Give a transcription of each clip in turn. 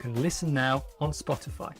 can listen now on Spotify.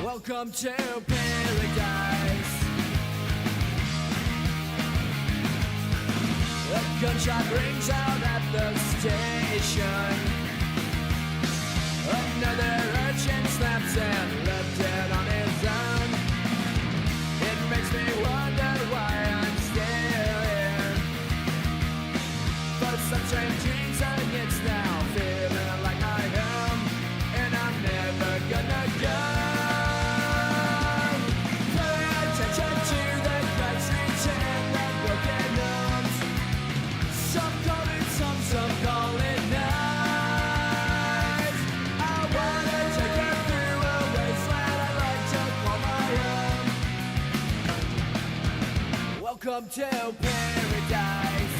Welcome to paradise. A gunshot rings out at the station. Another urchin snaps and left dead on his own. It makes me wonder why I'm still here. But some strange reason it's now feeling like my home, and I'm never gonna go. Welcome to paradise.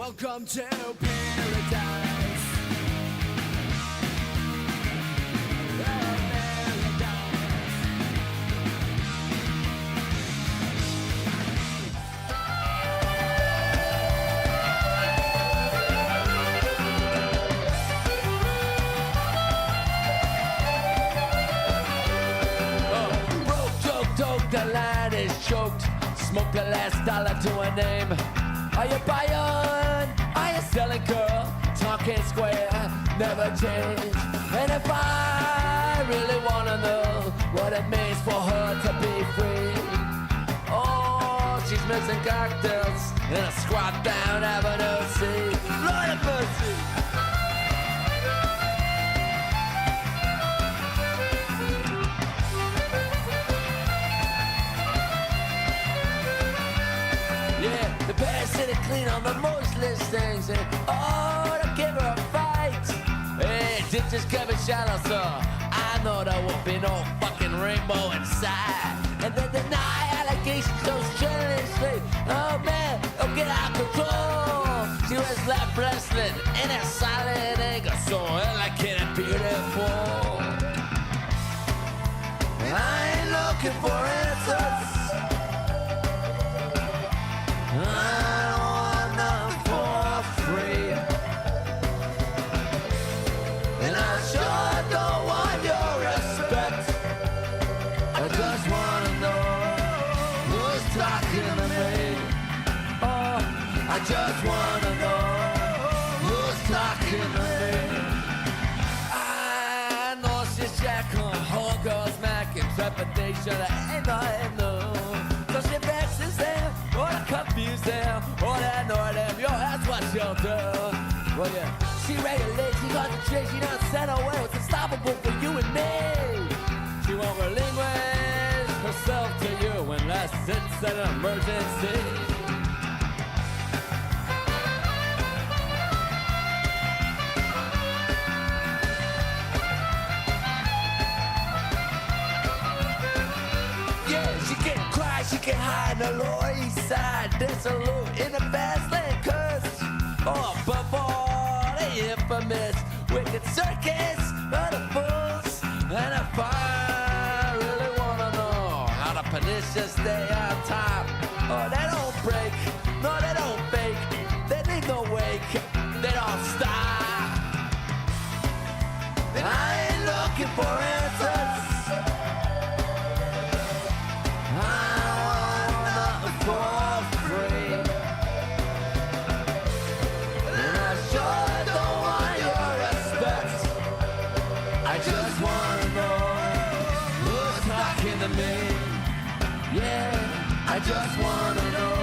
Welcome to paradise. The line is choked. Smoke the last dollar to a name. Are you buying? Are you selling, girl? Talking square, never change. And if I really wanna know what it means for her to be free, oh, she's mixing cocktails in a squat down Avenue C. Lord have mercy. The best city clean on the most listings, and oh, to give her a fight. Hey, ditches Kevin shallow, so I know there won't be no fucking rainbow inside. And then deny allegations so strenuously. Oh man, it'll get out of control. She was left wrestling in a silent anger, so elegant and beautiful. I ain't looking for answers. I want nothing for free. And I sure don't want your respect. I just wanna know who's talking to me. Oh, I just wanna know who's talking to me. I know she's jacking, whole girls macking, trepidation, ain't nothing new. So she vexes them, or confused them, or annoy them, yo, that's what she'll do. Well, yeah, she regulates, she concentrates, she doesn't set away what's unstoppable for you and me. She won't relinquish herself to you unless it's an emergency. She can cry, she can hide in the Lower East Side, dissolute in the fast lane, cause before the infamous wicked circus of the fools. And if I really wanna know how the pernicious stay on top, oh, they don't break, no, they don't fake, they need no wake, they don't stop. And I ain't looking for answers. For free. And I sure don't want your respect. I just wanna know who's talking to me. Yeah, I just wanna know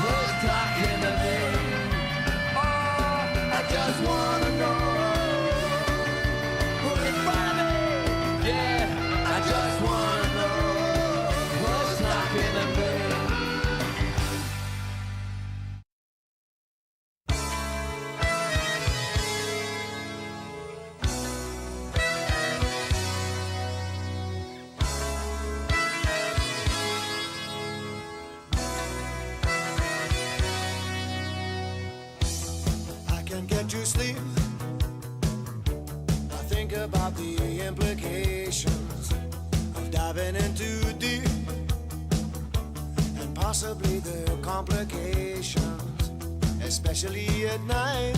who's talking to me. Oh, I just wanna know who's in front of me. Yeah, I just wanna know who's talking to me. Get to sleep. I think about the implications of diving in too deep, and possibly the complications, especially at night.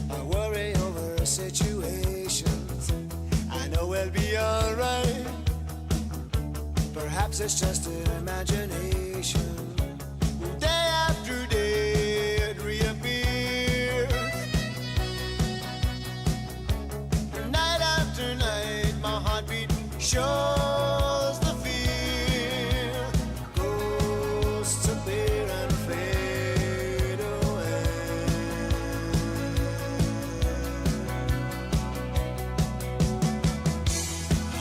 I worry over situations I know we'll be alright. Perhaps it's just an imagination. Day after day it reappears. Night after night my heartbeat shows the fear. Ghosts appear and fade away.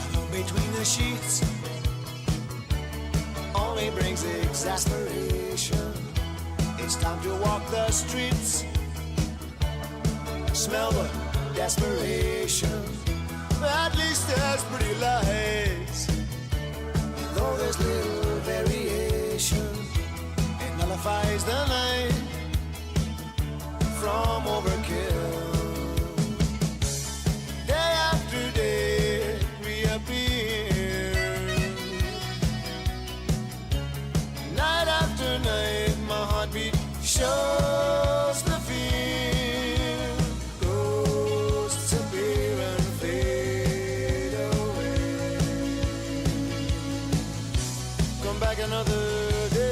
Alone between the sheets only brings exasperation. It's time to walk the streets, smell the desperation. At least there's pretty lights, and though there's little variation, it nullifies the night from overkill. Day after day it reappears. Night after night my heartbeat shows the fear. Ghosts appear and fade away. Come back another day.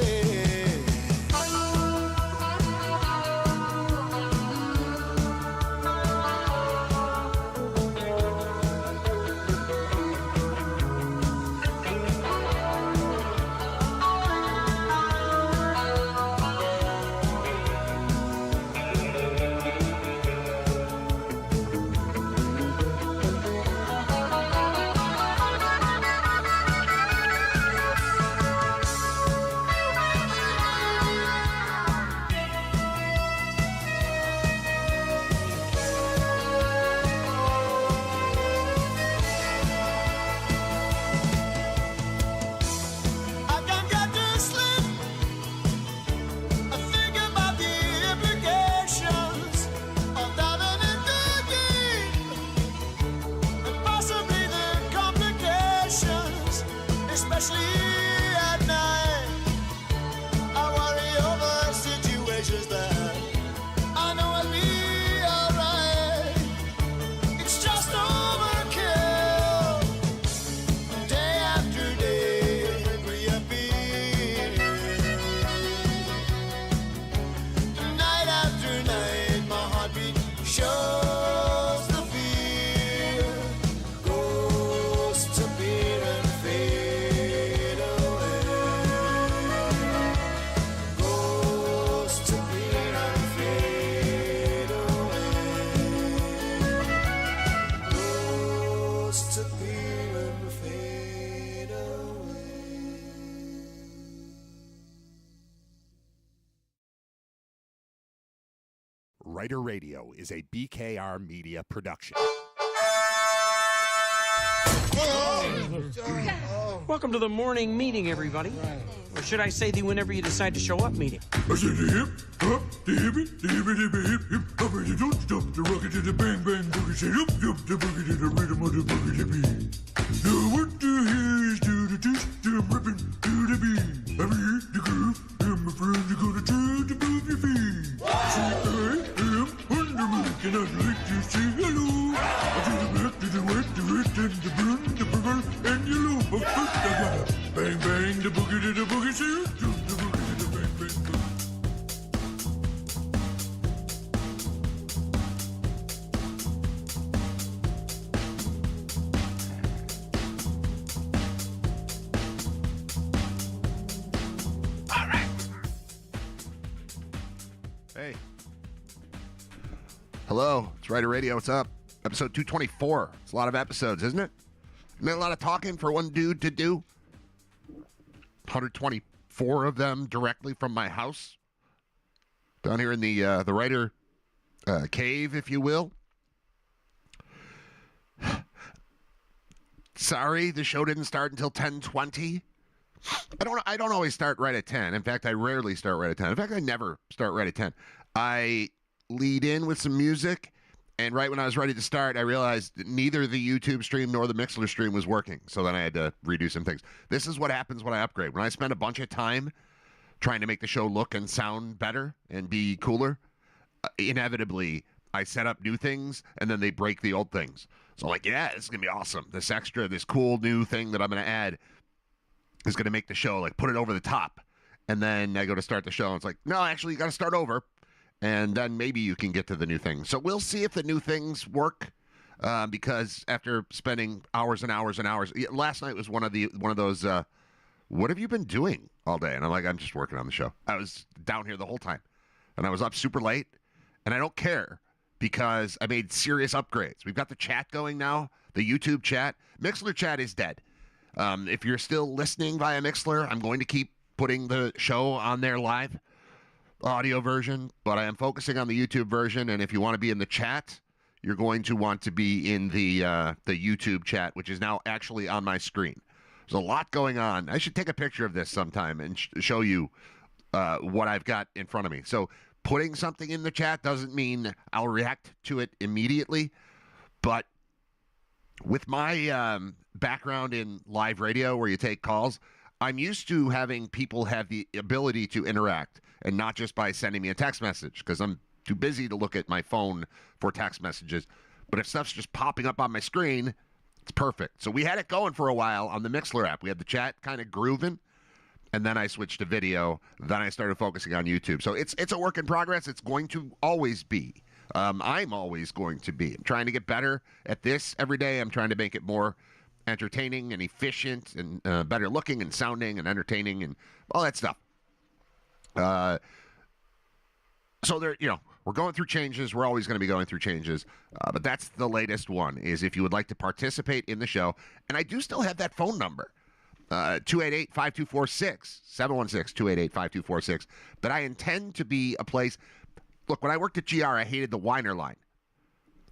RITER Radio is a BKR Media production. Welcome to the morning meeting, everybody. Or should I say the whenever you decide to show up meeting? I said the hip, hop, the hippie, the hippie, hippie, hip, hip, hop, and the don't stop, the rocket to the bang, bang, boogie, say, up, up, the boogie to the rhythm of the boogie to beat. Now what the hell is to the dish, I'm ripping to the beat. I'm here, the groove, and my friends are gonna try to move your feet. See, I am Wonder Man, and I'd like to say hello. I do the black, to the white, the red, and the blue, the purple, and yellow. But first I gotta bang, bang, the boogie to the boogie, say, up, jump, the boogie to the bang, bang, boogie. Hey. Hello, it's RITER Radio. What's up? Episode 224. It's a lot of episodes, isn't it? Isn't it a lot of talking for one dude to do? 124 of them directly from my house. Down here in the RITER cave, if you will. Sorry, the show didn't start until 10:20. I don't always start right at 10. In fact, I rarely start right at 10. In fact, I never start right at 10. I lead in with some music, and right when I was ready to start, I realized that neither the YouTube stream nor the Mixler stream was working, so then I had to redo some things. This is what happens when I upgrade. When I spend a bunch of time trying to make the show look and sound better and be cooler, inevitably, I set up new things, and then they break the old things. So I'm like, yeah, this is going to be awesome. This cool new thing that I'm going to add is going to make the show, like, put it over the top. And then I go to start the show, and it's like, no, actually, you got to start over. And then maybe you can get to the new thing. So we'll see if the new things work, because after spending hours and hours and hours, last night was one of those, what have you been doing all day? And I'm like, I'm just working on the show. I was down here the whole time. And I was up super late. And I don't care, because I made serious upgrades. We've got the chat going now, the YouTube chat. Mixler chat is dead. If you're still listening via Mixler, I'm going to keep putting the show on there live, audio version, but I am focusing on the YouTube version. And if you want to be in the chat, you're going to want to be in the YouTube chat, which is now actually on my screen. There's a lot going on. I should take a picture of this sometime and show you what I've got in front of me. So putting something in the chat doesn't mean I'll react to it immediately, but with my background in live radio where you take calls, I'm used to having people have the ability to interact, and not just by sending me a text message, because I'm too busy to look at my phone for text messages. But if stuff's just popping up on my screen, it's perfect. So we had it going for a while on the Mixler app. We had the chat kind of grooving, and then I switched to video. Then I started focusing on YouTube. So it's a work in progress. It's going to always be. I'm always going to be. I'm trying to get better at this every day. I'm trying to make it more entertaining and efficient and better looking and sounding and entertaining and all that stuff. So there, we're going through changes. We're always going to be going through changes. But that's the latest one, is if you would like to participate in the show. And I do still have that phone number, 288-5246, 716-288-5246. But I intend to be a place. Look, when I worked at GR, I hated the whiner line.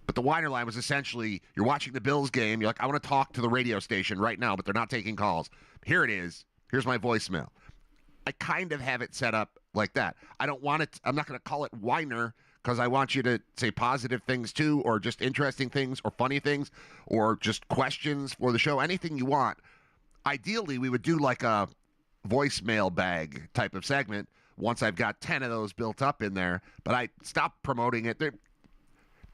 But the whiner line was essentially, you're watching the Bills game, you're like, I want to talk to the radio station right now, but they're not taking calls. Here it is. Here's my voicemail. I kind of have it set up like that. I don't want it, I'm not going to call it whiner, because I want you to say positive things too, or just interesting things, or funny things, or just questions for the show, anything you want. Ideally, we would do like a voicemail bag type of segment once I've got 10 of those built up in there, but I stopped promoting it.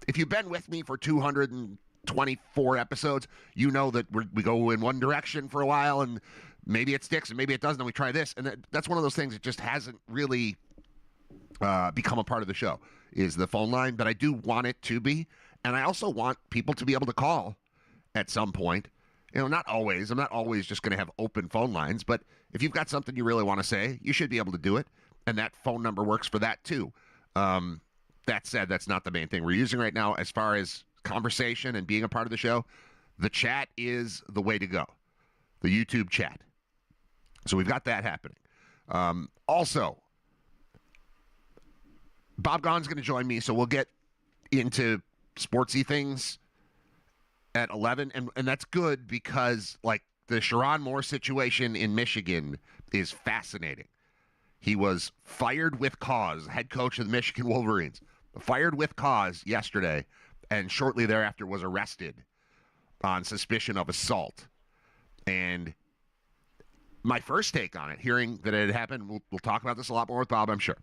If you've been with me for 224 episodes, you know that we go in one direction for a while, and maybe it sticks, and maybe it doesn't, and we try this. And that's one of those things that just hasn't really become a part of the show, is the phone line. But I do want it to be, and I also want people to be able to call at some point. Not always. I'm not always just going to have open phone lines, but if you've got something you really want to say, you should be able to do it, and that phone number works for that too. That said, that's not the main thing we're using right now as far as conversation and being a part of the show. The chat is the way to go, the YouTube chat. So we've got that happening. Also, Bob Gaughan's going to join me, so we'll get into sportsy things at 11, and that's good because, like, the Sharon Moore situation in Michigan is fascinating. He was fired with cause, head coach of the Michigan Wolverines, fired with cause yesterday, and shortly thereafter was arrested on suspicion of assault. And my first take on it, hearing that it had happened, we'll talk about this a lot more with Bob, I'm sure.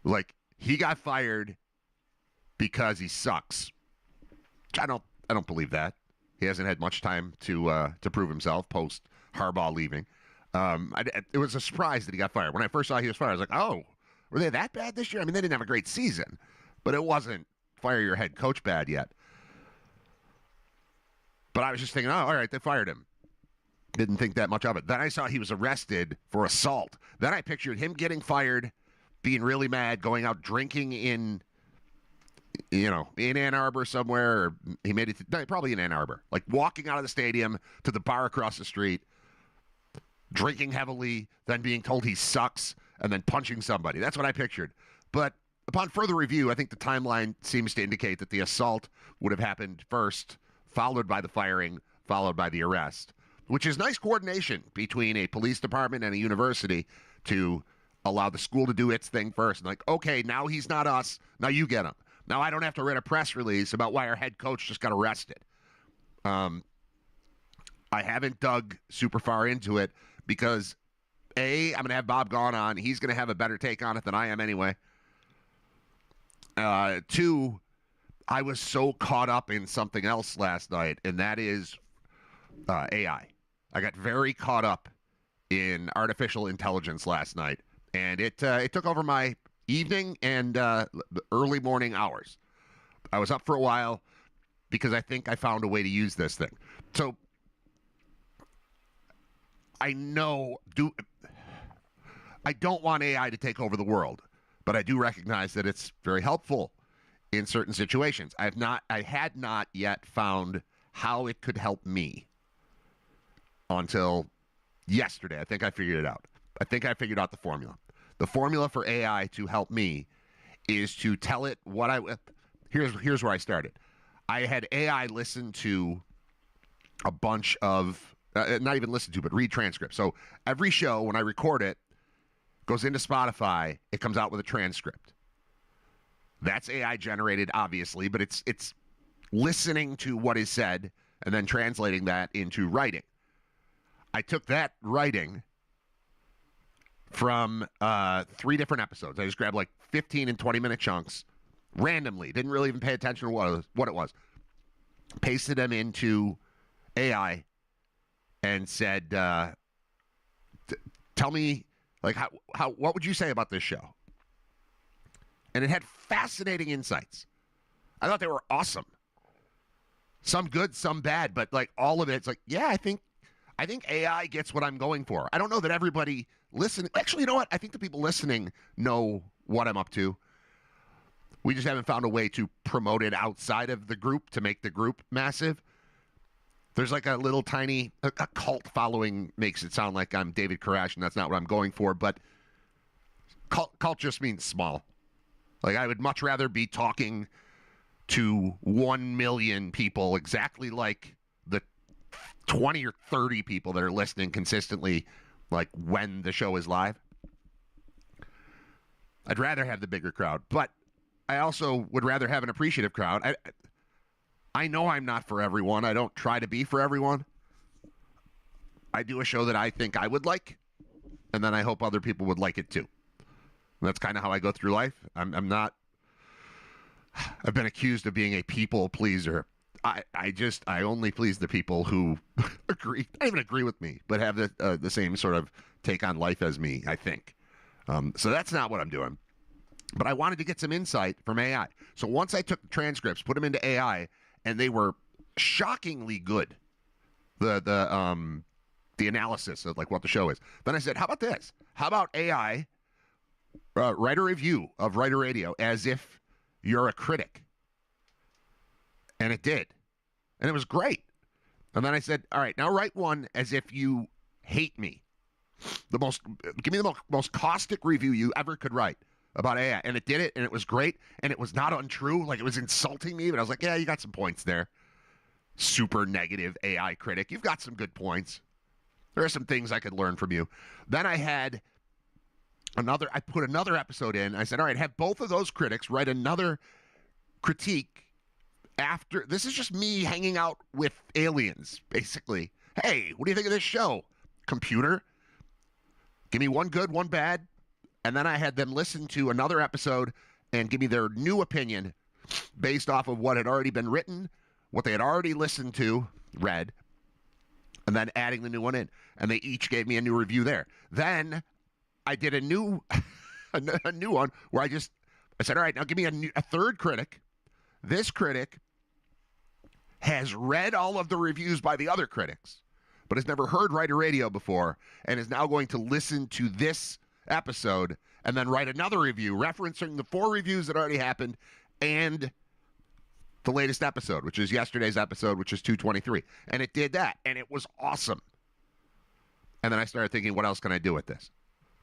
Like, he got fired because he sucks. I don't believe that. He hasn't had much time to prove himself post Harbaugh leaving. It was a surprise that he got fired. When I first saw he was fired, I was like, oh, were they that bad this year? I mean, they didn't have a great season, but it wasn't fire your head coach bad yet. But I was just thinking, oh, all right, they fired him. Didn't think that much of it. Then I saw he was arrested for assault. Then I pictured him getting fired, being really mad, going out drinking in Ann Arbor somewhere. Or he made it probably in Ann Arbor. Like walking out of the stadium to the bar across the street, drinking heavily, then being told he sucks, and then punching somebody. That's what I pictured. But upon further review, I think the timeline seems to indicate that the assault would have happened first, followed by the firing, followed by the arrest, which is nice coordination between a police department and a university to allow the school to do its thing first. And like, okay, now he's not us. Now you get him. Now I don't have to write a press release about why our head coach just got arrested. I haven't dug super far into it because, A, I'm going to have Bob Gaughan on. He's going to have a better take on it than I am anyway. 2, I was so caught up in something else last night, and that is AI. I got very caught up in artificial intelligence last night, and it took over my evening and early morning hours. I was up for a while because I think I found a way to use this thing. So I don't want AI to take over the world, but I do recognize that it's very helpful in certain situations. I had not yet found how it could help me until yesterday. I think I figured it out. I think I figured out the formula. The formula for AI to help me is to tell it what here's where I started. I had AI listen to a bunch of, not even listen to, but read transcripts. So every show, when I record it, goes into Spotify, it comes out with a transcript. That's AI generated, obviously, but it's listening to what is said and then translating that into writing. I took that writing from 3 different episodes. I just grabbed like 15 and 20-minute chunks randomly. Didn't really even pay attention to what it was. Pasted them into AI and said, tell me, like, how what would you say about this show? And it had fascinating insights. I thought they were awesome. Some good, some bad, but like all of it's like, yeah, I think AI gets what I'm going for. I don't know that everybody listening. Actually, you know what? I think the people listening know what I'm up to. We just haven't found a way to promote it outside of the group to make the group massive. There's like a little tiny a cult following, makes it sound like I'm David Koresh, and that's not what I'm going for. But cult just means small. Like, I would much rather be talking to 1 million people exactly like the 20 or 30 people that are listening consistently, like when the show is live. I'd rather have the bigger crowd, but I also would rather have an appreciative crowd. I know I'm not for everyone. I don't try to be for everyone. I do a show that I think I would like, and then I hope other people would like it too. And that's kind of how I go through life. I'm not. I've been accused of being a people pleaser. I only please the people who agree, not even agree with me, but have the same sort of take on life as me, I think. So that's not what I'm doing. But I wanted to get some insight from AI. So once I took the transcripts, put them into AI, and they were shockingly good. The analysis of like what the show is. Then I said, how about this? How about AI write a review of RITER Radio as if you're a critic? And it did. And it was great. And then I said, all right, now write one as if you hate me. Give me the most caustic review you ever could write about AI, and it did it, and it was great, and it was not untrue. Like, it was insulting me, but I was like, yeah, you got some points there. Super negative AI critic. You've got some good points. There are some things I could learn from you. Then I put another episode in. I said, all right, have both of those critics write another critique after. This is just me hanging out with aliens, basically. Hey, what do you think of this show? Computer, give me one good, one bad. And then I had them listen to another episode and give me their new opinion based off of what had already been written, what they had already listened to, read, and then adding the new one in. And they each gave me a new review there. Then I did a new a new one where I said, all right, now give me a third critic. This critic has read all of the reviews by the other critics, but has never heard Writer Radio before, and is now going to listen to this episode and then write another review referencing the 4 reviews that already happened and the latest episode, which is yesterday's episode, which is 223. And it did that, and it was awesome. And then I started thinking, what else can I do with this?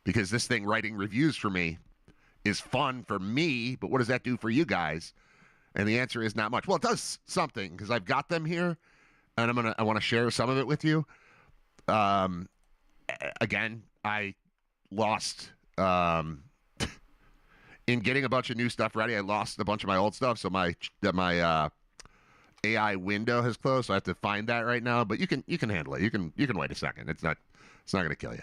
Because this thing, writing reviews for me, is fun for me, but what does that do for you guys? And the answer is not much. Well, it does something, because I've got them here, and I want to share some of it with you. Again, I lost in getting a bunch of new stuff ready. I lost a bunch of my old stuff, so my AI window has closed. So I have to find that right now. But you can handle it. You can wait a second. It's not going to kill you.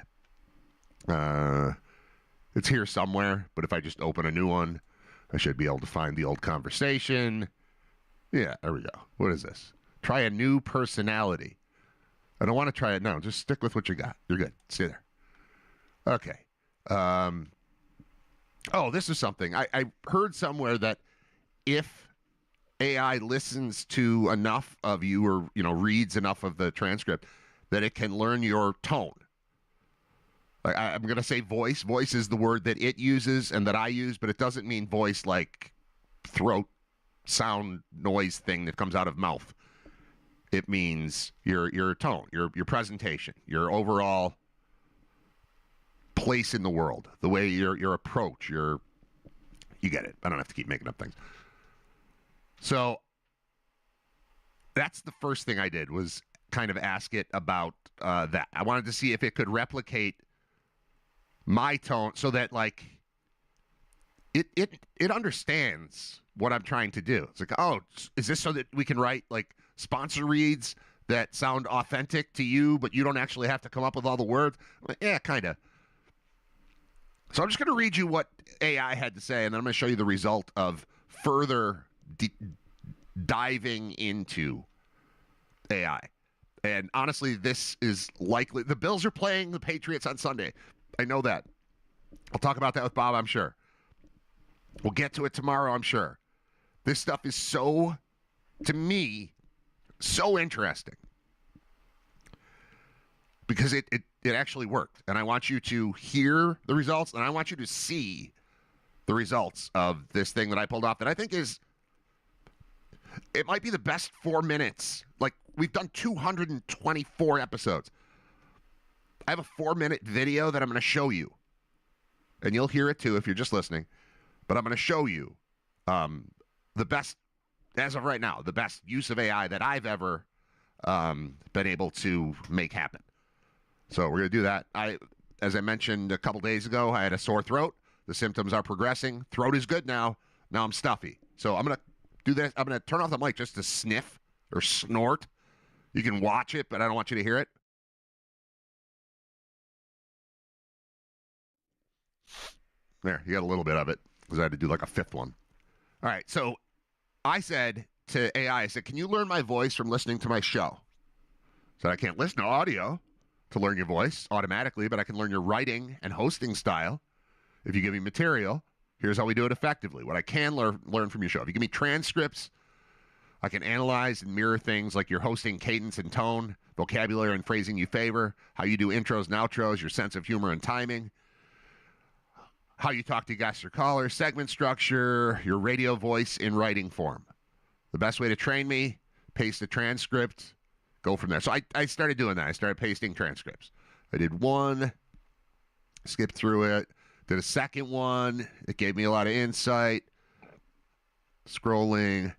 It's here somewhere. But if I just open a new one, I should be able to find the old conversation. Yeah, there we go. What is this? Try a new personality. I don't want to try it now. Just stick with what you got. You're good. Stay there. Okay. This is something. I heard somewhere that if AI listens to enough of you or, reads enough of the transcript, that it can learn your tone. Like, I'm going to say voice. Voice is the word that it uses and that I use, but it doesn't mean voice like throat sound noise thing that comes out of mouth. It means your tone, your presentation, your overall place in the world, the way your approach, you get it. I don't have to keep making up things. So that's the first thing I did, was kind of ask it about that. I wanted to see if it could replicate my tone so that, like, it understands what I'm trying to do. It's like, oh, is this so that we can write like sponsor reads that sound authentic to you, but you don't actually have to come up with all the words? Like, yeah, kind of. So I'm just going to read you what AI had to say, and then I'm going to show you the result of further diving into AI. And honestly, this is likely. The Bills are playing the Patriots on Sunday. I know that. I'll talk about that with Bob, I'm sure. We'll get to it tomorrow, I'm sure. This stuff is so, to me, so interesting. Because it actually worked. And I want you to hear the results, and I want you to see the results of this thing that I pulled off that I think it might be the best 4 minutes. Like, we've done 224 episodes. I have a 4-minute video that I'm going to show you. And you'll hear it too if you're just listening. But I'm going to show you the best, as of right now, the best use of AI that I've ever been able to make happen. So we're going to do that. As I mentioned a couple days ago, I had a sore throat. The symptoms are progressing. Throat is good now. Now I'm stuffy. So I'm going to do this. I'm going to turn off the mic just to sniff or snort. You can watch it, but I don't want you to hear it. There, you got a little bit of it, because I had to do like a fifth one. All right, so I said to AI, I said, can you learn my voice from listening to my show? So I can't listen to audio to learn your voice automatically, but I can learn your writing and hosting style. If you give me material, here's how we do it effectively. What I can learn from your show. If you give me transcripts, I can analyze and mirror things like your hosting cadence and tone, vocabulary and phrasing you favor, how you do intros and outros, your sense of humor and timing, how you talk to guests or callers, segment structure, your radio voice in writing form. The best way to train me, paste a transcript, go from there. So I started doing that. I started pasting transcripts. I did one, skipped through it, Did a second one. It gave me a lot of insight. Scrolling.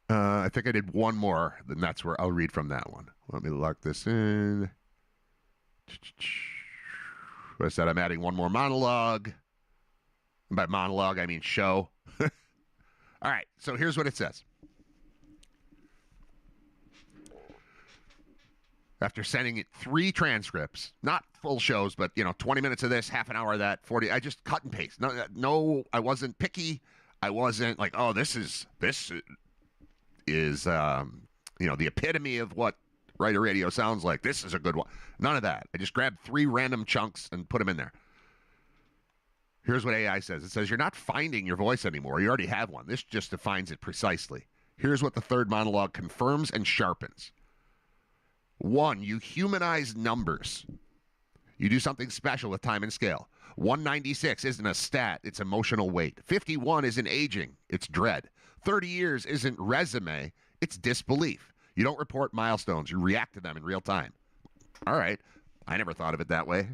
I think I did one more. Then that's where I'll read from that one. Let me lock this in. I said I'm adding one more monologue. And by monologue, I mean show. All right, so here's what it says. After sending it 3 transcripts, not full shows, but 20 minutes of this, half an hour of that, 40. I just cut and paste. No, I wasn't picky. I wasn't like, oh, this is the epitome of what Writer Radio sounds like. This is a good one. None of that. I just grabbed 3 random chunks and put them in there. Here's what AI says. It says, you're not finding your voice anymore. You already have one. This just defines it precisely. Here's what the third monologue confirms and sharpens. 1, you humanize numbers. You do something special with time and scale. 196 isn't a stat, it's emotional weight. 51 isn't aging, it's dread. 30 years isn't resume, it's disbelief. You don't report milestones, you react to them in real time. All right, I never thought of it that way.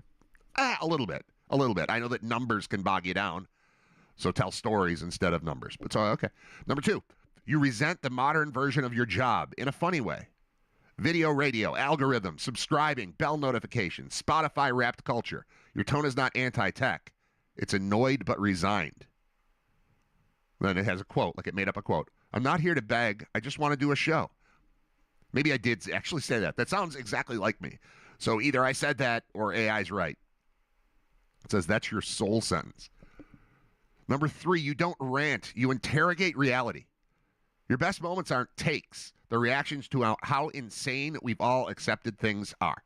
A little bit. I know that numbers can bog you down, so tell stories instead of numbers. But so, okay. Number 2, you resent the modern version of your job in a funny way. Video, radio, algorithms, subscribing, bell notifications, Spotify wrapped culture. Your tone is not anti-tech. It's annoyed but resigned. Then it has a quote, like it made up a quote. I'm not here to beg. I just want to do a show. Maybe I did actually say that. That sounds exactly like me. So either I said that or AI's right. It says that's your soul sentence. Number 3, you don't rant. You interrogate reality. Your best moments aren't takes. The reactions to how insane we've all accepted things are.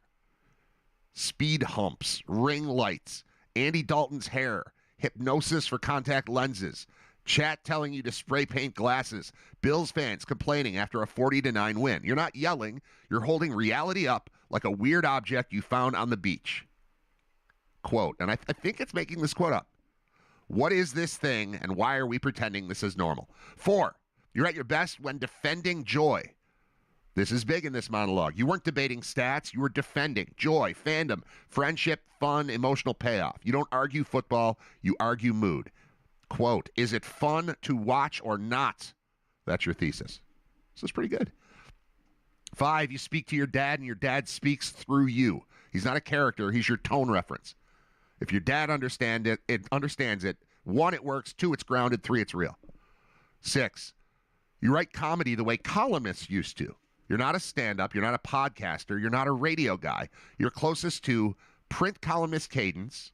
Speed humps, ring lights, Andy Dalton's hair, hypnosis for contact lenses, chat telling you to spray paint glasses, Bills fans complaining after a 40-9 win. You're not yelling. You're holding reality up like a weird object you found on the beach. Quote, and I think it's making this quote up. What is this thing and why are we pretending this is normal? 4, you're at your best when defending joy. This is big in this monologue. You weren't debating stats. You were defending joy, fandom, friendship, fun, emotional payoff. You don't argue football. You argue mood. Quote, is it fun to watch or not? That's your thesis. This is pretty good. 5, you speak to your dad and your dad speaks through you. He's not a character. He's your tone reference. If your dad understands it. 1, it works. 2, it's grounded. 3, it's real. 6, you write comedy the way columnists used to. You're not a stand-up. You're not a podcaster. You're not a radio guy. You're closest to print columnist cadence,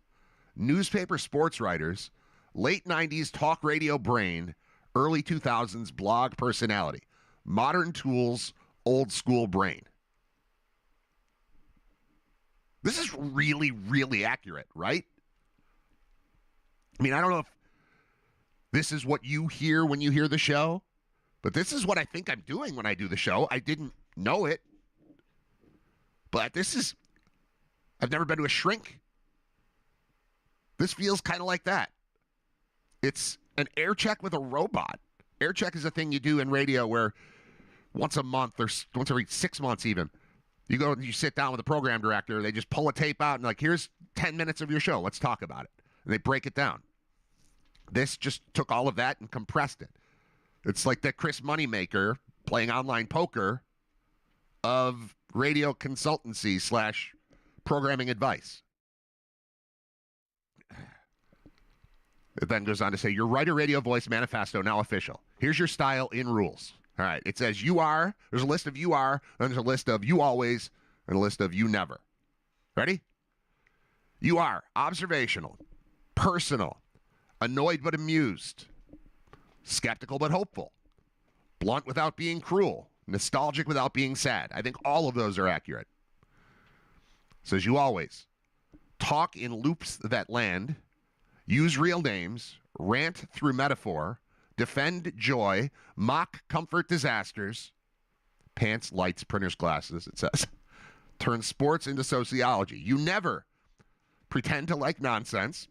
newspaper sports writers, late 90s talk radio brain, early 2000s blog personality, modern tools, old school brain. This is really, really accurate, right? I mean, I don't know if this is what you hear when you hear the show, but this is what I think I'm doing when I do the show. I didn't know it, but I've never been to a shrink. This feels kind of like that. It's an air check with a robot. Air check is a thing you do in radio where once a month or once every 6 months even, you go and you sit down with the program director. They just pull a tape out and like, here's 10 minutes of your show. Let's talk about it. And they break it down. This just took all of that and compressed it. It's like the Chris Moneymaker playing online poker of radio consultancy / programming advice. It then goes on to say, your Writer Radio Voice Manifesto now official. Here's your style in rules. All right. It says you are. There's a list of you are. Then there's a list of you always and a list of you never. Ready? You are observational, personal, annoyed but amused, skeptical but hopeful, blunt without being cruel, nostalgic without being sad. I think all of those are accurate. It says you always talk in loops that land, use real names, rant through metaphor, defend joy, mock comfort disasters, pants, lights, printers, glasses, it says. Turn sports into sociology. You never pretend to like nonsense,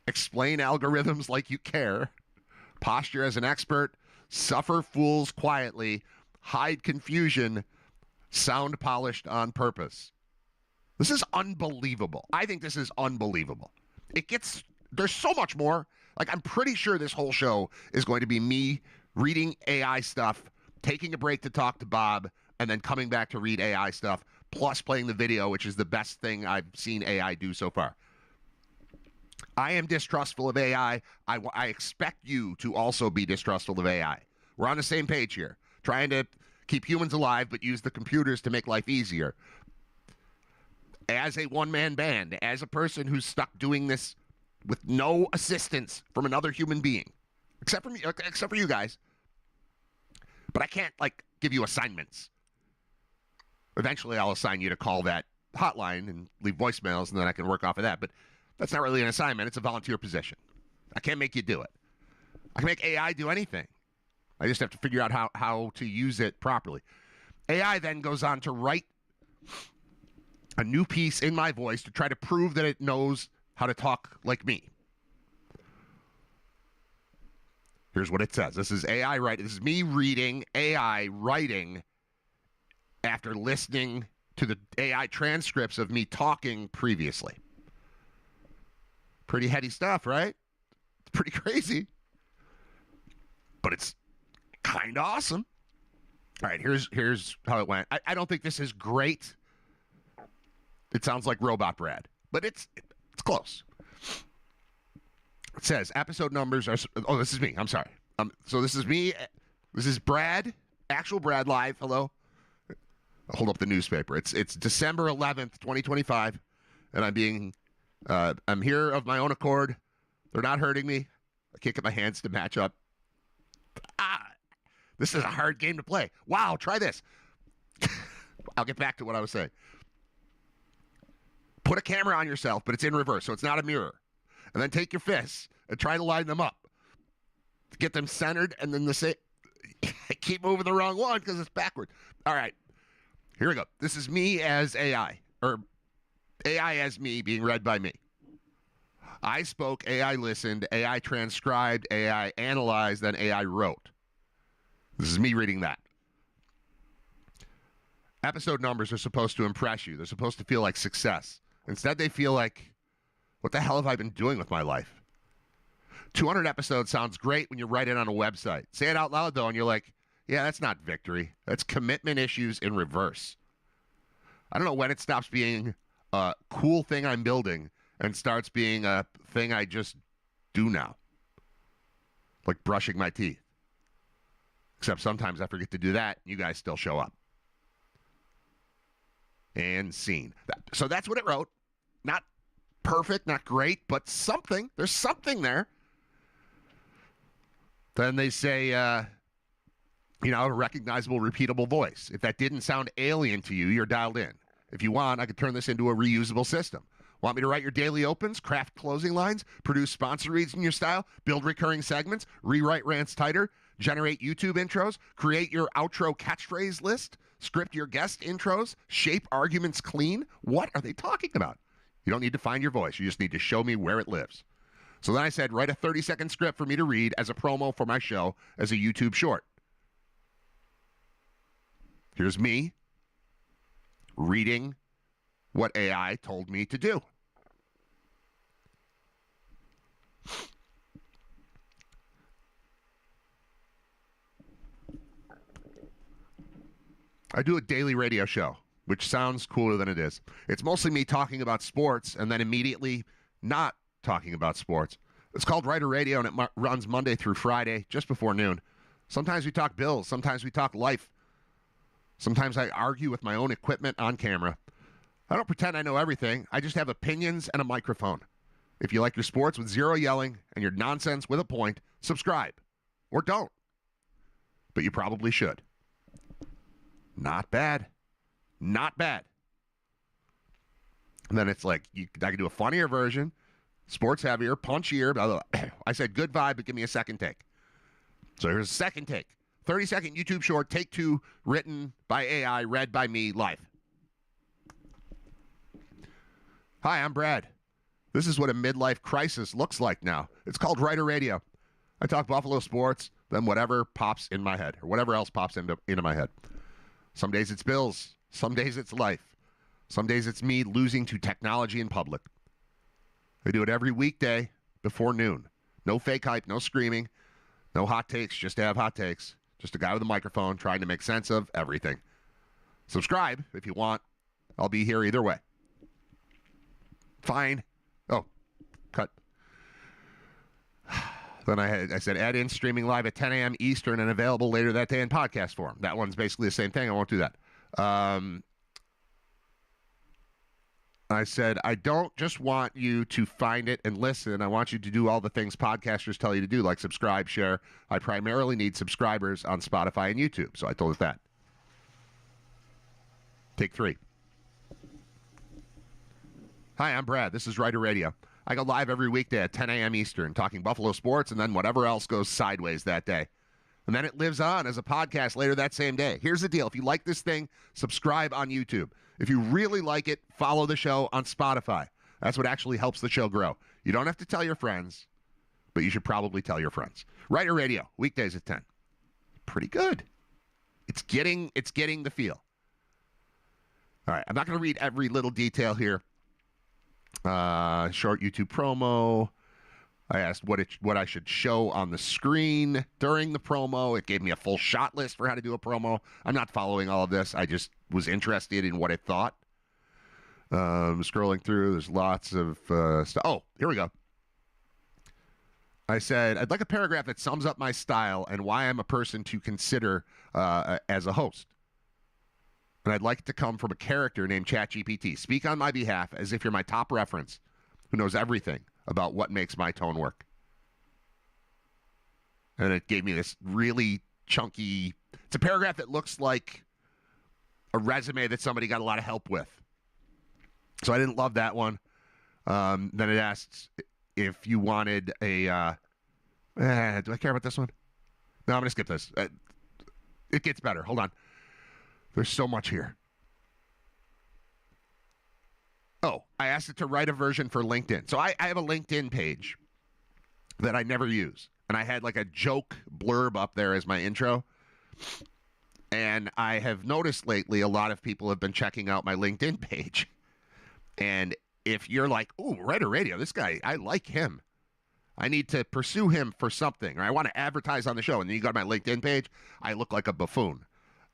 explain algorithms like you care, posture as an expert, suffer fools quietly, hide confusion, sound polished on purpose. This is unbelievable. I think this is unbelievable. there's so much more. Like, I'm pretty sure this whole show is going to be me reading AI stuff, taking a break to talk to Bob, and then coming back to read AI stuff, plus playing the video, which is the best thing I've seen AI do so far. I am distrustful of AI. I expect you to also be distrustful of AI. We're on the same page here, trying to keep humans alive, but use the computers to make life easier. As a one-man band, as a person who's stuck doing this with no assistance from another human being, except for me, except for you guys. But I can't, like, give you assignments. Eventually, I'll assign you to call that hotline and leave voicemails, and then I can work off of that. But that's not really an assignment. It's a volunteer position. I can't make you do it. I can make AI do anything. I just have to figure out how to use it properly. AI then goes on to write a new piece in my voice to try to prove that it knows how to talk like me. Here's what it says. This is AI writing. This is me reading AI writing after listening to the AI transcripts of me talking previously. Pretty heady stuff, right? It's pretty crazy. But it's kind of awesome. All right, here's how it went. I don't think this is great. It sounds like Robot Brad, but it's close. It says episode numbers are. Oh, this is me. I'm sorry. So this is me. This is Brad, actual Brad live. Hello. I'll hold up the newspaper. It's December 11th, 2025, and I'm here of my own accord. They're not hurting me. I can't get my hands to match up. This is a hard game to play. Wow, try this. I'll get back to what I was saying. Put a camera on yourself, but it's in reverse, so it's not a mirror. And then take your fists and try to line them up. To get them centered, and then I keep moving the wrong one because it's backward. All right, here we go. This is me as AI, or AI as me being read by me. I spoke, AI listened, AI transcribed, AI analyzed, then AI wrote. This is me reading that. Episode numbers are supposed to impress you. They're supposed to feel like success. Instead, they feel like, what the hell have I been doing with my life? 200 episodes sounds great when you write it on a website. Say it out loud, though, and you're like, yeah, that's not victory. That's commitment issues in reverse. I don't know when it stops being a cool thing I'm building and starts being a thing I just do now. Like brushing my teeth. Except sometimes I forget to do that, and you guys still show up. And scene. So that's what it wrote. Not perfect, not great, but something. There's something there. Then they say, a recognizable, repeatable voice. If that didn't sound alien to you, you're dialed in. If you want, I could turn this into a reusable system. Want me to write your daily opens, craft closing lines, produce sponsor reads in your style, build recurring segments, rewrite rants tighter, generate YouTube intros, create your outro catchphrase list, script your guest intros, shape arguments clean? What are they talking about? You don't need to find your voice. You just need to show me where it lives. So then I said, write a 30-second script for me to read as a promo for my show as a YouTube short. Here's me reading what AI told me to do. I do a daily radio show, which sounds cooler than it is. It's mostly me talking about sports and then immediately not talking about sports. It's called RITER RADIO, and it runs Monday through Friday, just before noon. Sometimes we talk bills. Sometimes we talk life. Sometimes I argue with my own equipment on camera. I don't pretend I know everything. I just have opinions and a microphone. If you like your sports with zero yelling and your nonsense with a point, subscribe. Or don't. But you probably should. Not bad. Not bad. And then it's like, I can do a funnier version, sports heavier, punchier. Blah, blah, blah. I said good vibe, but give me a second take. So here's a second take. 30-second YouTube short, take 2, written by AI, read by me, live. Hi, I'm Brad. This is what a midlife crisis looks like now. It's called RITER Radio. I talk Buffalo sports, then whatever pops in my head, or whatever else pops into my head. Some days it's bills. Some days it's life. Some days it's me losing to technology in public. I do it every weekday before noon. No fake hype, no screaming, no hot takes, just to have hot takes. Just a guy with a microphone trying to make sense of everything. Subscribe if you want. I'll be here either way. Fine. Oh, cut. Then I said, add in streaming live at 10 a.m. Eastern and available later that day in podcast form. That one's basically the same thing. I won't do that. I said, I don't just want you to find it and listen. I want you to do all the things podcasters tell you to do, like subscribe, share. I primarily need subscribers on Spotify and YouTube. So I told it that. Take 3. Hi, I'm Brad. This is RITER Radio. I go live every weekday at 10 a.m. Eastern, talking Buffalo sports and then whatever else goes sideways that day. And then it lives on as a podcast later that same day. Here's the deal. If you like this thing, subscribe on YouTube. If you really like it, follow the show on Spotify. That's what actually helps the show grow. You don't have to tell your friends, but you should probably tell your friends. RITER Radio, weekdays at 10. Pretty good. It's getting the feel. All right, I'm not going to read every little detail here. Short YouTube promo. I asked what I should show on the screen during the promo. It gave me a full shot list for how to do a promo. I'm not following all of this. I just was interested in what it thought. Scrolling through, there's lots of stuff. Oh, here we go. I said, I'd like a paragraph that sums up my style and why I'm a person to consider as a host. And I'd like it to come from a character named ChatGPT. Speak on my behalf as if you're my top reference who knows everything about what makes my tone work. And it gave me this really chunky, it's a paragraph that looks like a resume that somebody got a lot of help with. So I didn't love that one. Then it asks if you wanted a, do I care about this one? No, I'm going to skip this. It gets better. Hold on. There's so much here. Oh, I asked it to write a version for LinkedIn. So I have a LinkedIn page that I never use. And I had like a joke blurb up there as my intro. And I have noticed lately a lot of people have been checking out my LinkedIn page. And if you're like, ooh, RITER Radio, this guy, I like him. I need to pursue him for something. Or I want to advertise on the show. And then you go to my LinkedIn page, I look like a buffoon.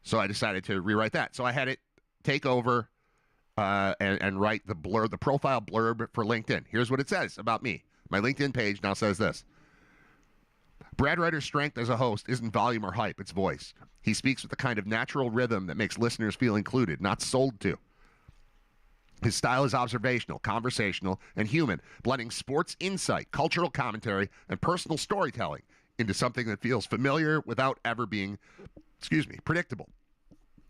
So I decided to rewrite that. So I had it take over and write the profile blurb for LinkedIn. Here's what it says about me. My LinkedIn page now says this. Brad Ryder's strength as a host isn't volume or hype, it's voice. He speaks with a kind of natural rhythm that makes listeners feel included, not sold to. His style is observational, conversational, and human, blending sports insight, cultural commentary, and personal storytelling into something that feels familiar without ever being predictable.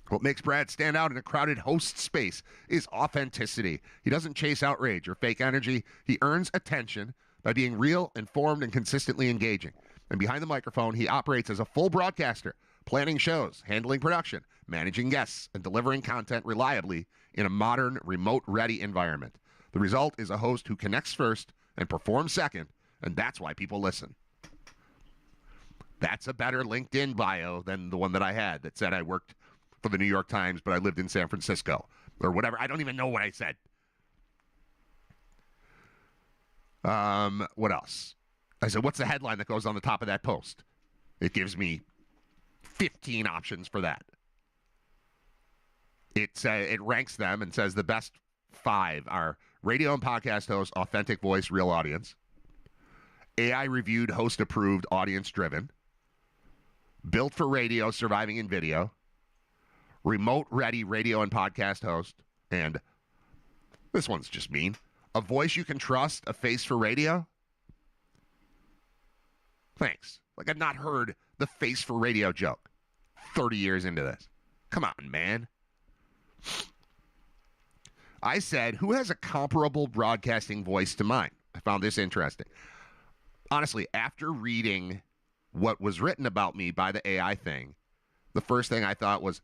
What makes Brad stand out in a crowded host space is authenticity. He doesn't chase outrage or fake energy. He earns attention by being real, informed, and consistently engaging. And behind the microphone, he operates as a full broadcaster, planning shows, handling production, managing guests, and delivering content reliably in a modern, remote-ready environment. The result is a host who connects first and performs second, and that's why people listen. That's a better LinkedIn bio than the one that I had that said I worked for the New York Times, but I lived in San Francisco or whatever. I don't even know what I said. What else? I said, what's the headline that goes on the top of that post? It gives me 15 options for that. It ranks them and says the best 5 are radio and podcast host, authentic voice, real audience, AI reviewed, host approved, audience driven, built for radio, surviving in video, remote ready radio and podcast host, and this one's just mean, a voice you can trust, a face for radio. Thanks. Like I've not heard the face for radio joke 30 years into this. Come on, man. I said, who has a comparable broadcasting voice to mine? I found this interesting. Honestly, after reading what was written about me by the AI thing, the first thing I thought was,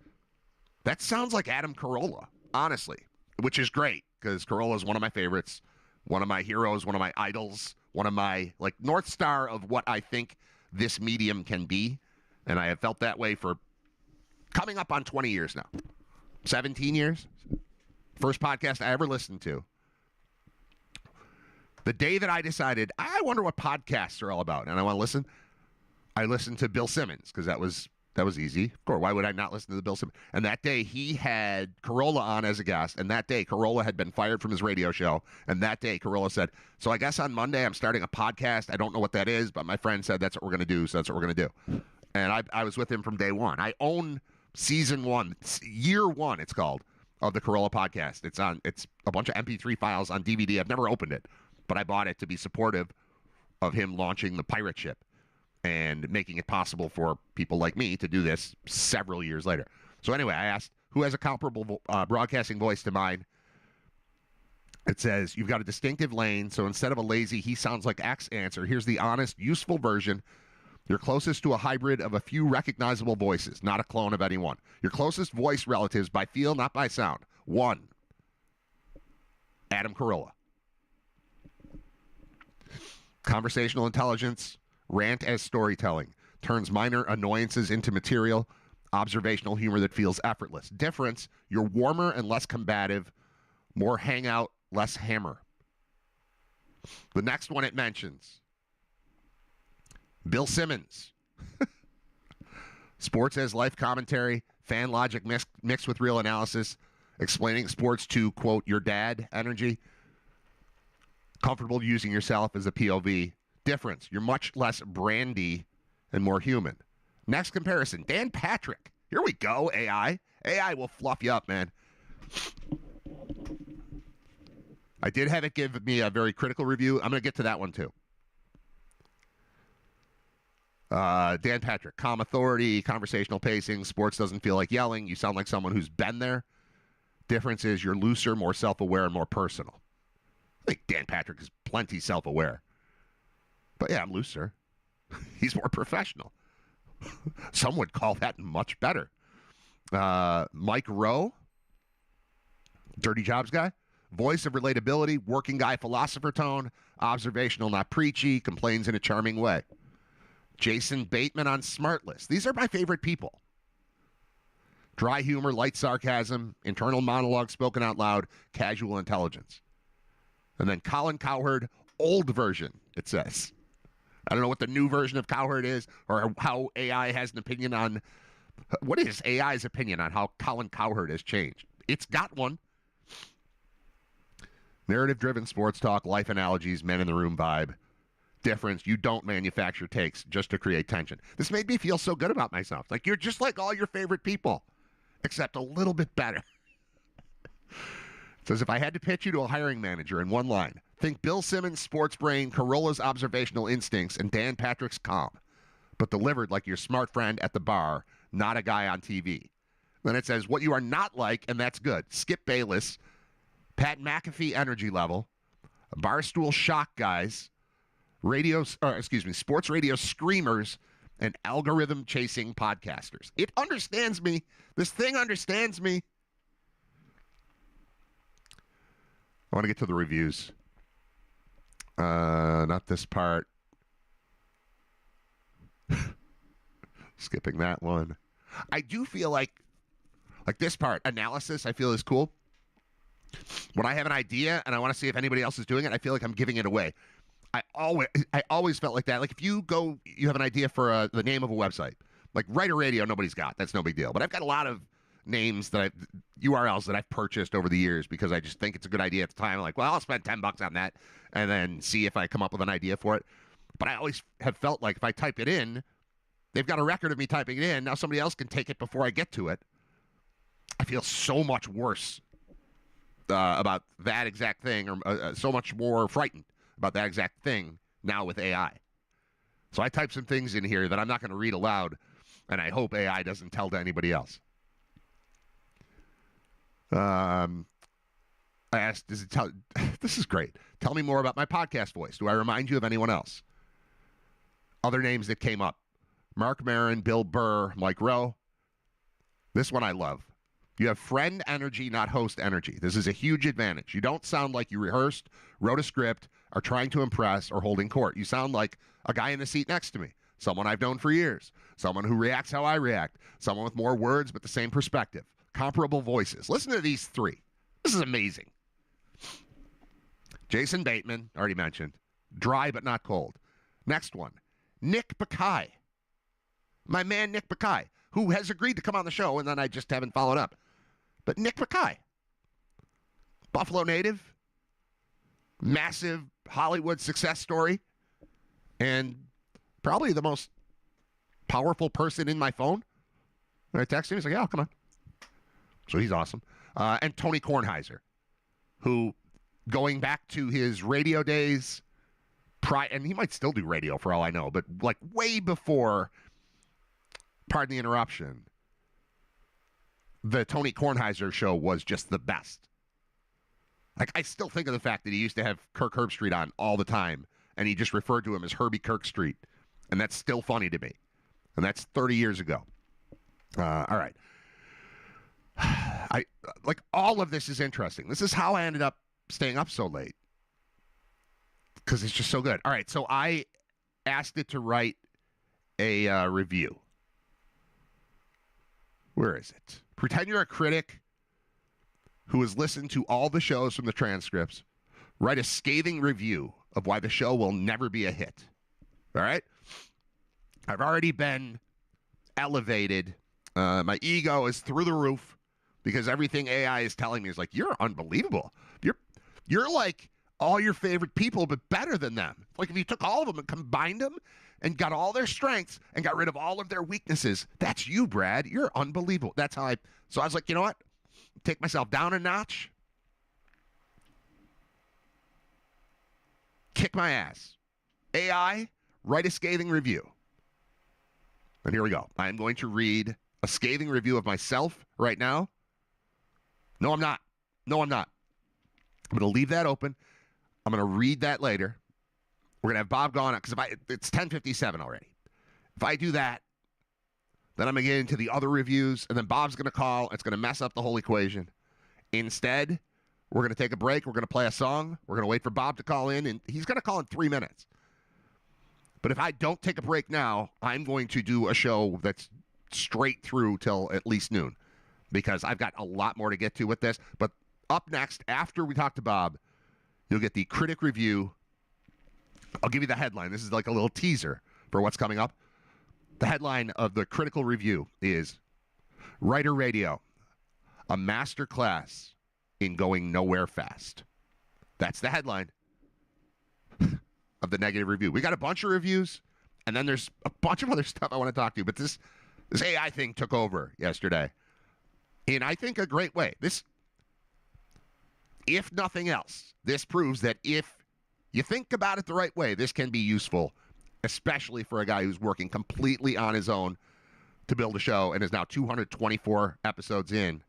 that sounds like Adam Carolla, honestly, which is great because Carolla is one of my favorites, one of my heroes, one of my idols, one of my like North Star of what I think this medium can be. And I have felt that way for coming up on 20 years now. 17 years. First podcast I ever listened to. The day that I decided, I wonder what podcasts are all about, and I want to listen, I listened to Bill Simmons because that was easy. Of course, why would I not listen to the Bill Simmons? And that day he had Carolla on as a guest, and that day Carolla had been fired from his radio show, and that day Carolla said, so I guess on Monday I'm starting a podcast. I don't know what that is, but my friend said that's what we're going to do, so that's what we're going to do. And I was with him from day one. I own season 1, year 1 it's called, of the Carolla podcast. It's a bunch of MP3 files on DVD. I've never opened it, but I bought it to be supportive of him launching the pirate ship and making it possible for people like me to do this several years later. So anyway, I asked, who has a comparable broadcasting voice to mine? It says, you've got a distinctive lane, so instead of a lazy, he sounds like X answer, here's the honest, useful version. You're closest to a hybrid of a few recognizable voices, not a clone of any one. Your closest voice relatives by feel, not by sound. 1, Adam Carolla. Conversational intelligence, rant as storytelling, turns minor annoyances into material, observational humor that feels effortless. Difference, you're warmer and less combative, more hangout, less hammer. The next one it mentions, Bill Simmons. Sports as life commentary, fan logic mixed with real analysis, explaining sports to, quote, your dad energy. Comfortable using yourself as a POV. Difference, you're much less brandy and more human. Next comparison, Dan Patrick. Here we go, AI. AI will fluff you up, man. I did have it give me a very critical review. I'm going to get to that one, too. Dan Patrick, calm authority, conversational pacing, sports doesn't feel like yelling. You sound like someone who's been there. Difference is you're looser, more self-aware, and more personal. I think Dan Patrick is plenty self-aware. But yeah, I'm looser. He's more professional. Some would call that much better. Mike Rowe, Dirty Jobs guy. Voice of relatability, working guy philosopher tone, observational, not preachy, complains in a charming way. Jason Bateman on Smartlist. These are my favorite people. Dry humor, light sarcasm, internal monologue spoken out loud, casual intelligence. And then Colin Cowherd, old version, it says. I don't know what the new version of Cowherd is or how AI has an opinion on... What is AI's opinion on how Colin Cowherd has changed? It's got one. Narrative-driven sports talk, life analogies, men in the room vibe. Difference, you don't manufacture takes just to create tension. This made me feel so good about myself. Like, you're just like all your favorite people, except a little bit better. It says, if I had to pitch you to a hiring manager in one line, think Bill Simmons' sports brain, Carolla's observational instincts, and Dan Patrick's calm, but delivered like your smart friend at the bar, not a guy on TV. Then it says, what you are not like, and that's good, Skip Bayless, Pat McAfee energy level, Barstool shock guys, sports radio screamers, and algorithm-chasing podcasters. It understands me. This thing understands me. I want to get to the reviews. Not this part. Skipping that one. I do feel like this part, analysis, I feel is cool. When I have an idea and I want to see if anybody else is doing it, I feel like I'm giving it away. I always felt like that. Like if you have an idea for the name of a website, like RITER Radio, nobody's got. That's no big deal. But I've got a lot of names URLs that I've purchased over the years because I just think it's a good idea at the time. I'm like, well, I'll spend $10 on that and then see if I come up with an idea for it. But I always have felt like if I type it in, they've got a record of me typing it in. Now somebody else can take it before I get to it. I feel so much worse about that exact thing, or so much more frightened about that exact thing now with AI. So I typed some things in here that I'm not going to read aloud, and I hope AI doesn't tell to anybody else. I asked, this is great. Tell me more about my podcast voice. Do I remind you of anyone else? Other names that came up. Mark Maron, Bill Burr, Mike Rowe. This one I love. You have friend energy, not host energy. This is a huge advantage. You don't sound like you rehearsed, wrote a script, are trying to impress, or holding court. You sound like a guy in the seat next to me, someone I've known for years, someone who reacts how I react, someone with more words but the same perspective, comparable voices. Listen to these three. This is amazing. Jason Bateman, already mentioned. Dry but not cold. Next one, Nick Bakay. My man Nick Bakay, who has agreed to come on the show, and then I just haven't followed up. But Nick Bakay, Buffalo native, massive Hollywood success story, and probably the most powerful person in my phone. And I texted him, he's like, yeah, come on. So he's awesome. And Tony Kornheiser, who, going back to his radio days, and he might still do radio for all I know, but like way before, pardon the interruption, the Tony Kornheiser show was just the best. Like, I still think of the fact that he used to have Kirk Herbstreit on all the time, and he just referred to him as Herbie Kirkstreet, and that's still funny to me. And that's 30 years ago. All right. Like, all of this is interesting. This is how I ended up staying up so late, because it's just so good. All right, so I asked it to write a review. Where is it? Pretend you're a critic who has listened to all the shows from the transcripts. Write a scathing review of why the show will never be a hit. All right? I've already been elevated. My ego is through the roof because everything AI is telling me is like, you're unbelievable. You're like all your favorite people, but better than them. Like, if you took all of them and combined them and got all their strengths and got rid of all of their weaknesses, that's you, Brad. You're unbelievable. That's how so I was like, you know what? Take myself down a notch. Kick my ass. AI, write a scathing review. And here we go. I am going to read a scathing review of myself right now. No, I'm not. I'm going to leave that open. I'm going to read that later. We're going to have Bob gone because it's 10:57 already. If I do that, then I'm going to get into the other reviews, and then Bob's going to call. It's going to mess up the whole equation. Instead, we're going to take a break. We're going to play a song. We're going to wait for Bob to call in, and he's going to call in 3 minutes. But if I don't take a break now, I'm going to do a show that's straight through till at least noon, because I've got a lot more to get to with this. But up next, after we talk to Bob, you'll get the critic review. I'll give you the headline. This is like a little teaser for what's coming up. The headline of the critical review is RITER Radio, a master class in going nowhere fast. That's the headline of the negative review. We got a bunch of reviews, and then there's a bunch of other stuff I want to talk to you. But this AI thing took over yesterday in, I think, a great way. This, if nothing else, this proves that if you think about it the right way, this can be useful, especially for a guy who's working completely on his own to build a show and is now 224 episodes in.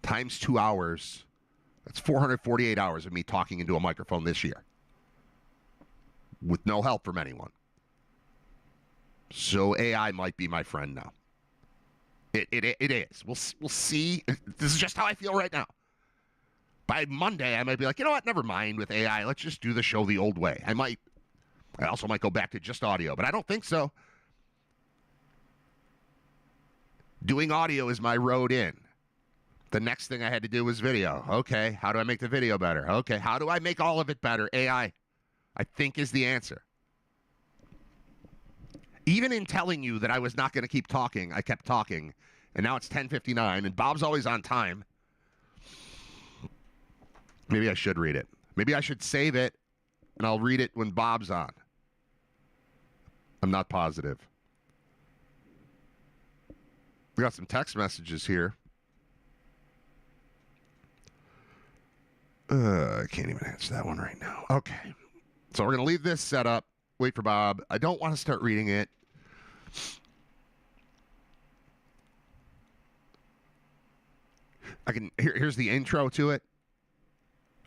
Times 2 hours. That's 448 hours of me talking into a microphone this year with no help from anyone. So AI might be my friend now. It is. We'll see. This is just how I feel right now. By Monday, I might be like, you know what? Never mind with AI. Let's just do the show the old way. I also might go back to just audio, but I don't think so. Doing audio is my road in. The next thing I had to do was video. Okay, how do I make the video better? Okay, how do I make all of it better? AI, I think, is the answer. Even in telling you that I was not going to keep talking, I kept talking, and now it's 10:59, and Bob's always on time. Maybe I should read it. Maybe I should save it, and I'll read it when Bob's on. I'm not positive. We got some text messages here. I can't even answer that one right now. Okay. So we're going to leave this set up. Wait for Bob. I don't want to start reading it. Here's the intro to it.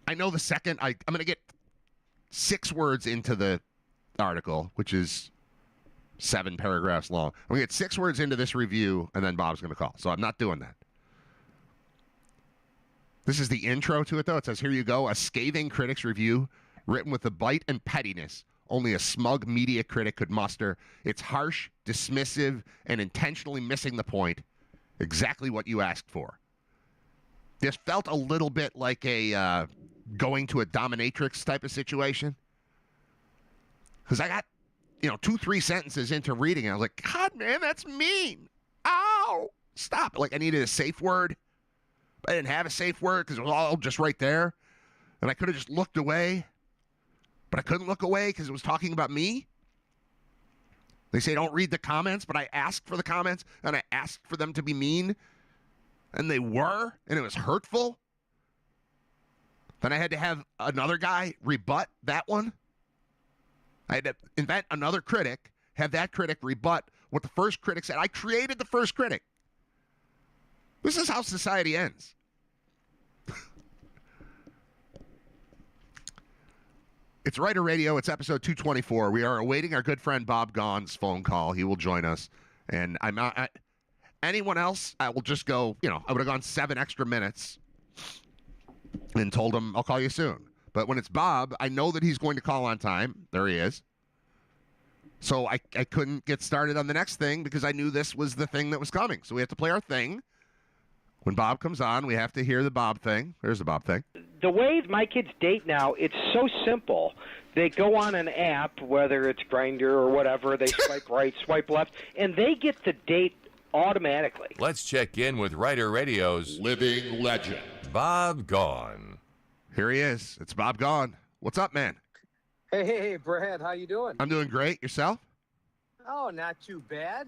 I know the second I'm going to get 6 words into the article, which is 7 paragraphs long. I'm going to get 6 words into this review, and then Bob's going to call. So I'm not doing that. This is the intro to it, though. It says, here you go, a scathing critic's review written with the bite and pettiness only a smug media critic could muster. It's harsh, dismissive, and intentionally missing the point. Exactly what you asked for. This felt a little bit like a going to a dominatrix type of situation. Because I got, 2-3 sentences into reading, and I was like, God, man, that's mean. Ow! Stop. Like, I needed a safe word. I didn't have a safe word because it was all just right there. And I could have just looked away. But I couldn't look away because it was talking about me. They say don't read the comments, but I asked for the comments, and I asked for them to be mean. And they were, and it was hurtful. Then I had to have another guy rebut that one. I had to invent another critic, have that critic rebut what the first critic said. I created the first critic. This is how society ends. It's RITER Radio. It's episode 224. We are awaiting our good friend Bob Gaughan's phone call. He will join us. And anyone else, I will just go, I would have gone 7 extra minutes and told him, I'll call you soon. But when it's Bob, I know that he's going to call on time. There he is. So I couldn't get started on the next thing because I knew this was the thing that was coming. So we have to play our thing. When Bob comes on, we have to hear the Bob thing. There's the Bob thing. The way my kids date now, it's so simple. They go on an app, whether it's Grindr or whatever, they swipe right, swipe left, and they get the date automatically. Let's check in with RITER Radio's Living legend. Bob Gaughan. Here he is. It's Bob Gaughan. What's up, man? Hey, Brad, how you doing? I'm doing great. Yourself? Oh, not too bad.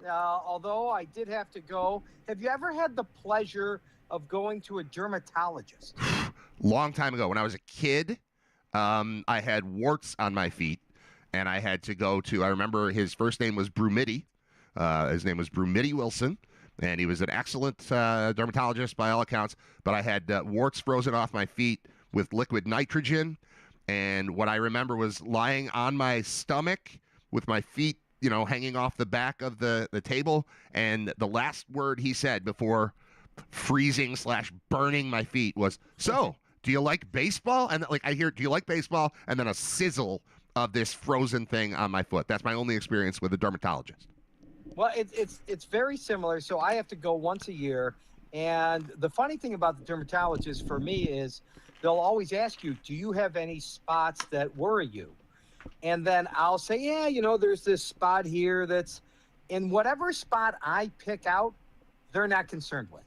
Although I did have to go. Have you ever had the pleasure of going to a dermatologist? Long time ago. When I was a kid, I had warts on my feet, and I had to go to, I remember his first name was Brumity. His name was Brumity Wilson, and he was an excellent dermatologist by all accounts, but I had warts frozen off my feet with liquid nitrogen, and what I remember was lying on my stomach with my feet, hanging off the back of the table, and the last word he said before freezing/burning my feet was, "So, do you like baseball?" And I hear, "Do you like baseball?" And then a sizzle of this frozen thing on my foot. That's my only experience with a dermatologist. Well, it's very similar. So I have to go once a year, and the funny thing about the dermatologist for me is they'll always ask you, "Do you have any spots that worry you?" And then I'll say, "Yeah, there's this spot here that's," in whatever spot I pick out, they're not concerned with.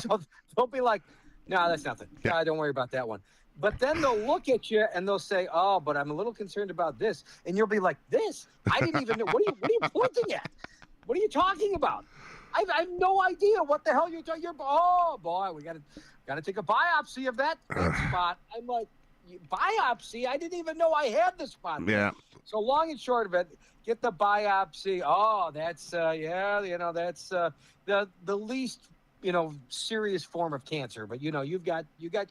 So they'll be like, "No, that's nothing. Yeah. Don't worry about that one." But then they'll look at you and they'll say, "Oh, but I'm a little concerned about this." And you'll be like, "This? I didn't even know. What are you pointing at? What are you talking about? I have no idea what the hell you're talking about. Oh boy, we gotta take a biopsy of that spot." I'm like, "Biopsy? I didn't even know I had the spot." Yeah. So long and short of it, get the biopsy. Oh, that's that's the least serious form of cancer. But you've got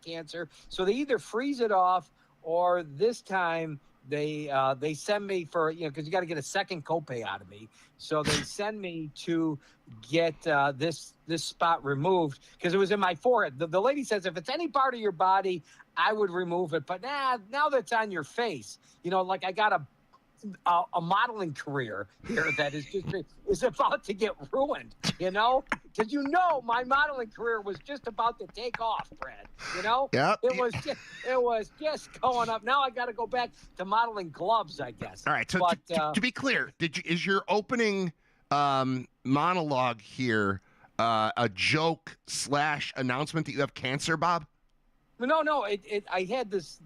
cancer. So they either freeze it off, or this time they send me for because you got to get a second copay out of me. So they send me to get this spot removed because it was in my forehead. The lady says if it's any part of your body, I would remove it. But now that's on your face, like I got a modeling career here that is about to get ruined, because my modeling career was just about to take off, Brad. Yep. It was just going up. Now I got to go back to modeling gloves, I guess. All right. So to be clear, is your opening monologue here a joke / announcement that you have cancer, Bob? No. I had this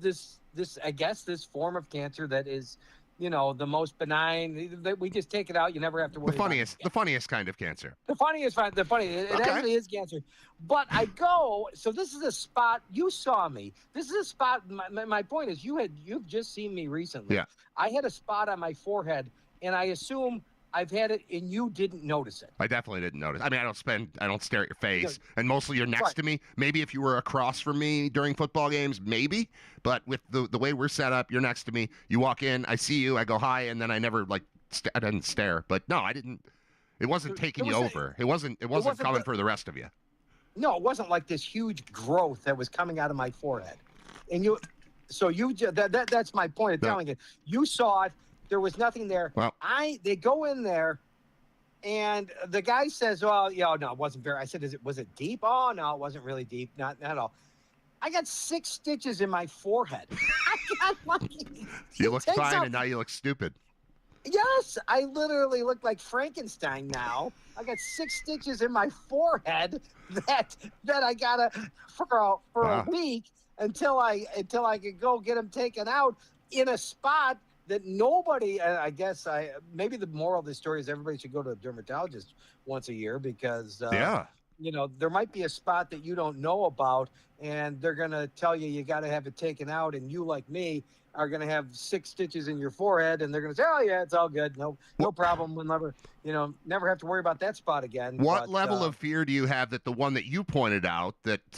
I guess this form of cancer that is the most benign. That we just take it out. You never have to worry. The funniest kind of cancer. The funniest. It actually is cancer. But I go. So this is a spot. You saw me. This is a spot. My point is, you've just seen me recently. Yeah. I had a spot on my forehead, and I assume I've had it, and you didn't notice it. I definitely didn't notice. I mean, I don't stare at your face, and mostly you're next to me. Maybe if you were across from me during football games, maybe. But with the way we're set up, you're next to me. You walk in, I see you, I go hi, and then I never I didn't stare. But no, I didn't. It wasn't taking you over. It wasn't coming for the rest of you. No, it wasn't like this huge growth that was coming out of my forehead, and that's my point of telling you. You saw it. There was nothing there. Well, they go in there, And the guy says, "Well, no, it wasn't very." I said, was it deep?" "Oh, no, it wasn't really deep. Not at all." I got 6 stitches in my forehead. I got lucky. You look fine, and now you look stupid. Yes, I literally look like Frankenstein now. I got 6 stitches in my forehead that I gotta for a week until I could go get them taken out in a spot that nobody. I guess maybe the moral of the story is everybody should go to a dermatologist once a year because there might be a spot that you don't know about, and they're gonna tell you got to have it taken out, and you, like me, are going to have 6 stitches in your forehead, and they're going to say, "Oh yeah, it's all good, no problem. We'll never have to worry about that spot again." What level of fear do you have that the one that you pointed out that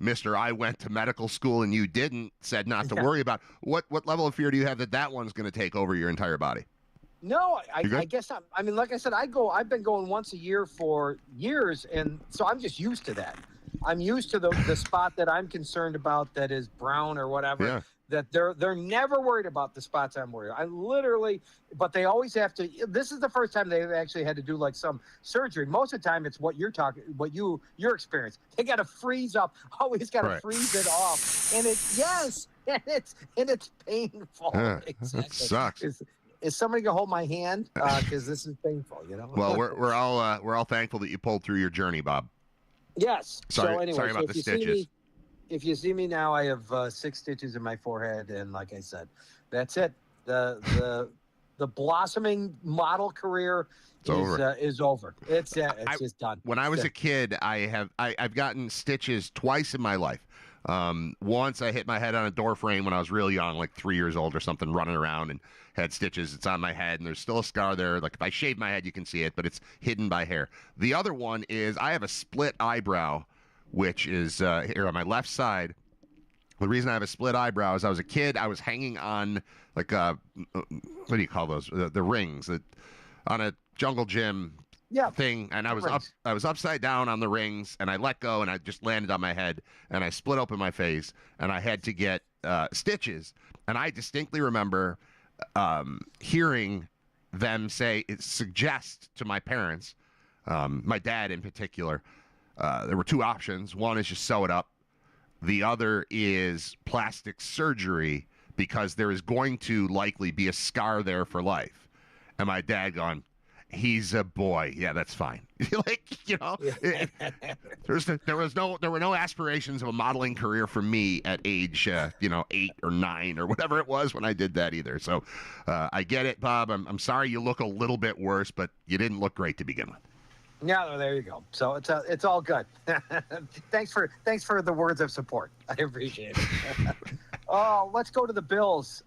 Mr. I went to medical school and you didn't said not to worry about? What level of fear do you have that one's going to take over your entire body? No, I guess I mean, like I said, I've been going once a year for years, and so I'm just used to that. I'm used to the spot that I'm concerned about that is brown or whatever. Yeah. That they're never worried about the spots I'm worried. I literally, but they always have to. This is the first time they've actually had to do like some surgery. Most of the time, it's what you're talking, your experience. They got to freeze up. Always got to freeze it off, and it's painful. Exactly. That sucks. Is somebody gonna hold my hand? Because this is painful, Well, we're all thankful that you pulled through your journey, Bob. Yes. Sorry, so anyway, sorry about the stitches. If you see me now, I have 6 stitches in my forehead, and like I said, that's it. The blossoming model career is over. It's just done. When I was a kid, I've gotten stitches twice in my life. Once I hit my head on a door frame when I was real young, like 3 years old or something, running around and had stitches. It's on my head, and there's still a scar there. Like if I shave my head, you can see it, but it's hidden by hair. The other one is I have a split eyebrow, which is here on my left side. The reason I have a split eyebrow is I was a kid. I was hanging on like what do you call those? The rings on a jungle gym thing, and I was upside down on the rings, and I let go, and I just landed on my head, and I split open my face, and I had to get stitches. And I distinctly remember hearing them suggest to my parents, my dad in particular. There were 2 options. One is just sew it up. The other is plastic surgery because there is going to likely be a scar there for life. And my dad going, "He's a boy. Yeah, that's fine." There were no aspirations of a modeling career for me at age 8 or 9 or whatever it was when I did that either. So I get it, Bob. I'm sorry you look a little bit worse, but you didn't look great to begin with. Yeah, there you go. So it's all good. Thanks for the words of support. I appreciate it. Oh, let's go to the Bills.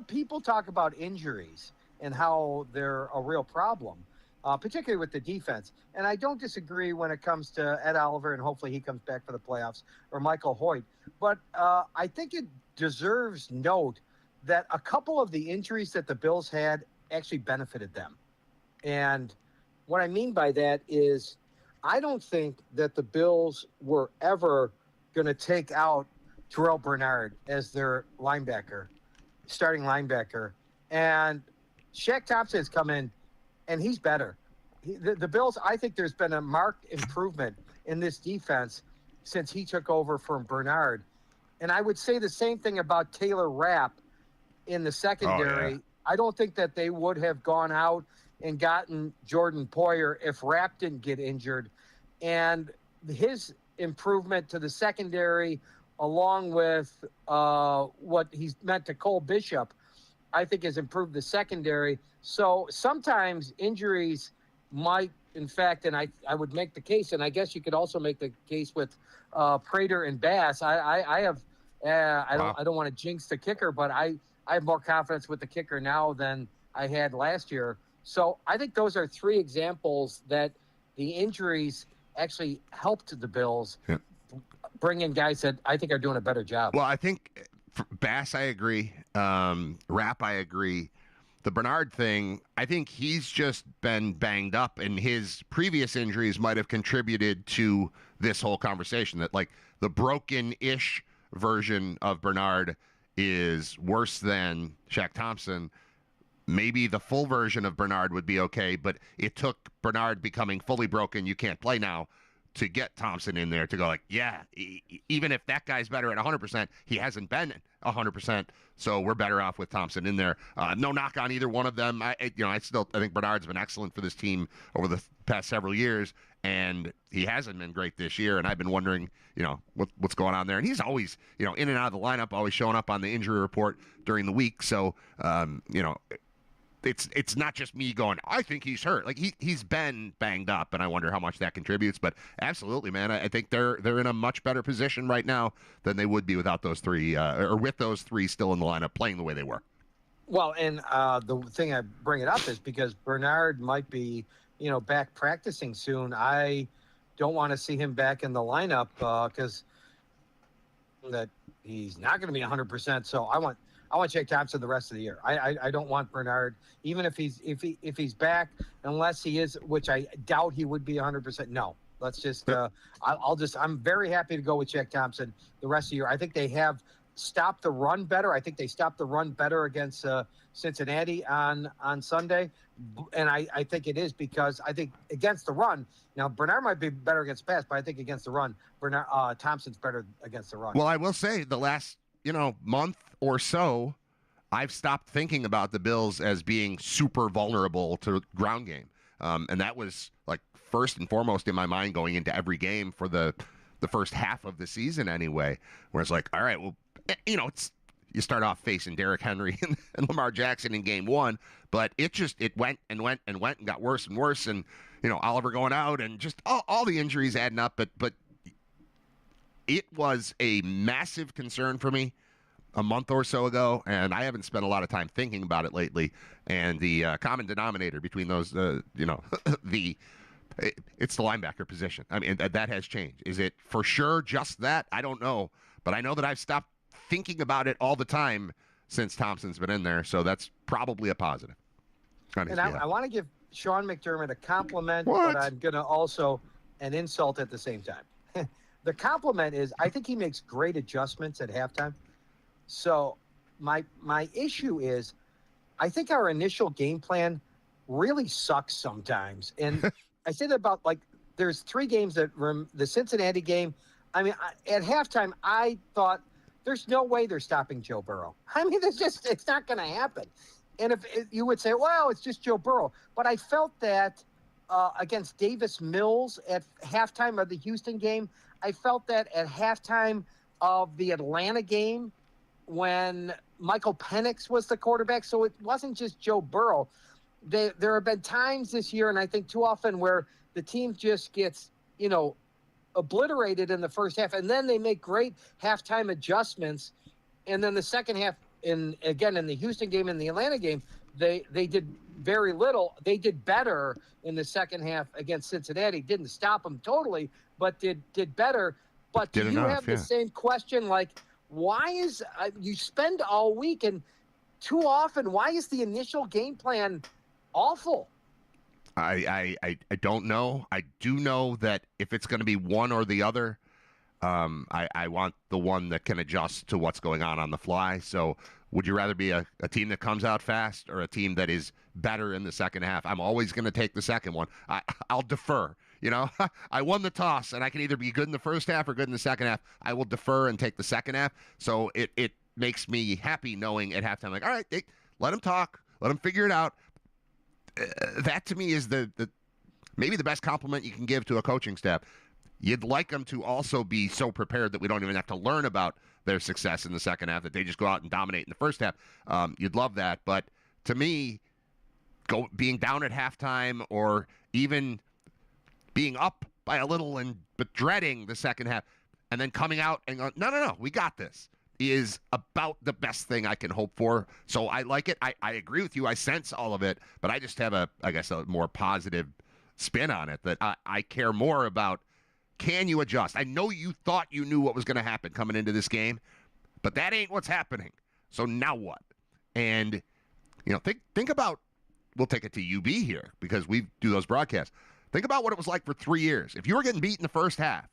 People talk about injuries and how they're a real problem, particularly with the defense. And I don't disagree when it comes to Ed Oliver, and hopefully he comes back for the playoffs, or Michael Hoyt. But I think it deserves note that a couple of the injuries that the Bills had actually benefited them. And what I mean by that is I don't think that the Bills were ever going to take out Terrell Bernard as their starting linebacker. And Shaq Thompson has come in, and he's better. The Bills, I think there's been a marked improvement in this defense since he took over from Bernard. And I would say the same thing about Taylor Rapp in the secondary. Oh, yeah. I don't think that they would have gone out and gotten Jordan Poyer if Rapp didn't get injured. And his improvement to the secondary, along with what he's meant to Cole Bishop, I think has improved the secondary. So sometimes injuries might, in fact, and I would make the case, and I guess you could also make the case with Prater and Bass. I don't want to jinx the kicker, but I have more confidence with the kicker now than I had last year. So I think those are 3 examples that the injuries actually helped the Bills bring in guys that I think are doing a better job. Well, I think Bass, I agree. Rapp, I agree. The Bernard thing, I think he's just been banged up, and his previous injuries might have contributed to this whole conversation that, like, the broken-ish version of Bernard is worse than Shaq Thompson. maybe the full version of Bernard would be okay, but it took Bernard becoming fully broken, you can't play now, to get Thompson in there to go like, yeah, even if that guy's better at 100%, he hasn't been 100%, so we're better off with Thompson in there. No knock on either one of them. I think Bernard's been excellent for this team over the past several years, and he hasn't been great this year, and I've been wondering, what's going on there. And he's always, in and out of the lineup, always showing up on the injury report during the week, so, It's not just me going, I think he's hurt. Like he's been banged up, and I wonder how much that contributes. But absolutely, man, I think they're in a much better position right now than they would be without those three, or with those three still in the lineup playing the way they were. Well, and the thing I bring it up is because Bernard might be, back practicing soon. I don't want to see him back in the lineup because that he's not going to be 100%. So I want Jake Thompson the rest of the year. I don't want Bernard, even if he's back, unless he is, which I doubt he would be 100%. No, let's just I'm very happy to go with Jake Thompson the rest of the year. I think they have stopped the run better. I think they stopped the run better against Cincinnati on Sunday, and I think it is because I think against the run. Now Bernard might be better against pass, but I think against the run, Bernard Thompson's better against the run. Well, I will say the last month or so, I've stopped thinking about the Bills as being super vulnerable to ground game. And that was like first and foremost in my mind going into every game for the first half of the season anyway, where it's like, all right, well, you start off facing Derrick Henry and Lamar Jackson in game one, but it went and went and went and got worse and worse. And, Oliver going out and just all the injuries adding up. But it was a massive concern for me a month or so ago, and I haven't spent a lot of time thinking about it lately. And the common denominator between those, it's the linebacker position. I mean, that has changed. Is it for sure just that? I don't know, but I know that I've stopped thinking about it all the time since Thompson's been in there, so that's probably a positive. And I want to give Sean McDermott a compliment, but I'm going to also an insult at the same time. The compliment is I think he makes great adjustments at halftime. So my issue is I think our initial game plan really sucks sometimes. And I say that about there's three games that the Cincinnati game. I mean, at halftime, I thought there's no way they're stopping Joe Burrow. I mean, it's not going to happen. And if you would say, well, it's just Joe Burrow. But I felt that against Davis Mills at halftime of the Houston game. I felt that at halftime of the Atlanta game when Michael Penix was the quarterback. So it wasn't just Joe Burrow. There have been times this year, and I think too often, where the team just gets, obliterated in the first half, and then they make great halftime adjustments. And then the second half, in the Houston game and the Atlanta game, they did very little. They did better in the second half against Cincinnati. Didn't stop them totally, but did better. But do you have the same question? Why is you spend all week, and too often, why is the initial game plan awful? I don't know. I do know that if it's going to be one or the other, I want the one that can adjust to what's going on the fly. So would you rather be a team that comes out fast or a team that is better in the second half? I'm always going to take the second one. I'll defer. I won the toss, and I can either be good in the first half or good in the second half. I will defer and take the second half. So it makes me happy knowing at halftime, all right, let them talk. Let them figure it out. That to me is the maybe the best compliment you can give to a coaching staff. You'd like them to also be so prepared that we don't even have to learn about their success in the second half, that they just go out and dominate in the first half. You'd love that. But to me, being down at halftime or even being up by a little but dreading the second half and then coming out and going, no, we got this, is about the best thing I can hope for. So I like it. I agree with you. I sense all of it, but I just have a more positive spin on it, that I care more about, can you adjust? I know you thought you knew what was going to happen coming into this game, but that ain't what's happening. So now what? And, think about, we'll take it to UB here because we do those broadcasts. Think about what it was like for 3 years. If you were getting beat in the first half,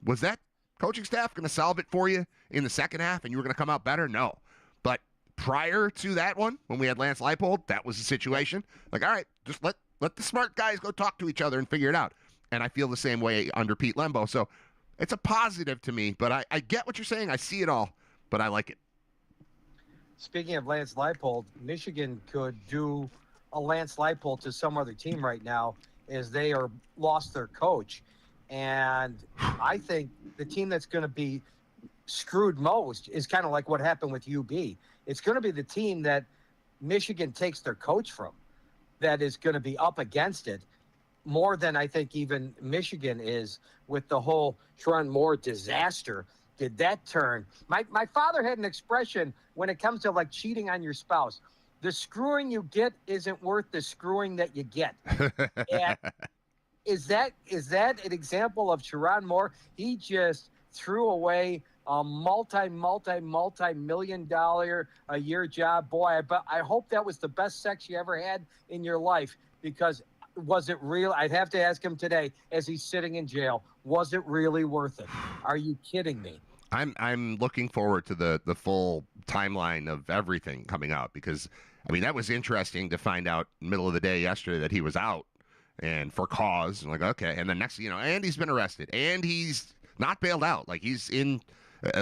was that coaching staff going to solve it for you in the second half and you were going to come out better? No. But prior to that one, when we had Lance Leipold, that was the situation. Like, all right, just let the smart guys go talk to each other and figure it out. And I feel the same way under Pete Lembo. So it's a positive to me, but I get what you're saying. I see it all, but I like it. Speaking of Lance Leipold, Michigan could do a Lance Leipold to some other team right now as they are lost their coach. And I think the team that's going to be screwed most is kind of like what happened with UB. It's going to be the team that Michigan takes their coach from that is going to be up against it more than I think even Michigan is with the whole Sherrod Moore disaster. Did that turn? My father had an expression when it comes to like cheating on your spouse. The screwing you get isn't worth the screwing that you get. And is that an example of Sherrod Moore? He just threw away a multi-million-dollar a year job. Boy, I hope that was the best sex you ever had in your life, because was it real? I'd have to ask him today as he's sitting in jail. Was it really worth it? Are you kidding me? I'm looking forward to the full timeline of everything coming out, because, I mean, that was interesting to find out middle of the day yesterday that he was out and for cause. I'm like, okay. And then next, and he's been arrested and he's not bailed out. Like, he's in,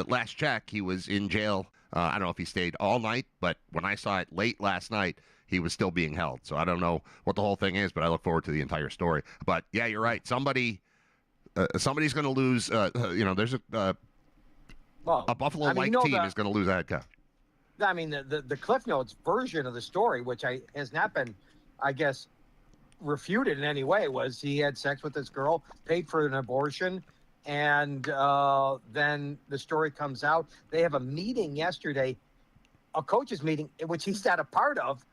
last check, he was in jail. I don't know if he stayed all night, but when I saw it late last night, he was still being held. So I don't know what the whole thing is, but I look forward to the entire story. But yeah, you're right. Somebody's going to lose. There's a Buffalo White team is going to lose a head coach. I mean, the Cliff Notes version of the story, which has not been, I guess, refuted in any way, was he had sex with this girl, paid for an abortion, and then the story comes out. They have a meeting yesterday, a coaches meeting, which he's not a part of,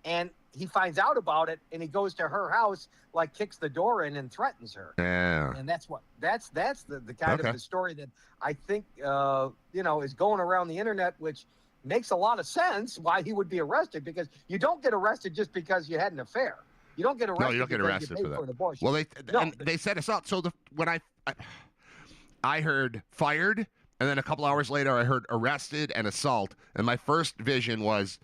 and he finds out about it, and he goes to her house, like kicks the door in and threatens her. Yeah. And that's the kind of the story that I think is going around the internet, which makes a lot of sense why he would be arrested, because you don't get arrested just because you had an affair. You don't get arrested. No, you don't get arrested for that. An abortion. Well, they said assault. So when I heard fired, and then a couple hours later I heard arrested and assault, and my first vision was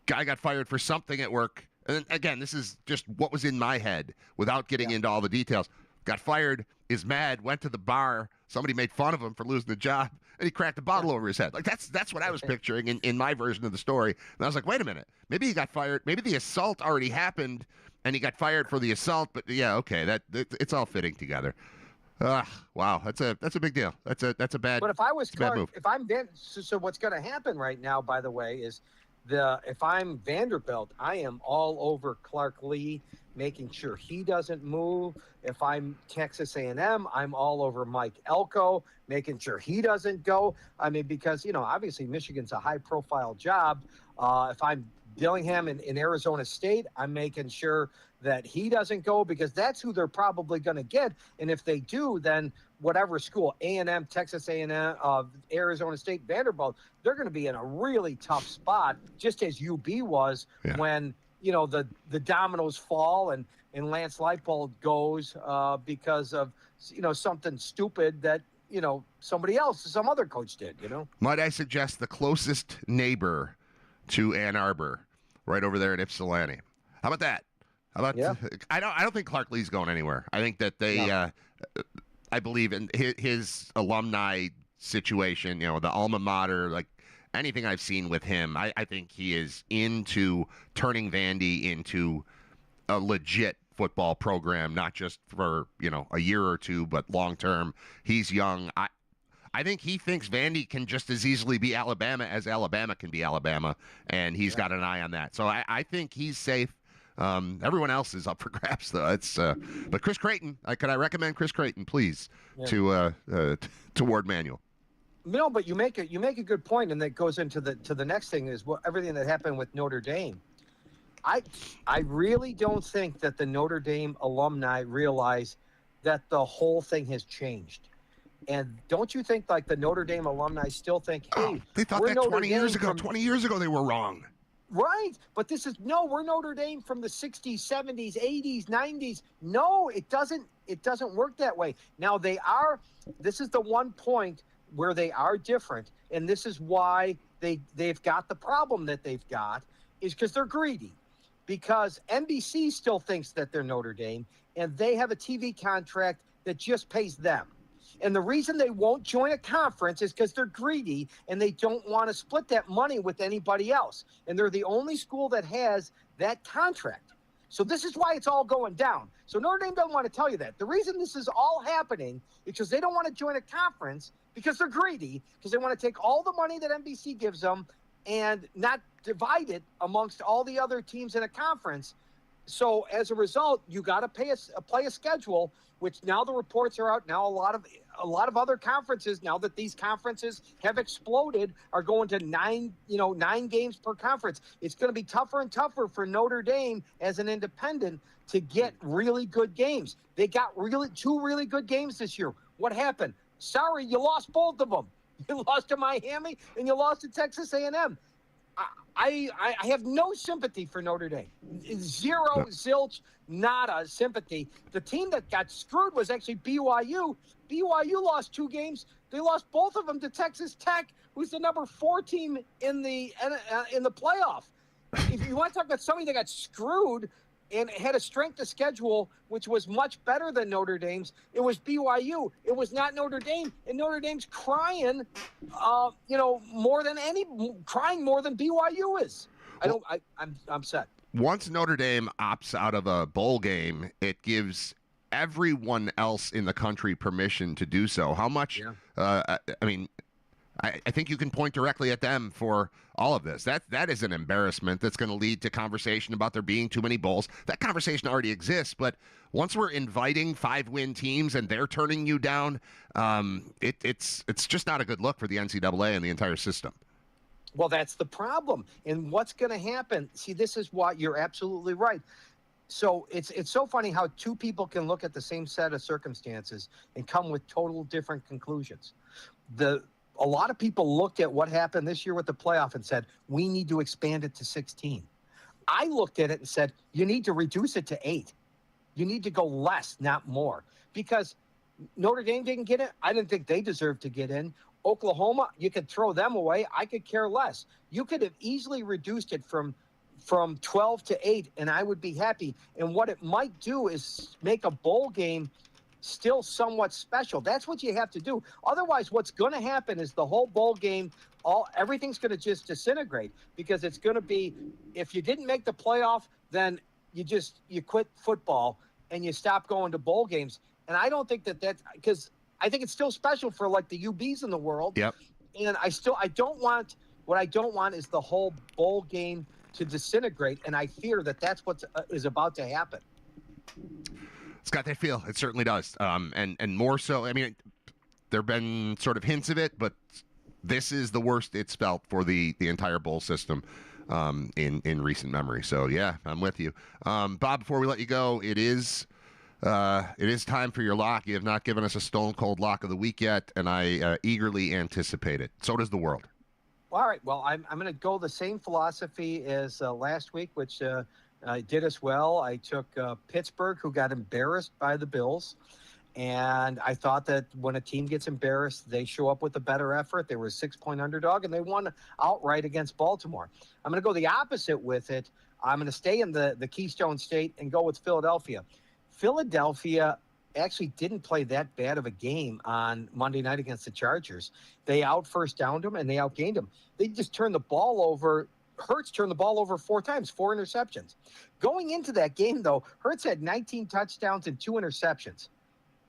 guy got fired for something at work. And then, again, this is just what was in my head without getting into all the details. Got fired, is mad, went to the bar. Somebody made fun of him for losing the job, and he cracked a bottle over his head. Like, that's what I was picturing in my version of the story. And I was like, wait a minute. Maybe he got fired. Maybe the assault already happened, and he got fired for the assault. But, yeah, okay, it's all fitting together. Wow, that's a big deal. That's a bad. But if I was Clark, if I'm so what's going to happen right now, by the way, is if I'm Vanderbilt, I am all over Clark Lee, making sure he doesn't move. If I'm Texas A&M, I'm all over Mike Elko, making sure he doesn't go. I mean, because obviously Michigan's a high-profile job. If I'm Dillingham in Arizona State, I'm making sure that he doesn't go, because that's who they're probably going to get. And if they do, then whatever school, A&M, Texas A&M, Arizona State, Vanderbilt, they're going to be in a really tough spot, just as UB was when, the dominoes fall and Lance Leipold goes because of, something stupid that, some other coach did, Might I suggest the closest neighbor to Ann Arbor, right over there at Ypsilanti? How about that? How about I don't think Clark Lee's going anywhere. I think that they I believe in his alumni situation, the alma mater, like anything I've seen with him, I think he is into turning Vandy into a legit football program, not just for, a year or two, but long term. He's young. I think he thinks Vandy can just as easily be Alabama as Alabama can be Alabama, and he's got an eye on that. So I think he's safe. Everyone else is up for grabs, though. But Chris Creighton, could I recommend Chris Creighton, please, to Ward Manuel? No, but you make a good point, and that goes into the next thing is everything that happened with Notre Dame. I really don't think that the Notre Dame alumni realize that the whole thing has changed. And don't you think, like, the Notre Dame alumni still think, hey, they thought that 20 years ago. 20 years ago, they were wrong. Right. But we're Notre Dame from the 60s, 70s, 80s, 90s. No, it doesn't work that way. Now this is the one point where they are different, and this is why they've got the problem that they've got, is because they're greedy. Because NBC still thinks that they're Notre Dame, and they have a TV contract that just pays them. And the reason they won't join a conference is because they're greedy and they don't want to split that money with anybody else. And they're the only school that has that contract. So this is why it's all going down. So Notre Dame doesn't want to tell you that. The reason this is all happening is because they don't want to join a conference because they're greedy, because they want to take all the money that NBC gives them and not divide it amongst all the other teams in a conference. So as a result, you got to play a schedule, which now the reports are out. Now a lot of other conferences, now that these conferences have exploded, are going to 9 games per conference. It's going to be tougher and tougher for Notre Dame as an independent to get really good games. They got two really good games this year. What happened? Sorry, you lost both of them. You lost to Miami and you lost to Texas A&M. I have no sympathy for Notre Dame. Zero, zilch, nada sympathy. The team that got screwed was actually BYU. BYU lost 2 games. They lost both of them to Texas Tech, who's the number 4 team in the playoff. If you want to talk about somebody that got screwed and had a strength of schedule which was much better than Notre Dame's, it was BYU. It was not Notre Dame, and Notre Dame's crying, more than BYU is. I'm set. Once Notre Dame opts out of a bowl game, it gives everyone else in the country permission to do so. How much? Yeah. I think you can point directly at them for all of this. That is an embarrassment that's going to lead to conversation about there being too many bowls. That conversation already exists, but once we're inviting 5-win teams and they're turning you down, it's just not a good look for the NCAA and the entire system. Well, that's the problem. And what's going to happen? See, this is what you're absolutely right. So it's so funny how 2 people can look at the same set of circumstances and come with total different conclusions. A lot of people looked at what happened this year with the playoff and said, we need to expand it to 16. I looked at it and said, you need to reduce it to 8. You need to go less, not more. Because Notre Dame didn't get it. I didn't think they deserved to get in. Oklahoma, you could throw them away. I could care less. You could have easily reduced it from 12 to 8, and I would be happy. And what it might do is make a bowl game still somewhat special. That's what you have to do. Otherwise, what's going to happen is the whole bowl game, everything's going to just disintegrate, because it's going to be, if you didn't make the playoff, then you quit football and you stop going to bowl games. And I don't think that's because I think it's still special for like the UBs in the world. Yep. And what I don't want is the whole bowl game to disintegrate. And I fear that that's what is about to happen. It's got that feel. It certainly does. And more so, I mean, there have been sort of hints of it, but this is the worst it's felt for the entire bowl system in recent memory. So, yeah, I'm with you. Bob, before we let you go, it is time for your lock. You have not given us a stone cold lock of the week yet, and I eagerly anticipate it. So does the world. All right. Well, I'm going to go the same philosophy as last week, which did us well. I took Pittsburgh, who got embarrassed by the Bills. And I thought that when a team gets embarrassed, they show up with a better effort. They were a 6-point underdog, and they won outright against Baltimore. I'm going to go the opposite with it. I'm going to stay in the Keystone State and go with Philadelphia. Philadelphia actually didn't play that bad of a game on Monday night against the Chargers. They first downed them, and they outgained them. They just turned the ball over. Hurts turned the ball over 4 times, 4 interceptions. Going into that game, though, Hurts had 19 touchdowns and 2 interceptions.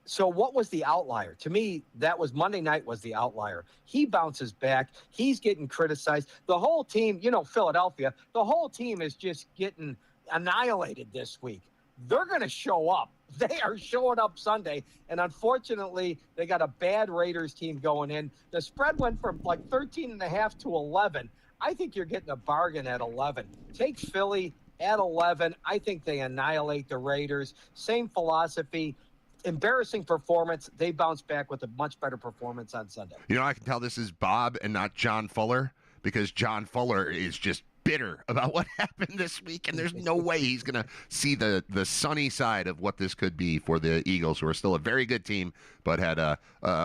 So what was the outlier? To me, that was Monday night was the outlier. He bounces back. He's getting criticized. The whole team, Philadelphia, the whole team is just getting annihilated this week. They're going to show up. They are showing up Sunday. And unfortunately, they got a bad Raiders team going in. The spread went from like 13.5 to 11. I think you're getting a bargain at 11. Take Philly at 11. I think they annihilate the Raiders. Same philosophy. Embarrassing performance. They bounce back with a much better performance on Sunday. I can tell this is Bob and not John Fuller, because John Fuller is just bitter about what happened this week, and there's no way he's going to see the sunny side of what this could be for the Eagles, who are still a very good team, but had a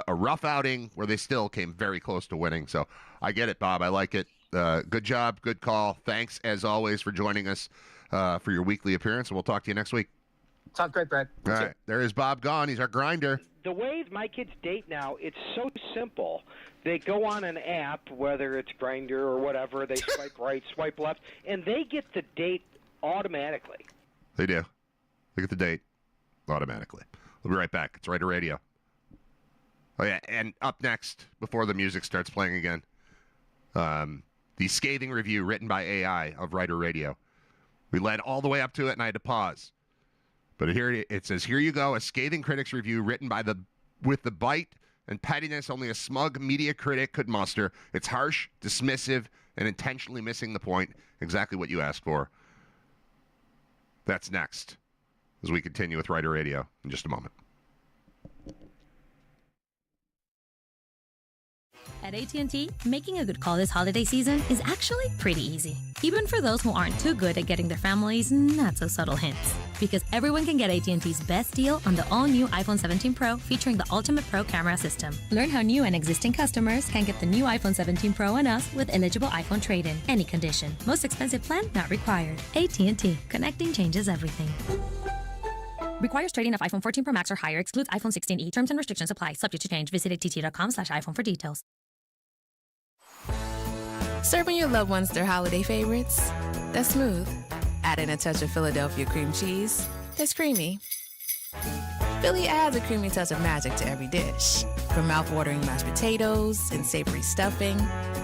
rough outing where they still came very close to winning. So I get it, Bob. I like it. Good job. Good call. Thanks, as always, for joining us for your weekly appearance, and we'll talk to you next week. Sounds great, Brad. All right. There is Bob Gone. He's our grinder. The way my kids date now, it's so simple. They go on an app, whether it's Grindr or whatever, they swipe right, swipe left, and they get the date automatically. They do. They get the date automatically. We'll be right back. It's RITER Radio. Oh, yeah, and up next, before the music starts playing again, the scathing review written by AI of RITER Radio. We led all the way up to it, and I had to pause. But here it says, here you go, a scathing critics review written by with the bite and pettiness only a smug media critic could muster. It's harsh, dismissive, and intentionally missing the point. Exactly what you asked for. That's next, as we continue with RITER Radio in just a moment. At AT&T, making a good call this holiday season is actually pretty easy. Even for those who aren't too good at getting their families not-so-subtle hints. Because everyone can get AT&T's best deal on the all-new iPhone 17 Pro featuring the Ultimate Pro camera system. Learn how new and existing customers can get the new iPhone 17 Pro and us with eligible iPhone trade-in. Any condition. Most expensive plan not required. AT&T. Connecting changes everything. Requires trading of iPhone 14 Pro Max or higher. Excludes iPhone 16e. Terms and restrictions apply. Subject to change. Visit att.com/iPhone for details. Serving your loved ones their holiday favorites? That's smooth. Add in a touch of Philadelphia cream cheese? That's creamy. Philly adds a creamy touch of magic to every dish. From mouth-watering mashed potatoes and savory stuffing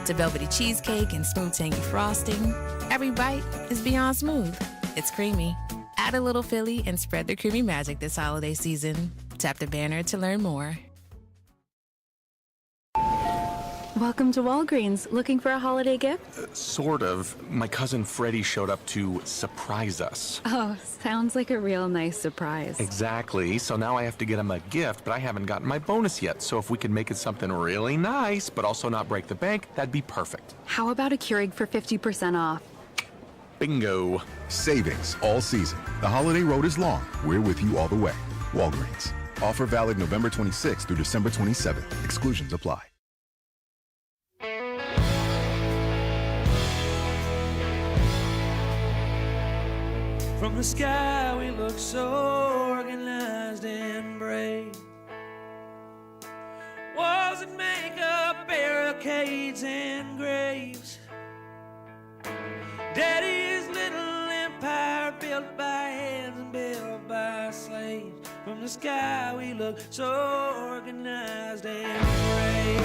to velvety cheesecake and smooth tangy frosting, every bite is beyond smooth. It's creamy. Add a little Philly and spread the creamy magic this holiday season. Tap the banner to learn more. Welcome to Walgreens. Looking for a holiday gift? Sort of. My cousin Freddie showed up to surprise us. Oh, sounds like a real nice surprise. Exactly. So now I have to get him a gift, but I haven't gotten my bonus yet. So if we could make it something really nice, but also not break the bank, that'd be perfect. How about a Keurig for 50% off? Bingo. Savings all season. The holiday road is long. We're with you all the way. Walgreens. Offer valid November 26th through December 27th. Exclusions apply. From the sky we look so organized and brave. Walls that make up barricades and graves. Daddy's little empire built by hands and built by slaves. From the sky we look so organized and brave.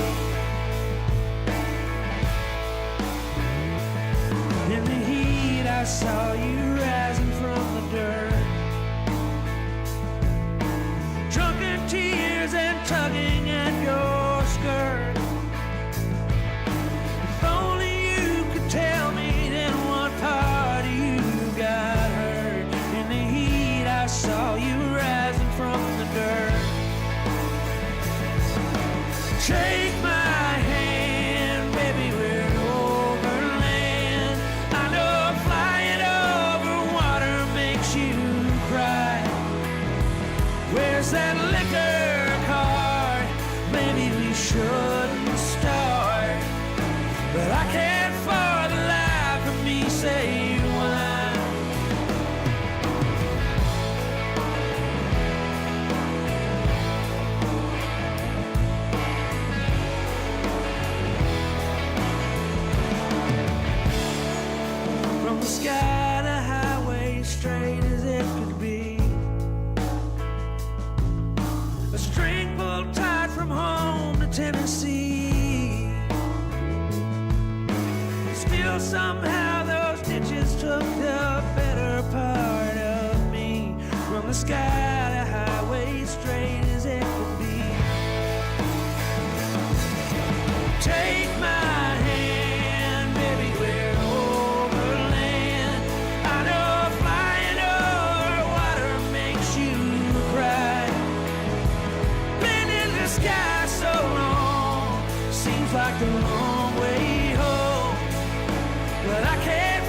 In the heat I saw you rising from the dirt, drunken tears and tugging at your skirt. If only you could tell me then what part of you got hurt. In the heat I saw you rising from the dirt. Take my hand, baby, we're overland. I know flying over water makes you cry. Where's that liquor card? Maybe we shouldn't start. But I can't for the life of me say why. From the sky to highway, straight as it could be. A string pulled tight from home to Tennessee. Still somehow those ditches took the better part of me. From the sky to highway, straight as it could be. Take my hand, baby, we're overland. I know flying over water makes you cry. Been in the sky so long, seems like the long way home. But I can't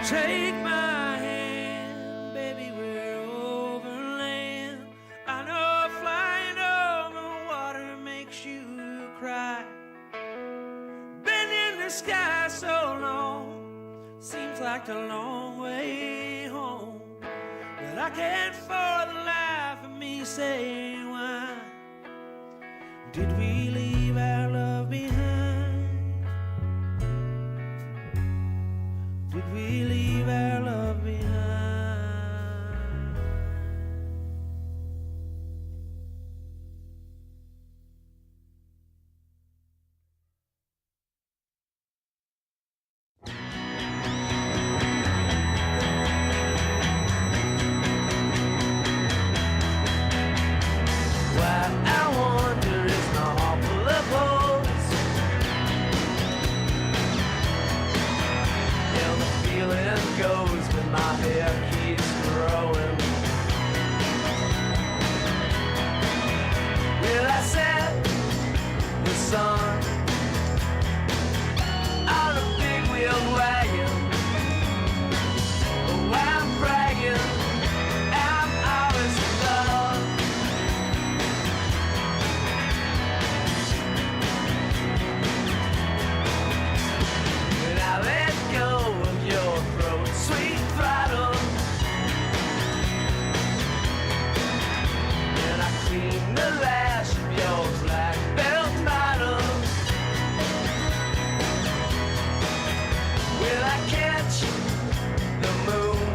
Take my hand, baby, we're overland. I know flying over water makes you cry. Been in the sky so long, seems like a long way home. But I can't for the life of me say why. Did we leave our love behind? Did we leave our love behind? Why I wonder is my heart full of holes, and the feeling goes when my hair keeps growing. Well, I set the sun on a big wheeled wagon. Oh, I'm bragging, I'm always in love. When I let go of your throat, sweet throttle, and I clean the lash of your black belt model. Will I catch the moon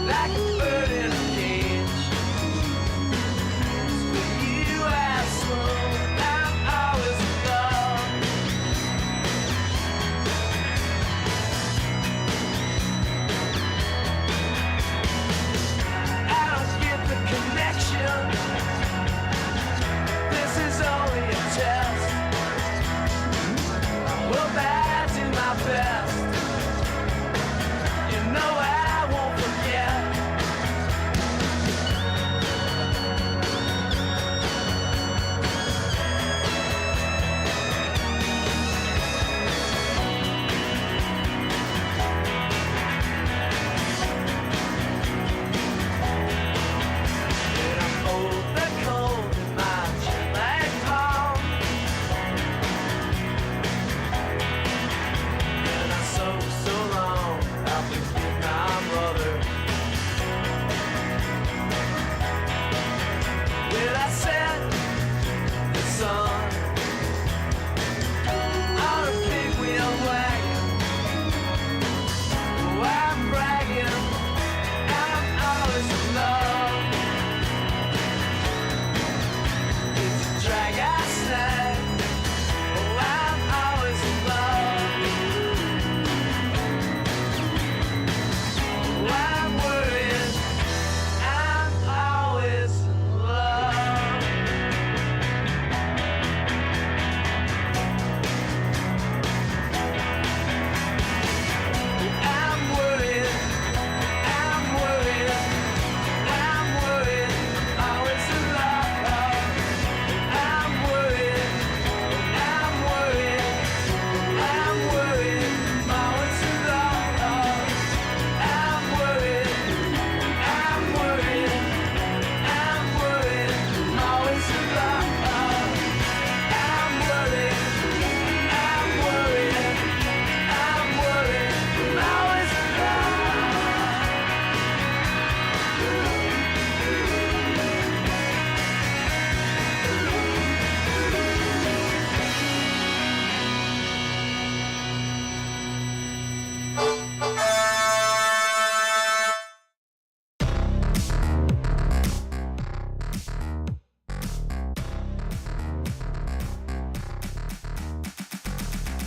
like a bird in a cage? With you I swoon, I'm always in love. I don't get the connection. This is only a test. Well, I do my best. You know I won't forget. When I hold the cold in my jet-lag palm, and I soak so long, I'll forget my mother. Will I set the sun on a big wheel wagon? Oh, I'm bragging, I'm always in love. It's a drag I snag. Oh, I'm always in love. Oh, I'm worried, I'm always in love. I'm worried, I'm worried, I'm worried, I'm always in love. I'm worried, I'm worried, I'm worried, I'm always in love. I'm worried, I'm worried, I'm worried, I'm always in love. I'm worried, I'm worried, I'm worried, I'm always in love.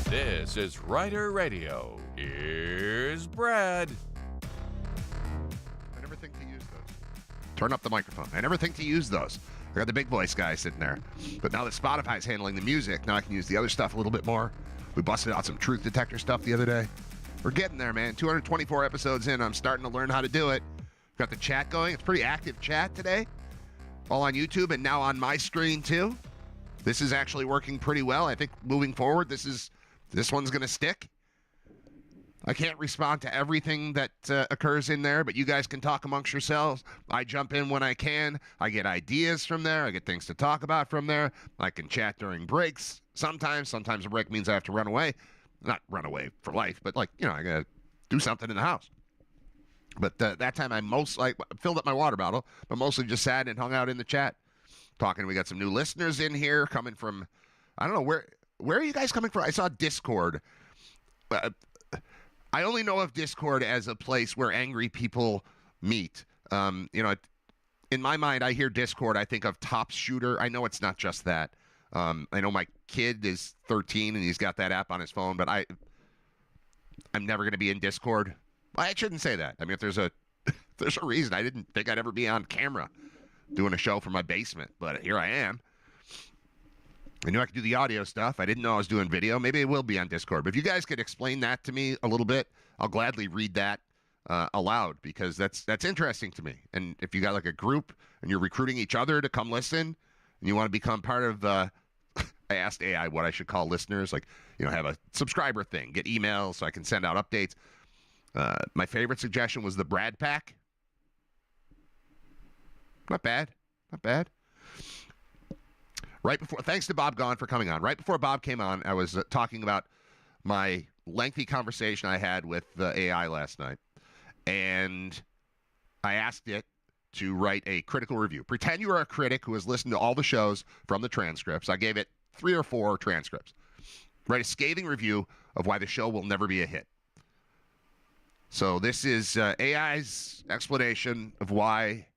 This is RITER Radio. Here's Brad. I never think to use those. Turn up the microphone. I never think to use those. I got the big voice guy sitting there. But now that Spotify's handling the music, now I can use the other stuff a little bit more. We busted out some truth detector stuff the other day. We're getting there, man. 224 episodes in. I'm starting to learn how to do it. Got the chat going. It's pretty active chat today. All on YouTube and now on my screen too. This is actually working pretty well. I think moving forward, this one's going to stick. I can't respond to everything that occurs in there, but you guys can talk amongst yourselves. I jump in when I can. I get ideas from there. I get things to talk about from there. I can chat during breaks sometimes. Sometimes a break means I have to run away. Not run away for life, but I got to do something in the house. But that time I filled up my water bottle, but mostly just sat and hung out in the chat talking. We got some new listeners in here coming from, I don't know, where are you guys coming from? I saw Discord. I only know of Discord as a place where angry people meet. In my mind, I hear Discord, I think of Top Shooter. I know it's not just that. I know my kid is 13 and he's got that app on his phone, but I'm never going to be in Discord. Well, I shouldn't say that. I mean, if there's a reason, I didn't think I'd ever be on camera doing a show from my basement, but here I am. I knew I could do the audio stuff. I didn't know I was doing video. Maybe it will be on Discord. But if you guys could explain that to me a little bit, I'll gladly read that aloud because that's interesting to me. And if you got like a group and you're recruiting each other to come listen and you want to become part of I asked AI what I should call listeners, have a subscriber thing, get emails so I can send out updates. My favorite suggestion was the Brad Pack. Not bad. Right before, thanks to Bob Gahn for coming on. Right before Bob came on, I was talking about my lengthy conversation I had with the AI last night. And I asked it to write a critical review. Pretend you are a critic who has listened to all the shows from the transcripts. I gave it 3 or 4 transcripts. Write a scathing review of why the show will never be a hit. So this is AI's explanation of why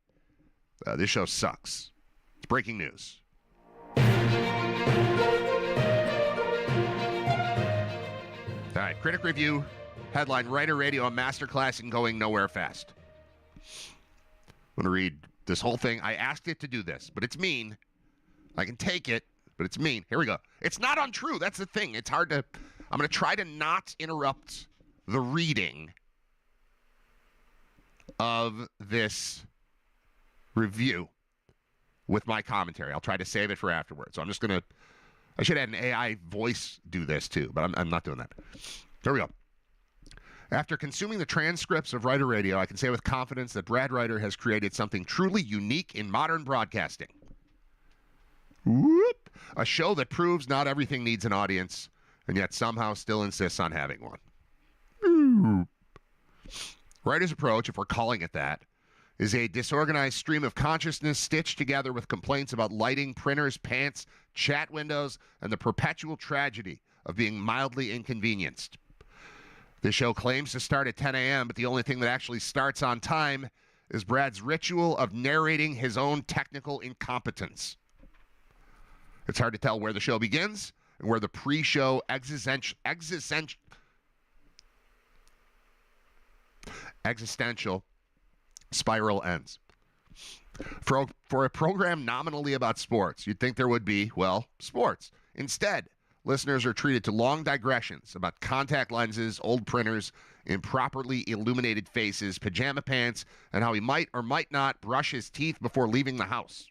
this show sucks. It's breaking news. All right, critic review, headline, Writer Radio, a masterclass in going nowhere fast. I'm going to read this whole thing. I asked it to do this, but it's mean. I can take it, but it's mean. Here we go. It's not untrue. That's the thing. It's hard to... I'm going to try to not interrupt the reading of this review with my commentary. I'll try to save it for afterwards. So I'm just going to... I should have an AI voice do this too, but I'm not doing that. Here we go. After consuming the transcripts of Writer Radio, I can say with confidence that Brad Writer has created something truly unique in modern broadcasting. Whoop! A show that proves not everything needs an audience, and yet somehow still insists on having one. Whoop. Writer's approach, if we're calling it that, is a disorganized stream of consciousness stitched together with complaints about lighting, printers, pants, chat windows, and the perpetual tragedy of being mildly inconvenienced. The show claims to start at 10 a.m., but the only thing that actually starts on time is Brad's ritual of narrating his own technical incompetence. It's hard to tell where the show begins and where the pre-show existential spiral ends. For a program nominally about sports, you'd think there would be, well, sports. Instead, listeners are treated to long digressions about contact lenses, old printers, improperly illuminated faces, pajama pants, and how he might or might not brush his teeth before leaving the house.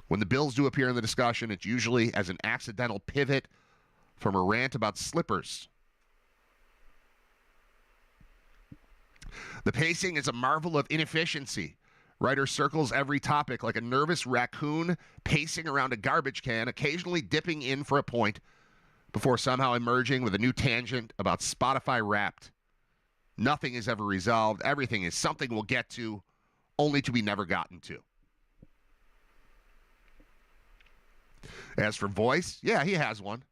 When the Bills do appear in the discussion, it's usually as an accidental pivot from a rant about slippers. The pacing is a marvel of inefficiency. Writer circles every topic like a nervous raccoon pacing around a garbage can, occasionally dipping in for a point before somehow emerging with a new tangent about Spotify Wrapped. Nothing is ever resolved. Everything is something we'll get to, only to be never gotten to. As for voice, yeah, he has one.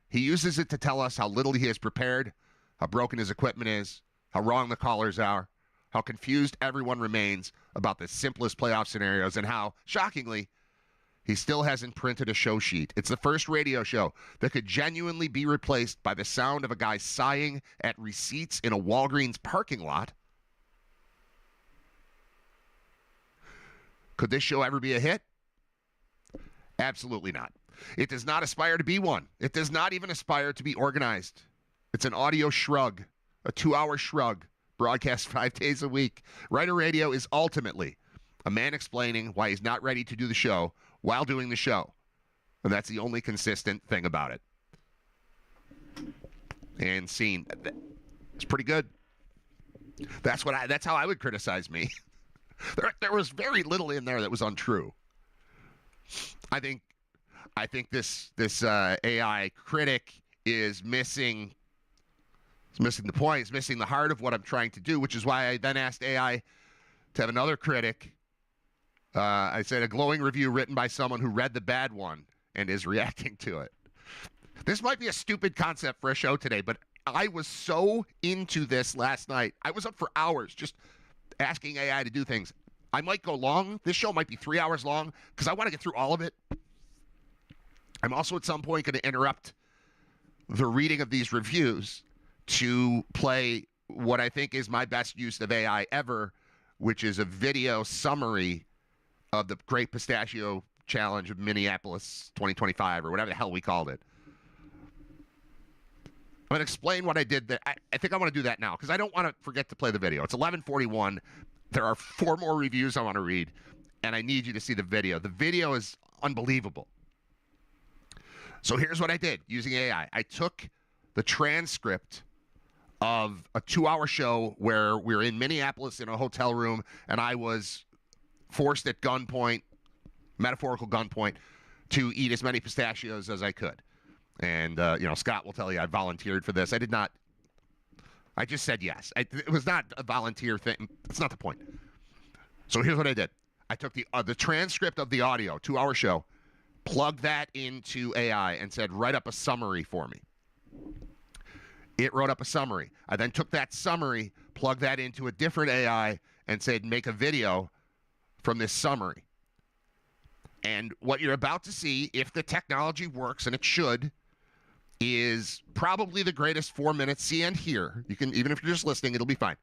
He uses it to tell us how little he has prepared, how broken his equipment is, how wrong the callers are, how confused everyone remains about the simplest playoff scenarios, and how, shockingly, he still hasn't printed a show sheet. It's the first radio show that could genuinely be replaced by the sound of a guy sighing at receipts in a Walgreens parking lot. Could this show ever be a hit? Absolutely not. It does not aspire to be one. It does not even aspire to be organized. It's an audio shrug, a 2-hour shrug, broadcast 5 days a week. Writer Radio is ultimately a man explaining why he's not ready to do the show while doing the show. And that's the only consistent thing about it. and seen. It's pretty good. That's how I would criticize me. There was very little in there that was untrue. I think this AI critic is missing the point. It's missing the heart of what I'm trying to do, which is why I then asked AI to have another critic. I said a glowing review written by someone who read the bad one and is reacting to it. This might be a stupid concept for a show today, but I was so into this last night. I was up for hours just asking AI to do things. I might go long. This show might be 3 hours long because I want to get through all of it. I'm also at some point going to interrupt the reading of these reviews to play what I think is my best use of AI ever, which is a video summary of the Great Pistachio Challenge of Minneapolis 2025 or whatever the hell we called it. I'm going to explain what I did there. I think I want to do that now because I don't want to forget to play the video. It's 11:41. There are 4 more reviews I want to read, and I need you to see the video. The video is unbelievable. So here's what I did using AI. I took the transcript of a 2-hour show where we were in Minneapolis in a hotel room, and I was forced at gunpoint, metaphorical gunpoint, to eat as many pistachios as I could. And, Scott will tell you I volunteered for this. I did not. I just said yes. It was not a volunteer thing. That's not the point. So here's what I did. I took the transcript of the audio, 2-hour show, plugged that into AI and said, write up a summary for me. It wrote up a summary. I then took that summary, plugged that into a different AI, and said, make a video from this summary. And what you're about to see, if the technology works, and it should, is probably the greatest 4 minutes. See and hear. You can, even if you're just listening, it'll be fine.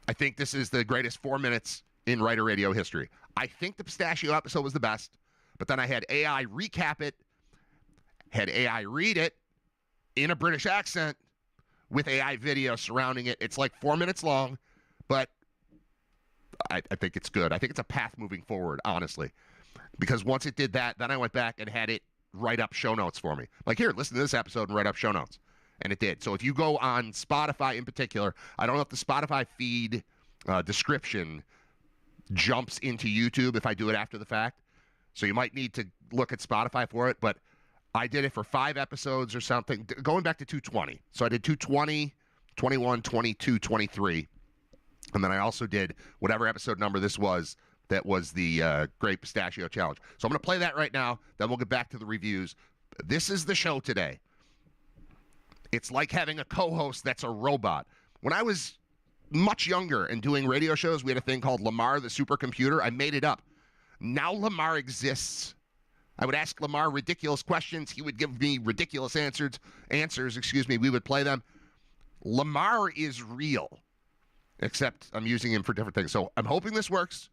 I think this is the greatest 4 minutes in Writer Radio history. I think the pistachio episode was the best, but then I had AI recap it, had AI read it in a British accent with AI video surrounding it. It's like 4 minutes long, but I think it's good. I think it's a path moving forward, honestly, because once it did that, then I went back and had it write up show notes for me. Like, here, listen to this episode and write up show notes. And it did. So if you go on Spotify in particular, I don't know if the Spotify feed description jumps into YouTube if I do it after the fact. So you might need to look at Spotify for it. But I did it for 5 episodes or something, going back to 220. So I did 220, 21, 22, 23. And then I also did whatever episode number this was that was the Great Pistachio Challenge. So I'm going to play that right now. Then we'll get back to the reviews. This is the show today. It's like having a co-host that's a robot. When I was much younger and doing radio shows, we had a thing called Lamar the Supercomputer. I made it up. Now Lamar exists. I would ask Lamar ridiculous questions. He would give me ridiculous answers. We would play them. Lamar is real, except I'm using him for different things. So I'm hoping this works.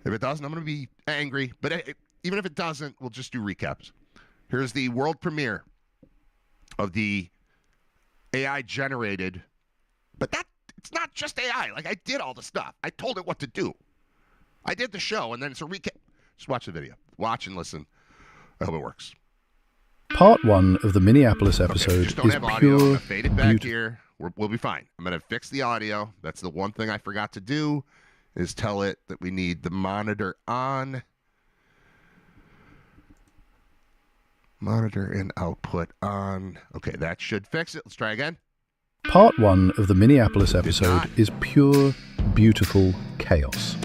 If it doesn't, I'm going to be angry. But even if it doesn't, we'll just do recaps. Here's the world premiere of the AI-generated, but it's not just AI. Like, I did all the stuff. I told it what to do. I did the show, and then it's a recap. Just watch the video. Watch and listen. I hope it works. Part 1 of the Minneapolis episode just don't is have audio. I'm pure gonna fade it back beauty. here. We'll be fine. I'm going to fix the audio. That's the one thing I forgot to do, is tell it that we need the monitor on. Monitor and output on. Okay, that should fix it. Let's try again. Part 1 of the Minneapolis episode is pure, beautiful chaos.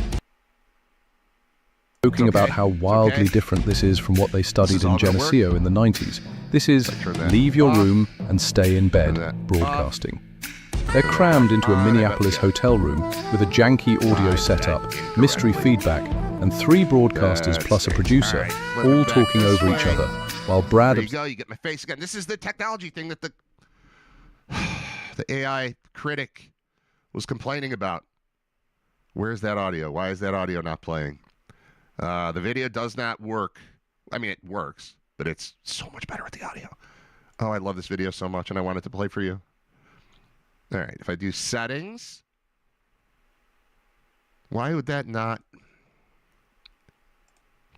Joking about how wildly different this is from what they studied in Geneseo in the 90s. This is leave your room and stay in bed broadcasting. They're crammed into a Minneapolis hotel room with a janky audio setup, mystery feedback, and 3 broadcasters plus a producer, all talking over each other, while Brad... There you go. You get my face again. This is the technology thing that the AI critic was complaining about. Where's that audio? Why is that audio not playing? The video does not work. I mean, it works, but it's so much better with the audio. Oh, I love this video so much, and I want it to play for you. All right, if I do settings, why would that not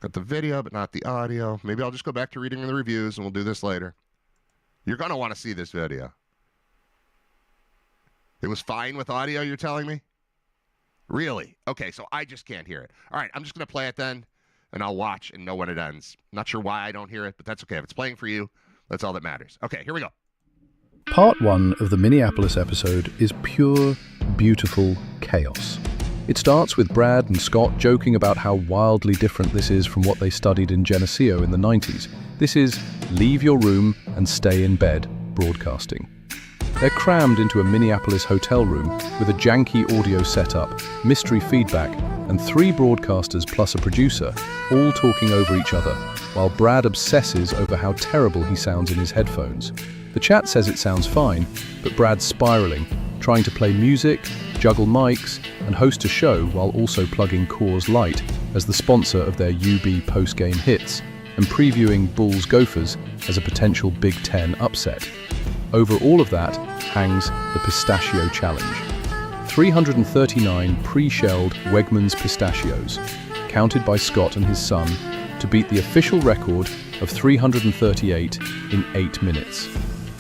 Got the video, but not the audio. Maybe I'll just go back to reading the reviews, and we'll do this later. You're going to want to see this video. It was fine with audio, you're telling me? Really? Okay, so I just can't hear it. All right, I'm just going to play it then, and I'll watch and know when it ends. Not sure why I don't hear it, but that's okay. If it's playing for you, that's all that matters. Okay, here we go. Part 1 of the Minneapolis episode is pure, beautiful chaos. It starts with Brad and Scott joking about how wildly different this is from what they studied in Geneseo in the 90s. This is leave your room and stay in bed broadcasting. They're crammed into a Minneapolis hotel room with a janky audio setup, mystery feedback, and 3 broadcasters plus a producer, all talking over each other, while Brad obsesses over how terrible he sounds in his headphones. The chat says it sounds fine, but Brad's spiraling, trying to play music, juggle mics, and host a show while also plugging Coors Light as the sponsor of their UB post-game hits, and previewing Bulls Gophers as a potential Big Ten upset. Over all of that hangs the Pistachio Challenge. 339 pre-shelled Wegmans pistachios, counted by Scott and his son, to beat the official record of 338 in 8 minutes.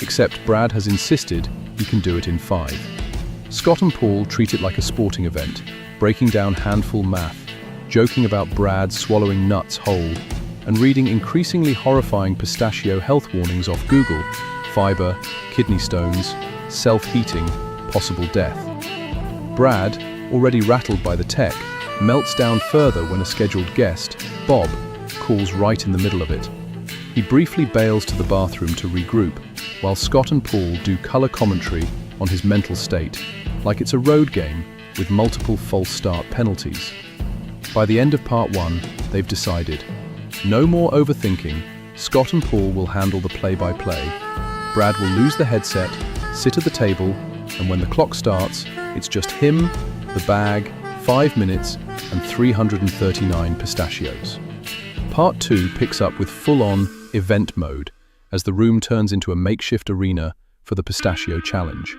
Except Brad has insisted he can do it in 5. Scott and Paul treat it like a sporting event, breaking down handful math, joking about Brad swallowing nuts whole, and reading increasingly horrifying pistachio health warnings off Google: fiber, kidney stones, self-heating, possible death. Brad, already rattled by the tech, melts down further when a scheduled guest, Bob, calls right in the middle of it. He briefly bails to the bathroom to regroup, while Scott and Paul do color commentary on his mental state, like it's a road game with multiple false start penalties. By the end of part 1, they've decided. No more overthinking. Scott and Paul will handle the play-by-play. Brad will lose the headset, sit at the table, and when the clock starts, it's just him, the bag, 5 minutes, and 339 pistachios. Part 2 picks up with full-on event mode as the room turns into a makeshift arena for the Pistachio Challenge.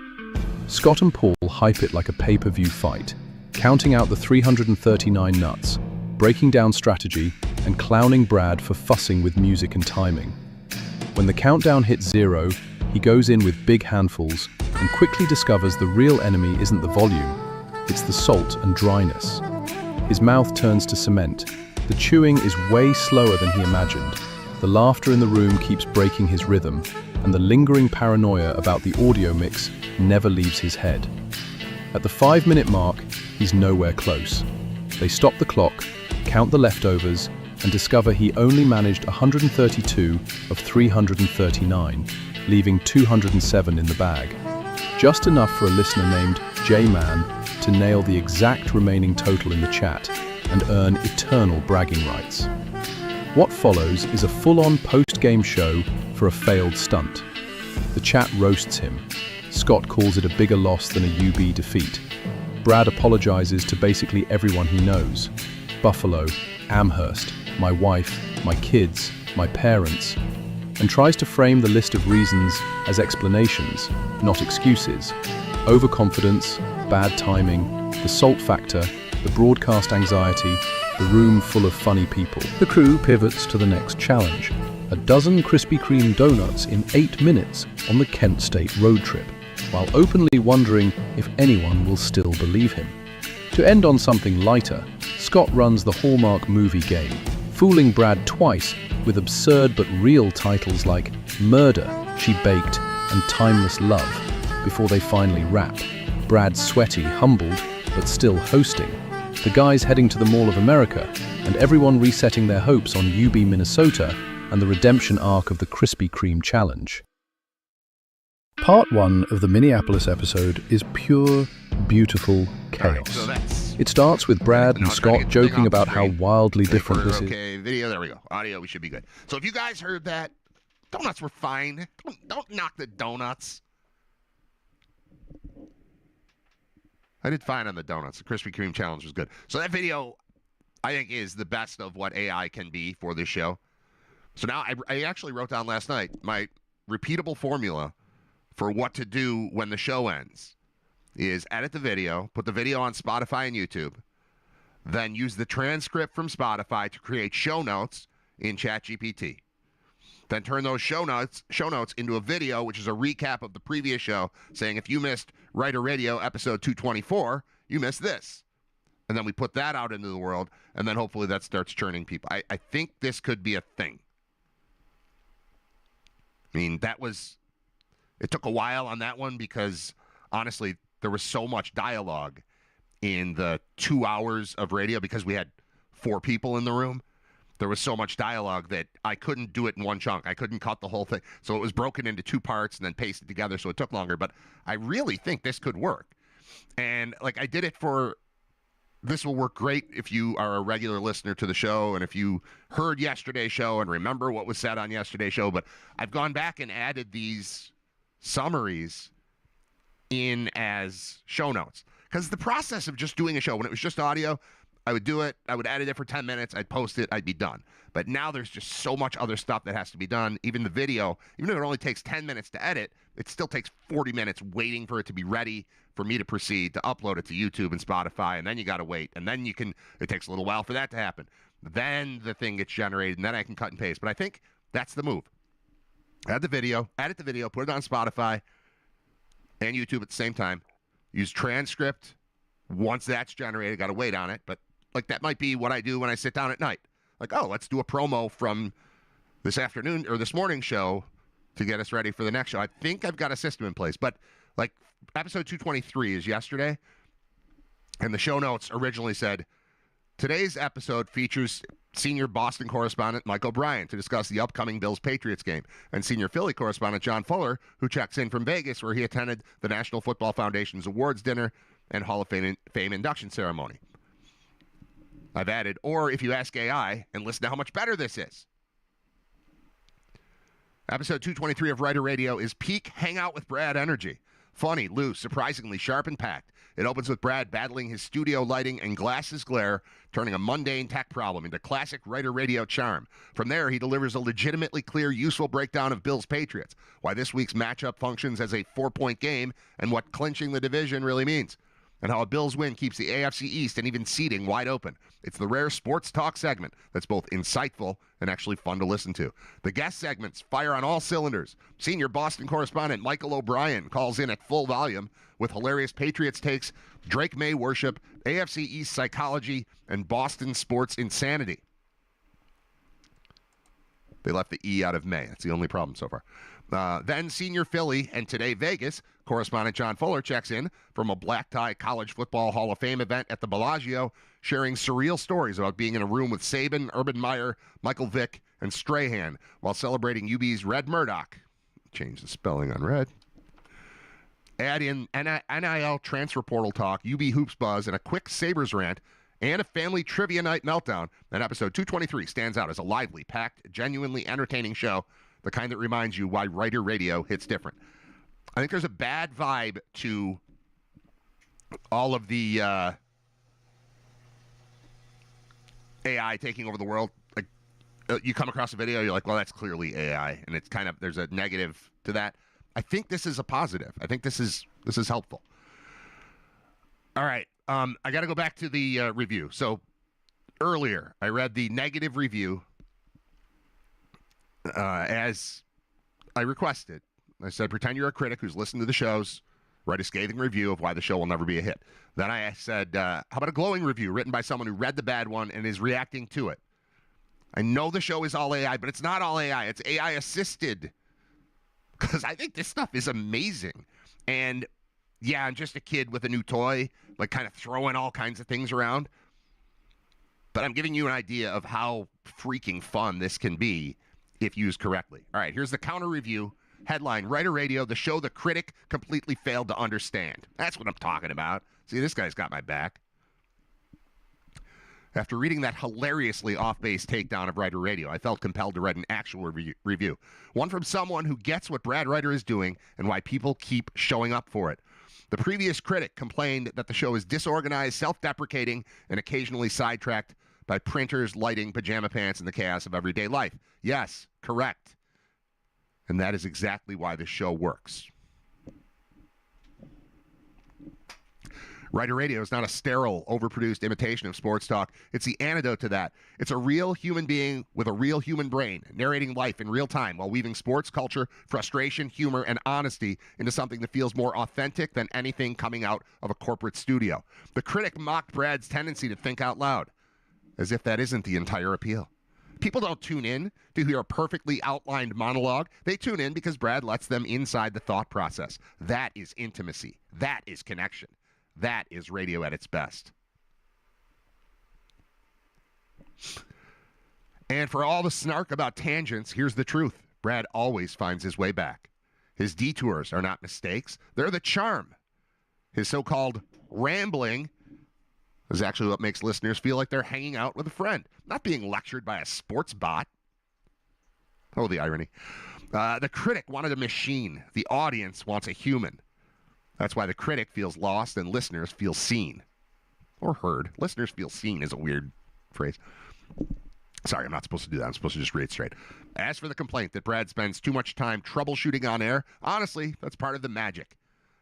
Scott and Paul hype it like a pay-per-view fight, counting out the 339 nuts, breaking down strategy, and clowning Brad for fussing with music and timing. When the countdown hits 0, he goes in with big handfuls and quickly discovers the real enemy isn't the volume, it's the salt and dryness. His mouth turns to cement. The chewing is way slower than he imagined. The laughter in the room keeps breaking his rhythm, and the lingering paranoia about the audio mix never leaves his head. At the 5-minute mark, he's nowhere close. They stop the clock, count the leftovers, and discover he only managed 132 of 339, leaving 207 in the bag. Just enough for a listener named J-Man to nail the exact remaining total in the chat and earn eternal bragging rights. What follows is a full-on post-game show for a failed stunt. The chat roasts him. Scott calls it a bigger loss than a UB defeat. Brad apologizes to basically everyone he knows. Buffalo, Amherst, my wife, my kids, my parents, and tries to frame the list of reasons as explanations, not excuses. Overconfidence, bad timing, the salt factor, the broadcast anxiety, the room full of funny people. The crew pivots to the next challenge: a dozen Krispy Kreme donuts in 8 minutes on the Kent State road trip, while openly wondering if anyone will still believe him. To end on something lighter, Scott runs the Hallmark movie game, fooling Brad twice with absurd but real titles like Murder, She Baked, and Timeless Love, before they finally wrap. Brad sweaty, humbled, but still hosting. The guys heading to the Mall of America, and everyone resetting their hopes on UB Minnesota and the redemption arc of the Krispy Kreme Challenge. Part 1 of the Minneapolis episode is pure, beautiful chaos. Right, so it starts with Brad and Scott joking about how wildly different this is. Okay, video, there we go. Audio, we should be good. So if you guys heard that, donuts were fine. Don't knock the donuts. I did fine on the donuts. The Krispy Kreme Challenge was good. So that video, I think, is the best of what AI can be for this show. So now I actually wrote down last night my repeatable formula for what to do when the show ends is edit the video, put the video on Spotify and YouTube, then use the transcript from Spotify to create show notes in ChatGPT. Then turn those show notes into a video, which is a recap of the previous show, saying if you missed Writer Radio episode 224, you missed this. And then we put that out into the world, and then hopefully that starts churning people. I think this could be a thing. I mean, it took a while on that one because, honestly, there was so much dialogue in the 2 hours of radio because we had 4 people in the room. There was so much dialogue that I couldn't do it in one chunk. I couldn't cut the whole thing. So it was broken into 2 parts and then pasted together, so it took longer. But I really think this could work. And, I did it for... This will work great if you are a regular listener to the show and if you heard yesterday's show and remember what was said on yesterday's show. But I've gone back and added these summaries in as show notes. Because the process of just doing a show, when it was just audio, I would do it, I would edit it for 10 minutes, I'd post it, I'd be done. But now there's just so much other stuff that has to be done. Even the video, even if it only takes 10 minutes to edit, it still takes 40 minutes waiting for it to be ready for me to proceed to upload it to YouTube and Spotify, and then you got to wait, and then it takes a little while for that to happen. Then the thing gets generated, and then I can cut and paste. But I think that's the move. Edit the video, put it on Spotify and YouTube at the same time. Use transcript. Once that's generated, got to wait on it. But that might be what I do when I sit down at night. Let's do a promo from this afternoon or this morning show to get us ready for the next show. I think I've got a system in place. But episode 223 is yesterday, and the show notes originally said, today's episode features senior Boston correspondent Mike O'Brien to discuss the upcoming Bills-Patriots game, and senior Philly correspondent John Fuller, who checks in from Vegas, where he attended the National Football Foundation's awards dinner and Hall of Fame induction ceremony. I've added, or if you ask AI, and listen to how much better this is. Episode 223 of Writer Radio is peak hangout with Brad energy. Funny, loose, surprisingly sharp and packed. It opens with Brad battling his studio lighting and glasses glare, turning a mundane tech problem into classic Writer Radio charm. From there, he delivers a legitimately clear, useful breakdown of Bills-Patriots, why this week's matchup functions as a 4-point game, and what clinching the division really means, and how a Bills win keeps the AFC East and even seeding wide open. It's the rare sports talk segment that's both insightful and actually fun to listen to. The guest segments fire on all cylinders. Senior Boston correspondent Michael O'Brien calls in at full volume with hilarious Patriots takes, Drake May worship, AFC East psychology, and Boston sports insanity. They left the E out of May. That's the only problem so far. Then senior Philly and today Vegas correspondent John Fuller checks in from a black tie college football Hall of Fame event at the Bellagio, sharing surreal stories about being in a room with Saban, Urban Meyer, Michael Vick, and Strahan while celebrating UB's Red Murdoch. Change the spelling on red. Add in NIL transfer portal talk, UB hoops buzz, and a quick Sabres rant, and a family trivia night meltdown. And episode 223 stands out as a lively, packed, genuinely entertaining show, the kind that reminds you why Writer Radio hits different. I think there's a bad vibe to all of the AI taking over the world. You come across a video, you're like, well, that's clearly AI, and it's kind of, there's a negative to that. I think this is a positive. I think this is helpful. All right, I got to go back to the review. So earlier, I read the negative review as I requested. I said, pretend you're a critic who's listened to the shows, write a scathing review of why the show will never be a hit. Then I said, how about a glowing review written by someone who read the bad one and is reacting to it? I know the show is all AI, but it's not all AI. It's AI assisted. Because I think this stuff is amazing. And yeah, I'm just a kid with a new toy, kind of throwing all kinds of things around. But I'm giving you an idea of how freaking fun this can be if used correctly. All right, here's the counter review. Headline, Writer Radio, the show the critic completely failed to understand. That's what I'm talking about. See, this guy's got my back. After reading that hilariously off-base takedown of Writer Radio, I felt compelled to write an actual review. One from someone who gets what Brad Writer is doing and why people keep showing up for it. The previous critic complained that the show is disorganized, self-deprecating, and occasionally sidetracked by printers, lighting, pajama pants, and the chaos of everyday life. Yes, correct. And that is exactly why this show works. Writer Radio is not a sterile, overproduced imitation of sports talk. It's the antidote to that. It's a real human being with a real human brain, narrating life in real time while weaving sports, culture, frustration, humor, and honesty into something that feels more authentic than anything coming out of a corporate studio. The critic mocked Brad's tendency to think out loud, as if that isn't the entire appeal. People don't tune in to hear a perfectly outlined monologue. They tune in because Brad lets them inside the thought process. That is intimacy. That is connection. That is radio at its best. And for all the snark about tangents, here's the truth. Brad always finds his way back. His detours are not mistakes. They're the charm. His so-called rambling is actually what makes listeners feel like they're hanging out with a friend, not being lectured by a sports bot. Oh, the irony. The critic wanted a machine. The audience wants a human. That's why the critic feels lost and listeners feel seen. Or heard. Listeners feel seen is a weird phrase. Sorry, I'm not supposed to do that. I'm supposed to just read it straight. As for the complaint that Brad spends too much time troubleshooting on air, honestly, that's part of the magic.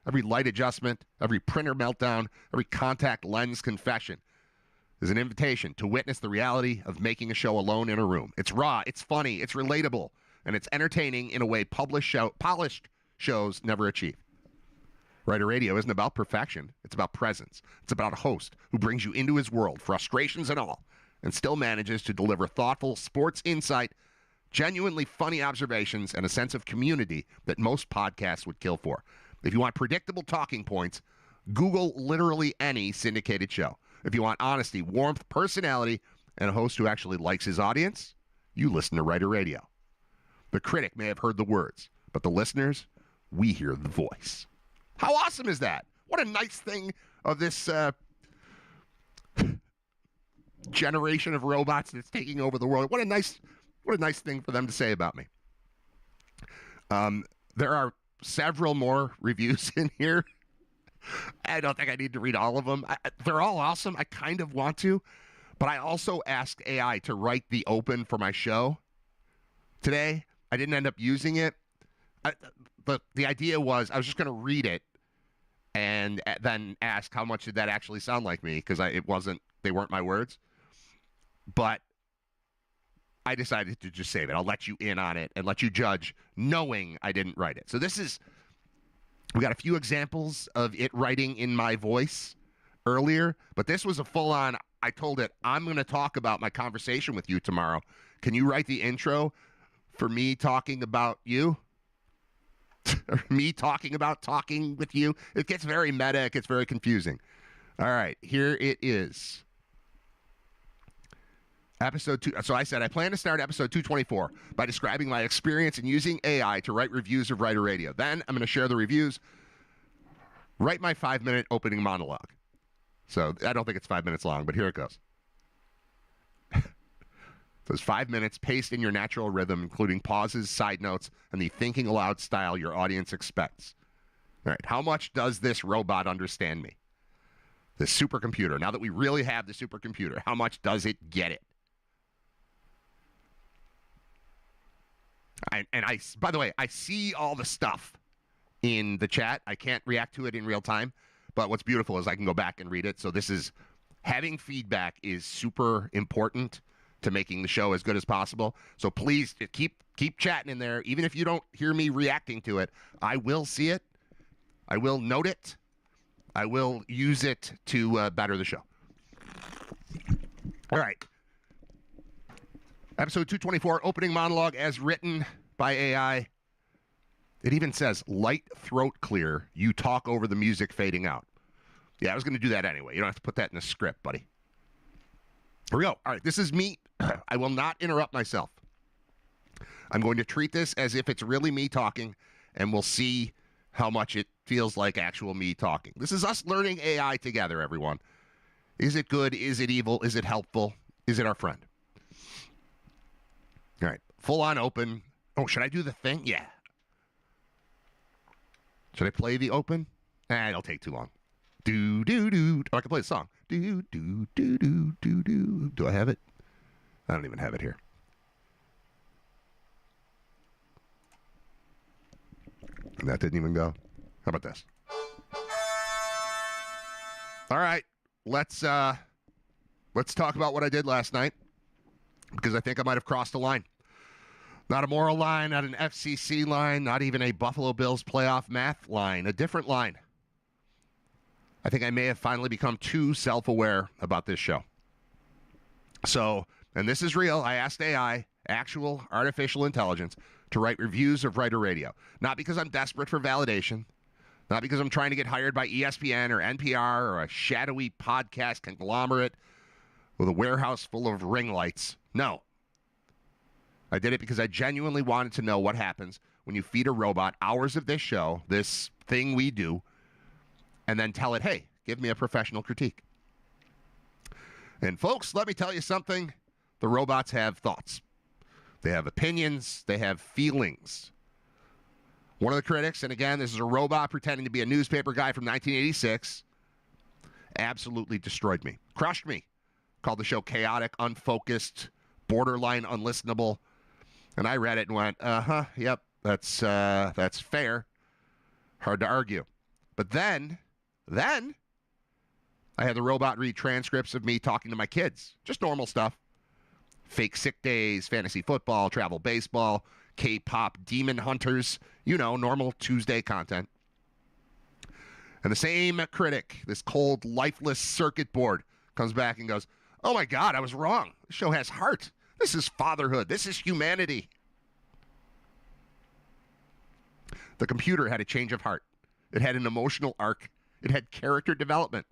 Every light adjustment, every printer meltdown, every contact lens confession is an invitation to witness the reality of making a show alone in a room. It's raw, it's funny, it's relatable, and it's entertaining in a way polished shows never achieve. Writer Radio isn't about perfection. It's about presence. It's about a host who brings you into his world, frustrations and all, and still manages to deliver thoughtful sports insight, genuinely funny observations, and a sense of community that most podcasts would kill for. If you want predictable talking points, Google literally any syndicated show. If you want honesty, warmth, personality, and a host who actually likes his audience, you listen to Writer Radio. The critic may have heard the words, but the listeners, we hear the voice. How awesome is that? What a nice thing of this generation of robots that's taking over the world. What a nice thing for them to say about me. There are several more reviews in here. I don't think I need to read all of them. They're all awesome. I kind of want to, but I also asked AI to write the open for my show today. I didn't end up using it. The idea was I was just going to read it and then ask how much did that actually sound like me, because they weren't my words. But I decided to just save it. I'll let you in on it and let you judge, knowing I didn't write it. So we got a few examples of it writing in my voice earlier, but this was a full-on, I told it, I'm going to talk about my conversation with you tomorrow. Can you write the intro for me talking about you? Or me talking about talking with you? It gets very meta. It gets very confusing. All right, here it is. Episode 2. So I said I plan to start episode 224 by describing my experience in using AI to write reviews of Writer Radio. Then I'm going to share the reviews, write my 5-minute opening monologue. So I don't think it's 5 minutes long, but here it goes. So it's 5 minutes, paced in your natural rhythm, including pauses, side notes, and the thinking aloud style your audience expects. All right, how much does this robot understand me? This supercomputer. Now that we really have the supercomputer, how much does it get it? By the way, I see all the stuff in the chat. I can't react to it in real time, but what's beautiful is I can go back and read it. So having feedback is super important to making the show as good as possible. So please keep chatting in there. Even if you don't hear me reacting to it, I will see it. I will note it. I will use it to better the show. All right. Episode 224, opening monologue as written by AI. It even says, light throat clear, you talk over the music fading out. Yeah, I was going to do that anyway. You don't have to put that in the script, buddy. Here we go. All right, this is me. I will not interrupt myself. I'm going to treat this as if it's really me talking, and we'll see how much it feels like actual me talking. This is us learning AI together, everyone. Is it good? Is it evil? Is it helpful? Is it our friend? All right, full on open. Oh, should I do the thing? Yeah. Should I play the open? It'll take too long. Do, do, do. Oh, I can play the song. Do, do, do, do, do, do. Do I have it? I don't even have it here. And that didn't even go. How about this? All right, let's talk about what I did last night, because I think I might have crossed a line. Not a moral line, not an FCC line, not even a Buffalo Bills playoff math line, a different line. I think I may have finally become too self-aware about this show. So, and this is real, I asked AI, actual artificial intelligence, to write reviews of RITER Radio. Not because I'm desperate for validation, not because I'm trying to get hired by ESPN or NPR or a shadowy podcast conglomerate with a warehouse full of ring lights. No. I did it because I genuinely wanted to know what happens when you feed a robot hours of this show, this thing we do, and then tell it, hey, give me a professional critique. And folks, let me tell you something. The robots have thoughts. They have opinions. They have feelings. One of the critics, and again, this is a robot pretending to be a newspaper guy from 1986, absolutely destroyed me, crushed me, called the show chaotic, unfocused, borderline unlistenable. And I read it and went, yep, that's fair. Hard to argue. But then I had the robot read transcripts of me talking to my kids. Just normal stuff. Fake sick days, fantasy football, travel baseball, K-pop, demon hunters. You know, normal Tuesday content. And the same critic, this cold, lifeless circuit board, comes back and goes, oh my God, I was wrong. The show has heart. This is fatherhood. This is humanity. The computer had a change of heart. It had an emotional arc. It had character development.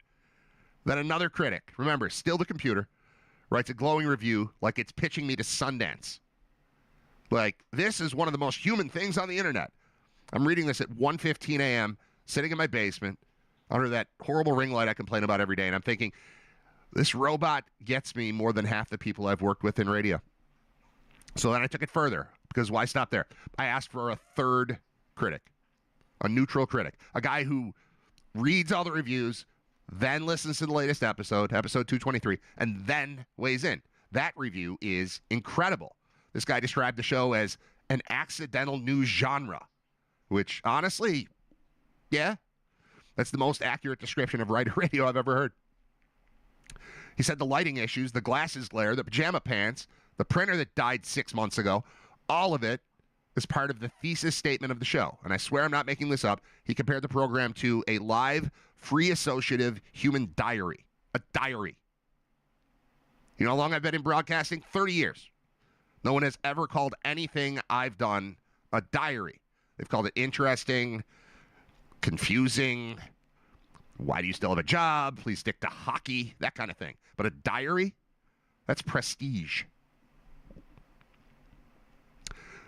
Then another critic, remember, still the computer, writes a glowing review like it's pitching me to Sundance. Like, this is one of the most human things on the internet. I'm reading this at 1:15 a.m., sitting in my basement, under that horrible ring light I complain about every day, and I'm thinking, this robot gets me more than half the people I've worked with in radio. So then I took it further, because why stop there? I asked for a third critic, a neutral critic, a guy who reads all the reviews, then listens to the latest episode, episode 223, and then weighs in. That review is incredible. This guy described the show as an accidental news genre, which honestly, yeah, that's the most accurate description of RITER Radio I've ever heard. He said the lighting issues, the glasses glare, the pajama pants, the printer that died 6 months ago, all of it is part of the thesis statement of the show. And I swear I'm not making this up. He compared the program to a live, free associative human diary. A diary. You know how long I've been in broadcasting? 30 years. No one has ever called anything I've done a diary. They've called it interesting, confusing, why do you still have a job? Please stick to hockey, that kind of thing. But a diary? That's prestige.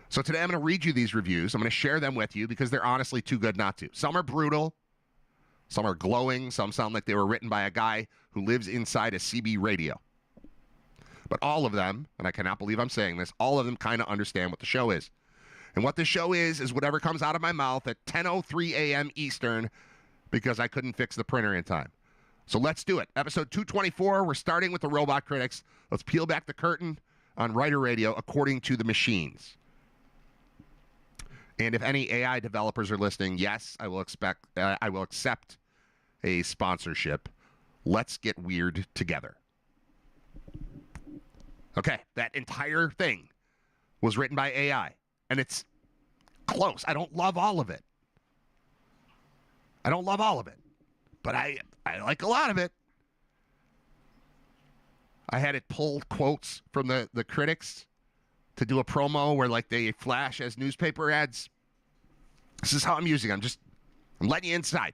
So today I'm going to read you these reviews. I'm going to share them with you because they're honestly too good not to. Some are brutal. Some are glowing. Some sound like they were written by a guy who lives inside a CB radio. But all of them, and I cannot believe I'm saying this, all of them kind of understand what the show is. And what the show is whatever comes out of my mouth at 10:03 a.m. Eastern because I couldn't fix the printer in time. So let's do it. Episode 224, we're starting with the robot critics. Let's peel back the curtain on RITER Radio according to the machines. And if any AI developers are listening, yes, I will accept a sponsorship. Let's get weird together. Okay, that entire thing was written by AI, and it's close. I don't love all of it. But I like a lot of it. I had it pull quotes from the critics to do a promo where like they flash as newspaper ads. This is how I'm using it. I'm letting you inside.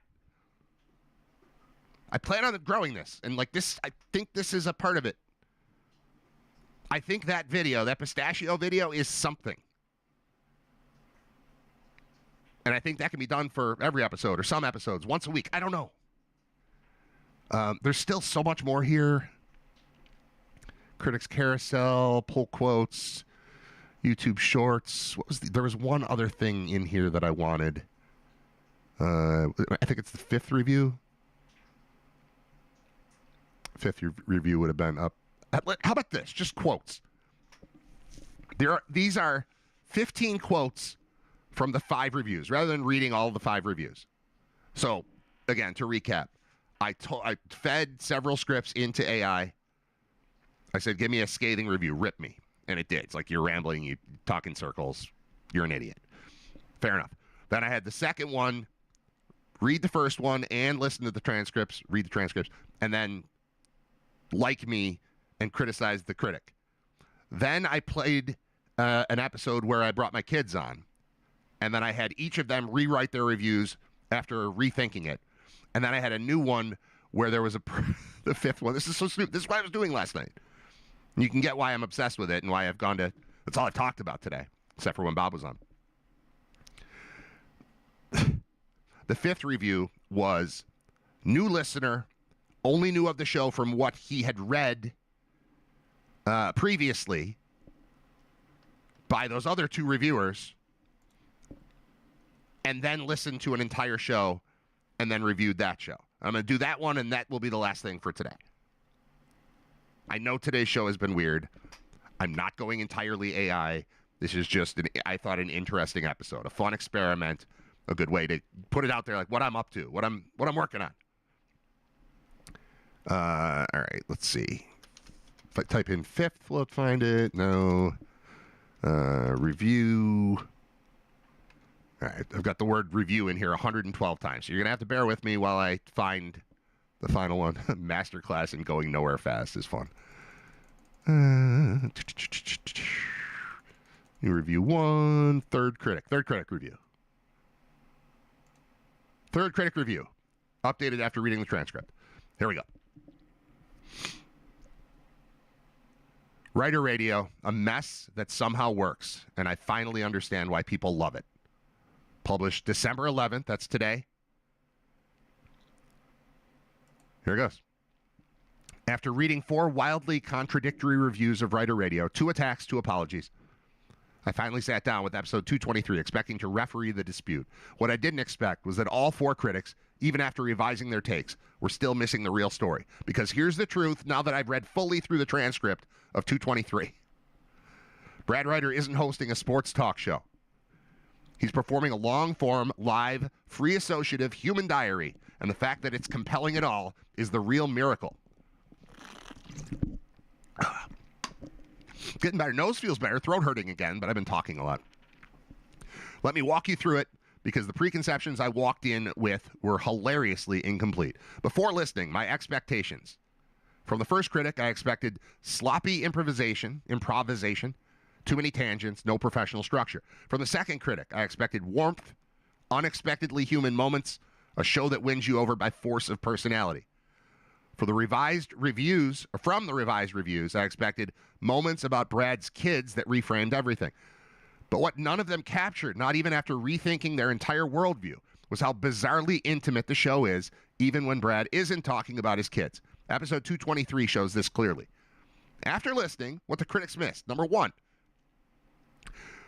I plan on growing this, and like this, I think this is a part of it. I think that video, that pistachio video, is something. And I think that can be done for every episode or some episodes, once a week. I don't know. There's still so much more here. Critics Carousel, pull quotes, YouTube Shorts. There was one other thing in here that I wanted. I think it's the fifth review. Fifth review would have been up. How about this? Just quotes. These are 15 quotes from the 5 reviews, rather than reading all of the 5 reviews. So, again, to recap, I fed several scripts into AI. I said, give me a scathing review. Rip me. And it did. It's like, you're rambling. You talk in circles. You're an idiot. Fair enough. Then I had the second one, read the first one and listen to the transcripts, read the transcripts, and then like me and criticize the critic. Then I played an episode where I brought my kids on, and then I had each of them rewrite their reviews after rethinking it. And then I had a new one where there was the fifth one. This is so stupid. This is what I was doing last night. And you can get why I'm obsessed with it and why I've gone to, that's all I've talked about today, except for when Bob was on. The fifth review was new listener, only knew of the show from what he had read previously by those other two reviewers, and then listened to an entire show and then reviewed that show. I'm going to do that one, and that will be the last thing for today. I know today's show has been weird. I'm not going entirely AI. This is just, I thought, an interesting episode, a fun experiment, a good way to put it out there, like what I'm up to, what I'm working on. All right, let's see. If I type in fifth, will it find it? No. Review. All right, I've got the word review in here 112 times. So you're going to have to bear with me while I find the final one. Masterclass in going nowhere fast is fun. New review one. Third critic review. Third critic review. Updated after reading the transcript. Here we go. RITER Radio, a mess that somehow works, and I finally understand why people love it. Published December 11th, that's today. Here it goes. After reading 4 wildly contradictory reviews of RITER Radio, 2 attacks, 2 apologies, I finally sat down with episode 223, expecting to referee the dispute. What I didn't expect was that all 4 critics, even after revising their takes, were still missing the real story. Because here's the truth, now that I've read fully through the transcript of 223. Brad Ryder isn't hosting a sports talk show. He's performing a long-form, live, free associative human diary, and the fact that it's compelling at all is the real miracle. Getting better. Nose feels better. Throat hurting again, but I've been talking a lot. Let me walk you through it, because the preconceptions I walked in with were hilariously incomplete. Before listening, my expectations. From the first critic, I expected sloppy improvisation, too many tangents, no professional structure. From the second critic, I expected warmth, unexpectedly human moments, a show that wins you over by force of personality. From the revised reviews, I expected moments about Brad's kids that reframed everything. But what none of them captured, not even after rethinking their entire worldview, was how bizarrely intimate the show is, even when Brad isn't talking about his kids. Episode 223 shows this clearly. After listening, what the critics missed. Number 1,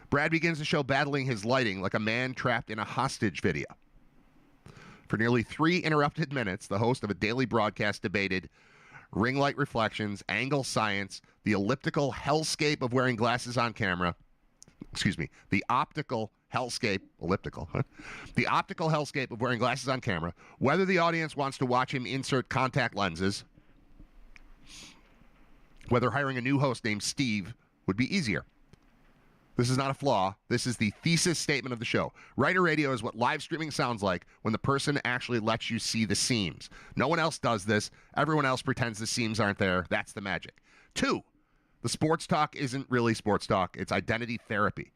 Brad begins the show battling his lighting like a man trapped in a hostage video. For nearly 3 interrupted minutes, the host of a daily broadcast debated ring light reflections, angle science, the elliptical hellscape of wearing glasses on camera. The optical hellscape of wearing glasses on camera, whether the audience wants to watch him insert contact lenses, whether hiring a new host named Steve would be easier. This is not a flaw. This is the thesis statement of the show. RITER Radio is what live streaming sounds like when the person actually lets you see the seams. No one else does this. Everyone else pretends the seams aren't there. That's the magic. 2, the sports talk isn't really sports talk. It's identity therapy.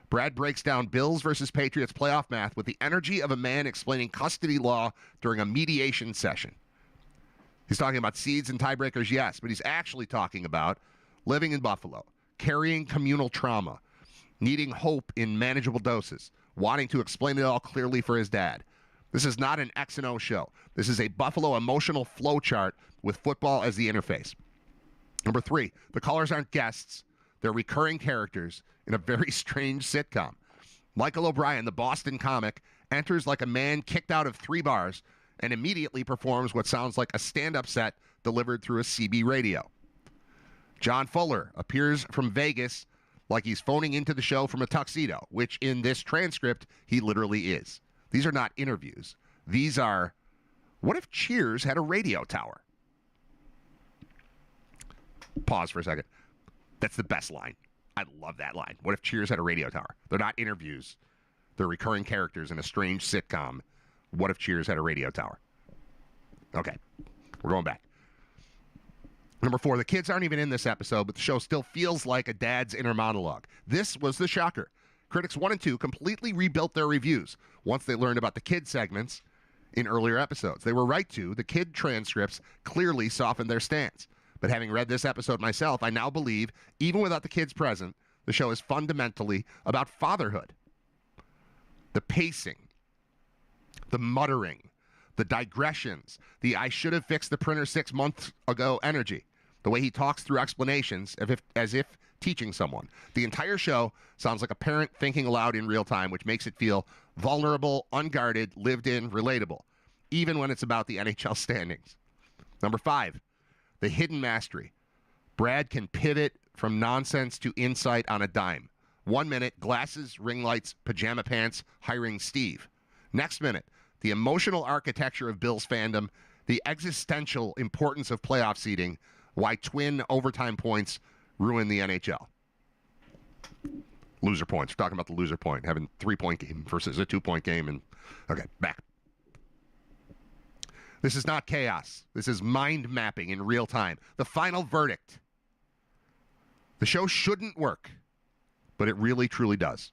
Brad breaks down Bills versus Patriots playoff math with the energy of a man explaining custody law during a mediation session. He's talking about seeds and tiebreakers, yes, but he's actually talking about living in Buffalo, carrying communal trauma, needing hope in manageable doses, wanting to explain it all clearly for his dad. This is not an X and O show. This is a Buffalo emotional flowchart with football as the interface. Number 3, the callers aren't guests. They're recurring characters in a very strange sitcom. Michael O'Brien, the Boston comic, enters like a man kicked out of 3 bars and immediately performs what sounds like a stand-up set delivered through a CB radio. John Fuller appears from Vegas like he's phoning into the show from a tuxedo, which in this transcript, he literally is. These are not interviews. These are What if Cheers had a radio tower? Pause for a second. That's the best line. I love that line. What if Cheers had a radio tower? They're not interviews. They're recurring characters in a strange sitcom. What if Cheers had a radio tower? Okay, we're going back. Number 4, the kids aren't even in this episode, but the show still feels like a dad's inner monologue. This was the shocker. Critics 1 and 2 completely rebuilt their reviews once they learned about the kid segments in earlier episodes. They were right to. The kid transcripts clearly softened their stance. But having read this episode myself, I now believe, even without the kids present, the show is fundamentally about fatherhood. The pacing, the muttering, the digressions, the I should have fixed the printer 6 months ago energy, the way he talks through explanations as if teaching someone. The entire show sounds like a parent thinking aloud in real time, which makes it feel vulnerable, unguarded, lived in, relatable, even when it's about the NHL standings. Number 5, the hidden mastery. Brad can pivot from nonsense to insight on a dime. 1 minute, glasses, ring lights, pajama pants, hiring Steve. Next minute, the emotional architecture of Bills fandom, the existential importance of playoff seeding, why twin overtime points ruin the NHL. Loser points. We're talking about the loser point, having 3-point game versus a 2-point game. And okay, back. This is not chaos. This is mind mapping in real time. The final verdict. The show shouldn't work, but it really, truly does.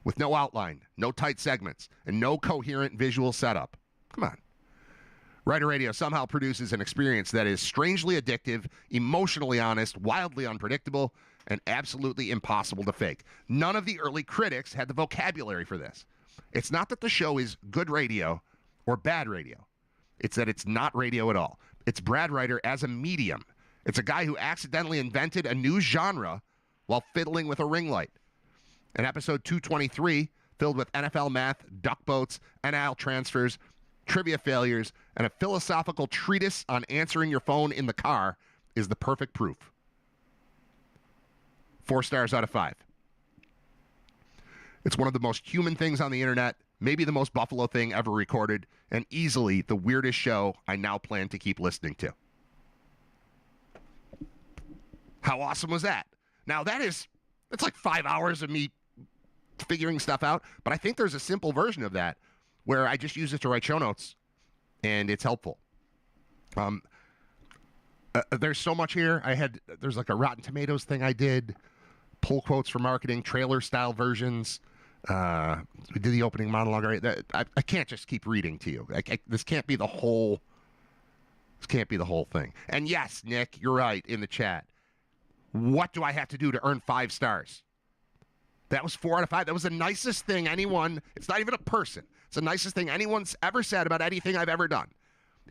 With no outline, no tight segments, and no coherent visual setup. Come on. RITER Radio somehow produces an experience that is strangely addictive, emotionally honest, wildly unpredictable, and absolutely impossible to fake. None of the early critics had the vocabulary for this. It's not that the show is good radio or bad radio. It's that it's not radio at all. It's Brad Ryder as a medium. It's a guy who accidentally invented a new genre while fiddling with a ring light. In episode 223, filled with NFL math, duck boats, NIL transfers, trivia failures, and a philosophical treatise on answering your phone in the car, is the perfect proof. 4 stars out of 5. It's one of the most human things on the internet, maybe the most Buffalo thing ever recorded, and easily the weirdest show I now plan to keep listening to. How awesome was that? Now it's like 5 hours of me figuring stuff out, but I think there's a simple version of that where I just use it to write show notes, and it's helpful. There's so much here. There's like a Rotten Tomatoes thing I did, pull quotes for marketing, trailer-style versions. We did the opening monologue. Right? I can't just keep reading to you. This can't be the whole. This can't be the whole thing. And yes, Nick, you're right in the chat. What do I have to do to earn 5 stars? That was 4 out of 5. That was the nicest thing anyone. It's not even a person. It's the nicest thing anyone's ever said about anything I've ever done.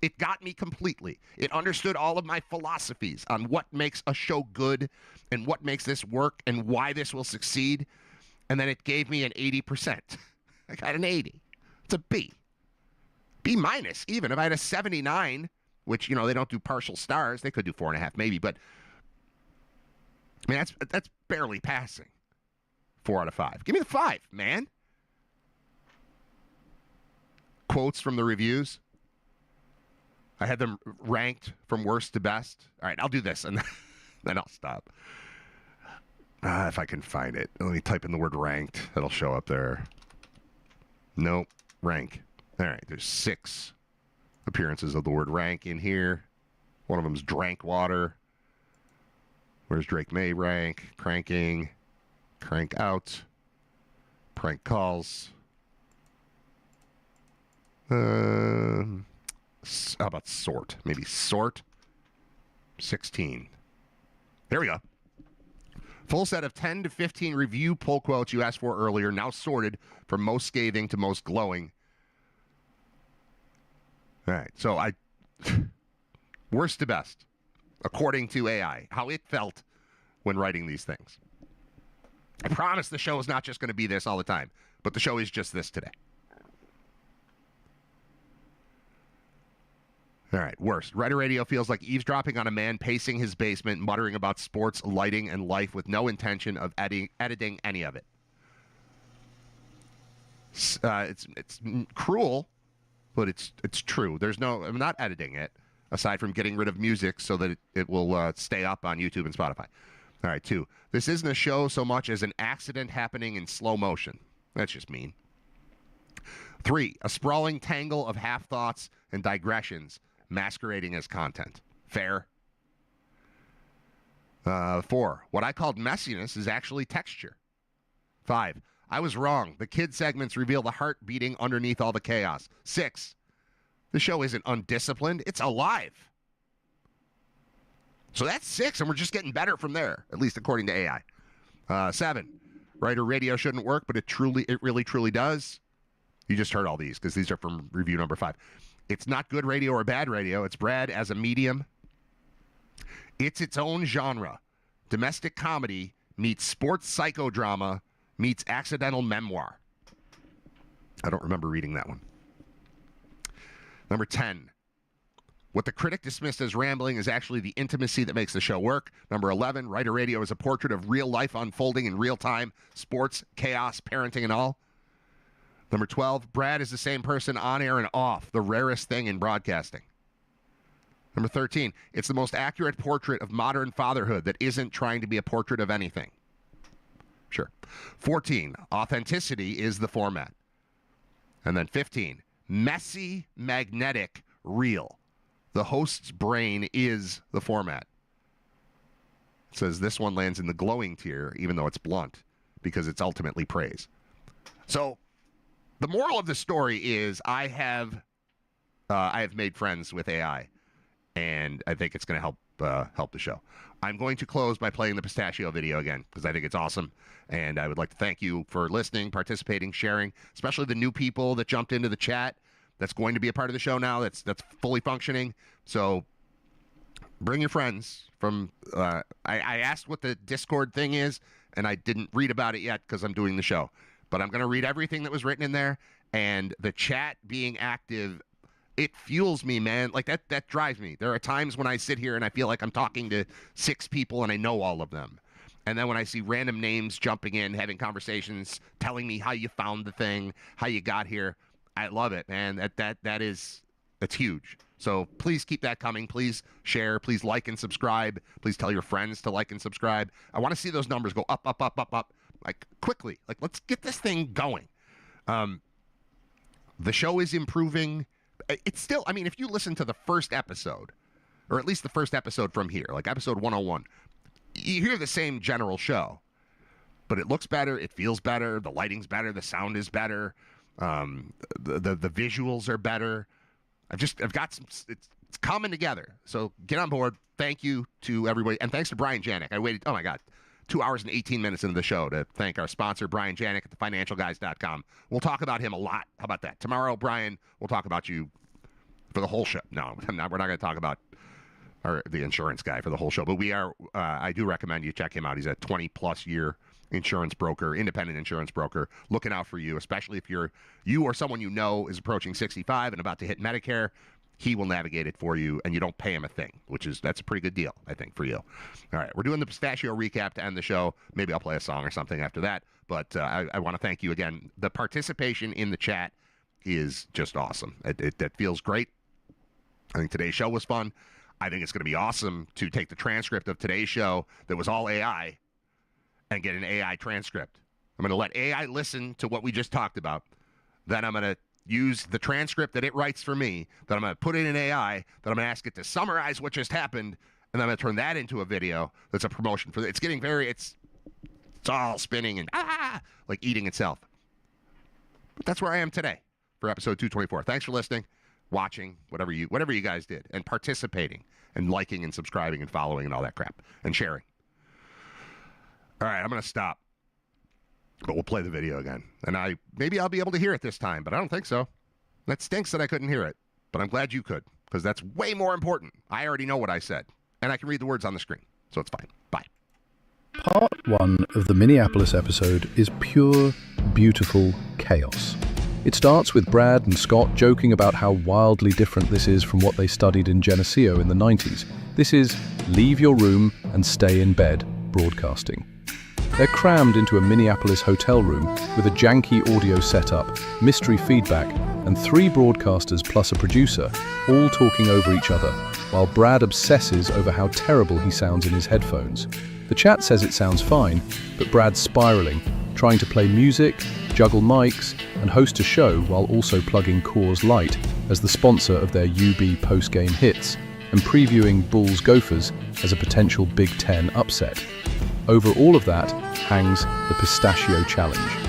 It got me completely. It understood all of my philosophies on what makes a show good and what makes this work and why this will succeed. And then it gave me an 80%. I got an 80. It's a B. B minus, even. If I had a 79, which, they don't do partial stars. They could do 4.5 maybe, but I mean, that's barely passing. 4 out of 5. Give me the 5, man. Quotes from the reviews. I had them ranked from worst to best. All right, I'll do this, and then I'll stop. If I can find it. Let me type in the word ranked. That'll show up there. Nope. Rank. All right, there's 6 appearances of the word rank in here. One of them's drank water. Where's Drake May rank? Cranking. Crank out. Prank calls. How about sort? Maybe sort. 16. There we go. Full set of 10 to 15 review pull quotes you asked for earlier, now sorted from most scathing to most glowing. All right, so worst to best, according to AI, how it felt when writing these things. I promise the show is not just going to be this all the time, but the show is just this today. All right, worst. RITER Radio feels like eavesdropping on a man pacing his basement, muttering about sports, lighting, and life with no intention of editing any of it. It's cruel, but it's true. I'm not editing it, aside from getting rid of music so that it will stay up on YouTube and Spotify. All right, 2. This isn't a show so much as an accident happening in slow motion. That's just mean. 3. A sprawling tangle of half-thoughts and digressions masquerading as content. Fair. 4. What I called messiness is actually texture. 5. I was wrong. The kid segments reveal the heart beating underneath all the chaos. 6. The show isn't undisciplined. It's alive. So that's 6, and we're just getting better from there, at least according to AI. 7. Writer Radio shouldn't work, but it really, truly does. You just heard all these because these are from review number 5. It's not good radio or bad radio. It's Brad as a medium. It's its own genre. Domestic comedy meets sports psychodrama meets accidental memoir. I don't remember reading that one. Number 10. What the critic dismissed as rambling is actually the intimacy that makes the show work. Number 11. Writer Radio is a portrait of real life unfolding in real time. Sports, chaos, parenting, and all. Number 12. Brad is the same person on air and off. The rarest thing in broadcasting. Number 13. It's the most accurate portrait of modern fatherhood that isn't trying to be a portrait of anything. Sure. 14. Authenticity is the format. And then 15. Messy, magnetic, real. The host's brain is the format. It says this one lands in the glowing tier, even though it's blunt, because it's ultimately praise. So the moral of the story is I have made friends with AI, and I think it's going to help the show. I'm going to close by playing the pistachio video again because I think it's awesome, and I would like to thank you for listening, participating, sharing, especially the new people that jumped into the chat. That's going to be a part of the show now. That's fully functioning. So bring your friends. I asked what the Discord thing is, and I didn't read about it yet because I'm doing the show. But I'm going to read everything that was written in there, and the chat being active, it fuels me, man. Like that drives me. There are times when I sit here and I feel like I'm talking to 6 people and I know all of them. And then when I see random names jumping in, having conversations, telling me how you found the thing, how you got here, I love it, man. That's huge. So please keep that coming. Please share. Please like and subscribe. Please tell your friends to like and subscribe. I want to see those numbers go up, up, up, up, up, like quickly. Like let's get this thing going. The show is improving. It's still, I mean, if you listen to the first episode, or at least the first episode from here, like episode 101, you hear the same general show, but it looks better. It feels better. The lighting's better. The sound is better. The visuals are better. I've got some, it's coming together. So get on board. Thank you to everybody. And thanks to Brian Janik. I waited, 2 hours and 18 minutes into the show to thank our sponsor, Brian Janik at thefinancialguys.com. We'll talk about him a lot. How about that? Tomorrow, Brian, we'll talk about you for the whole show. No, we're not going to talk about the insurance guy for the whole show, but I do recommend you check him out. He's a 20-plus year insurance broker, independent insurance broker, looking out for you, especially if you or someone you know is approaching 65 and about to hit Medicare. He will navigate it for you, and you don't pay him a thing, that's a pretty good deal, I think, for you. All right, we're doing the pistachio recap to end the show. Maybe I'll play a song or something after that, but I want to thank you again. The participation in the chat is just awesome. It feels great. I think today's show was fun. I think it's going to be awesome to take the transcript of today's show that was all AI and get an AI transcript. I'm going to let AI listen to what we just talked about. Then I'm going to use the transcript that it writes for me, that I'm going to put it in AI, that I'm going to ask it to summarize what just happened, and then I'm going to turn that into a video that's a promotion for it. It's getting it's all spinning and like eating itself. But that's where I am today for episode 224. Thanks for listening, watching, whatever you guys did, and participating and liking and subscribing and following and all that crap and sharing. All right, I'm going to stop. But we'll play the video again. And maybe I'll be able to hear it this time, but I don't think so. That stinks that I couldn't hear it. But I'm glad you could, because that's way more important. I already know what I said. And I can read the words on the screen. So it's fine. Bye. Part 1 of the Minneapolis episode is pure, beautiful chaos. It starts with Brad and Scott joking about how wildly different this is from what they studied in Geneseo in the 90s. This is leave your room and stay in bed broadcasting. They're crammed into a Minneapolis hotel room with a janky audio setup, mystery feedback, and 3 broadcasters plus a producer, all talking over each other, while Brad obsesses over how terrible he sounds in his headphones. The chat says it sounds fine, but Brad's spiraling, trying to play music, juggle mics, and host a show while also plugging Coors Light as the sponsor of their UB post-game hits, and previewing Bulls Gophers as a potential Big Ten upset. Over all of that hangs the Pistachio Challenge.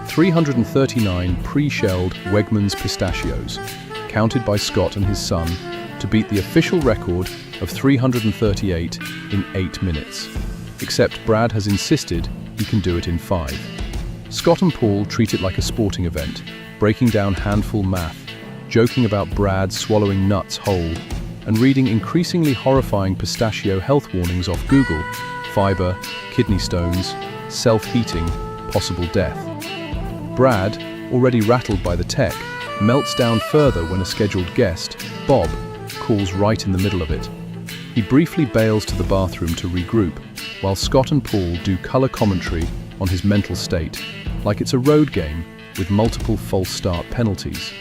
339 pre-shelled Wegmans pistachios, counted by Scott and his son, to beat the official record of 338 in 8 minutes. Except Brad has insisted he can do it in 5. Scott and Paul treat it like a sporting event, breaking down handful math, joking about Brad swallowing nuts whole, and reading increasingly horrifying pistachio health warnings off Google: fiber, kidney stones, self-heating, possible death. Brad, already rattled by the tech, melts down further when a scheduled guest, Bob, calls right in the middle of it. He briefly bails to the bathroom to regroup, while Scott and Paul do color commentary on his mental state, like it's a road game with multiple false start penalties.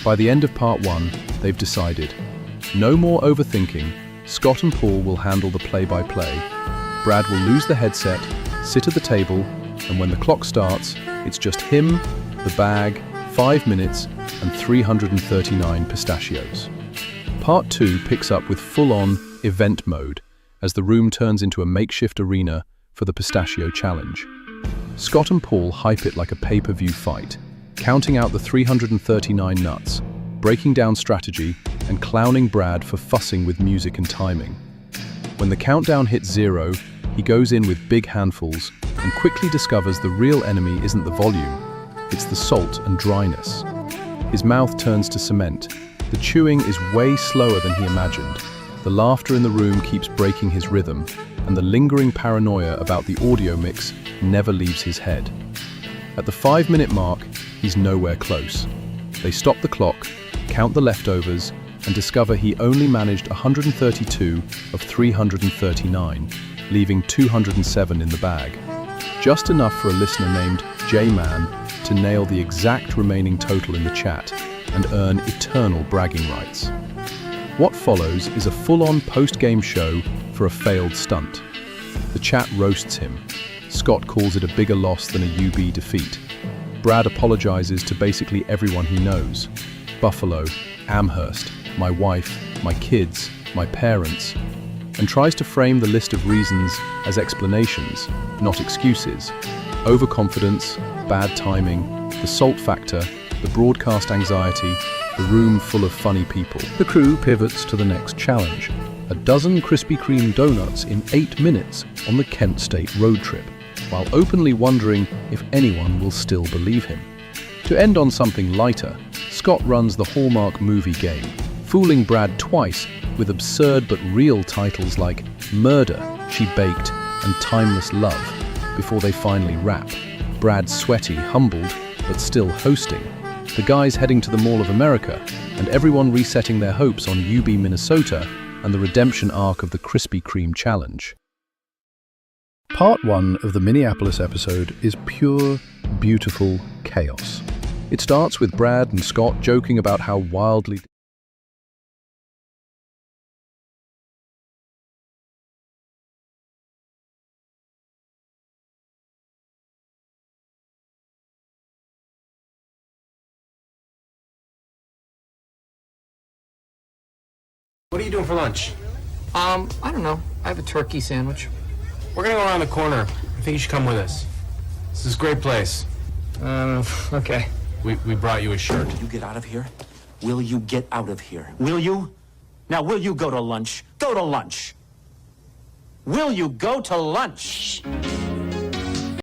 By the end of part 1, they've decided. No more overthinking, Scott and Paul will handle the play-by-play. Brad will lose the headset, sit at the table, and when the clock starts, it's just him, the bag, 5 minutes, and 339 pistachios. Part 2 picks up with full-on event mode as the room turns into a makeshift arena for the Pistachio Challenge. Scott and Paul hype it like a pay-per-view fight, counting out the 339 nuts, breaking down strategy, and clowning Brad for fussing with music and timing. When the countdown hits 0, he goes in with big handfuls and quickly discovers the real enemy isn't the volume, it's the salt and dryness. His mouth turns to cement. The chewing is way slower than he imagined. The laughter in the room keeps breaking his rhythm, and the lingering paranoia about the audio mix never leaves his head. At the 5-minute mark, he's nowhere close. They stop the clock, count the leftovers, and discover he only managed 132 of 339, leaving 207 in the bag. Just enough for a listener named J-Man to nail the exact remaining total in the chat and earn eternal bragging rights. What follows is a full-on post-game show for a failed stunt. The chat roasts him. Scott calls it a bigger loss than a UB defeat. Brad apologizes to basically everyone he knows. Buffalo, Amherst, my wife, my kids, my parents, and tries to frame the list of reasons as explanations, not excuses. Overconfidence, bad timing, the salt factor, the broadcast anxiety, the room full of funny people. The crew pivots to the next challenge: a dozen Krispy Kreme donuts in 8 minutes on the Kent State road trip, while openly wondering if anyone will still believe him. To end on something lighter, Scott runs the Hallmark movie game, fooling Brad twice with absurd but real titles like Murder, She Baked, and Timeless Love, before they finally wrap. Brad sweaty, humbled, but still hosting. The guys heading to the Mall of America, and everyone resetting their hopes on UB Minnesota and the redemption arc of the Krispy Kreme Challenge. Part 1 of the Minneapolis episode is pure, beautiful chaos. It starts with Brad and Scott joking about how wildly What are you doing for lunch? I don't know. I have a turkey sandwich. We're gonna go around the corner. I think you should come with us. This is a great place. Okay. We brought you a shirt. Will you get out of here? Will you get out of here? Will you? Now, will you go to lunch? Go to lunch. Will you go to lunch?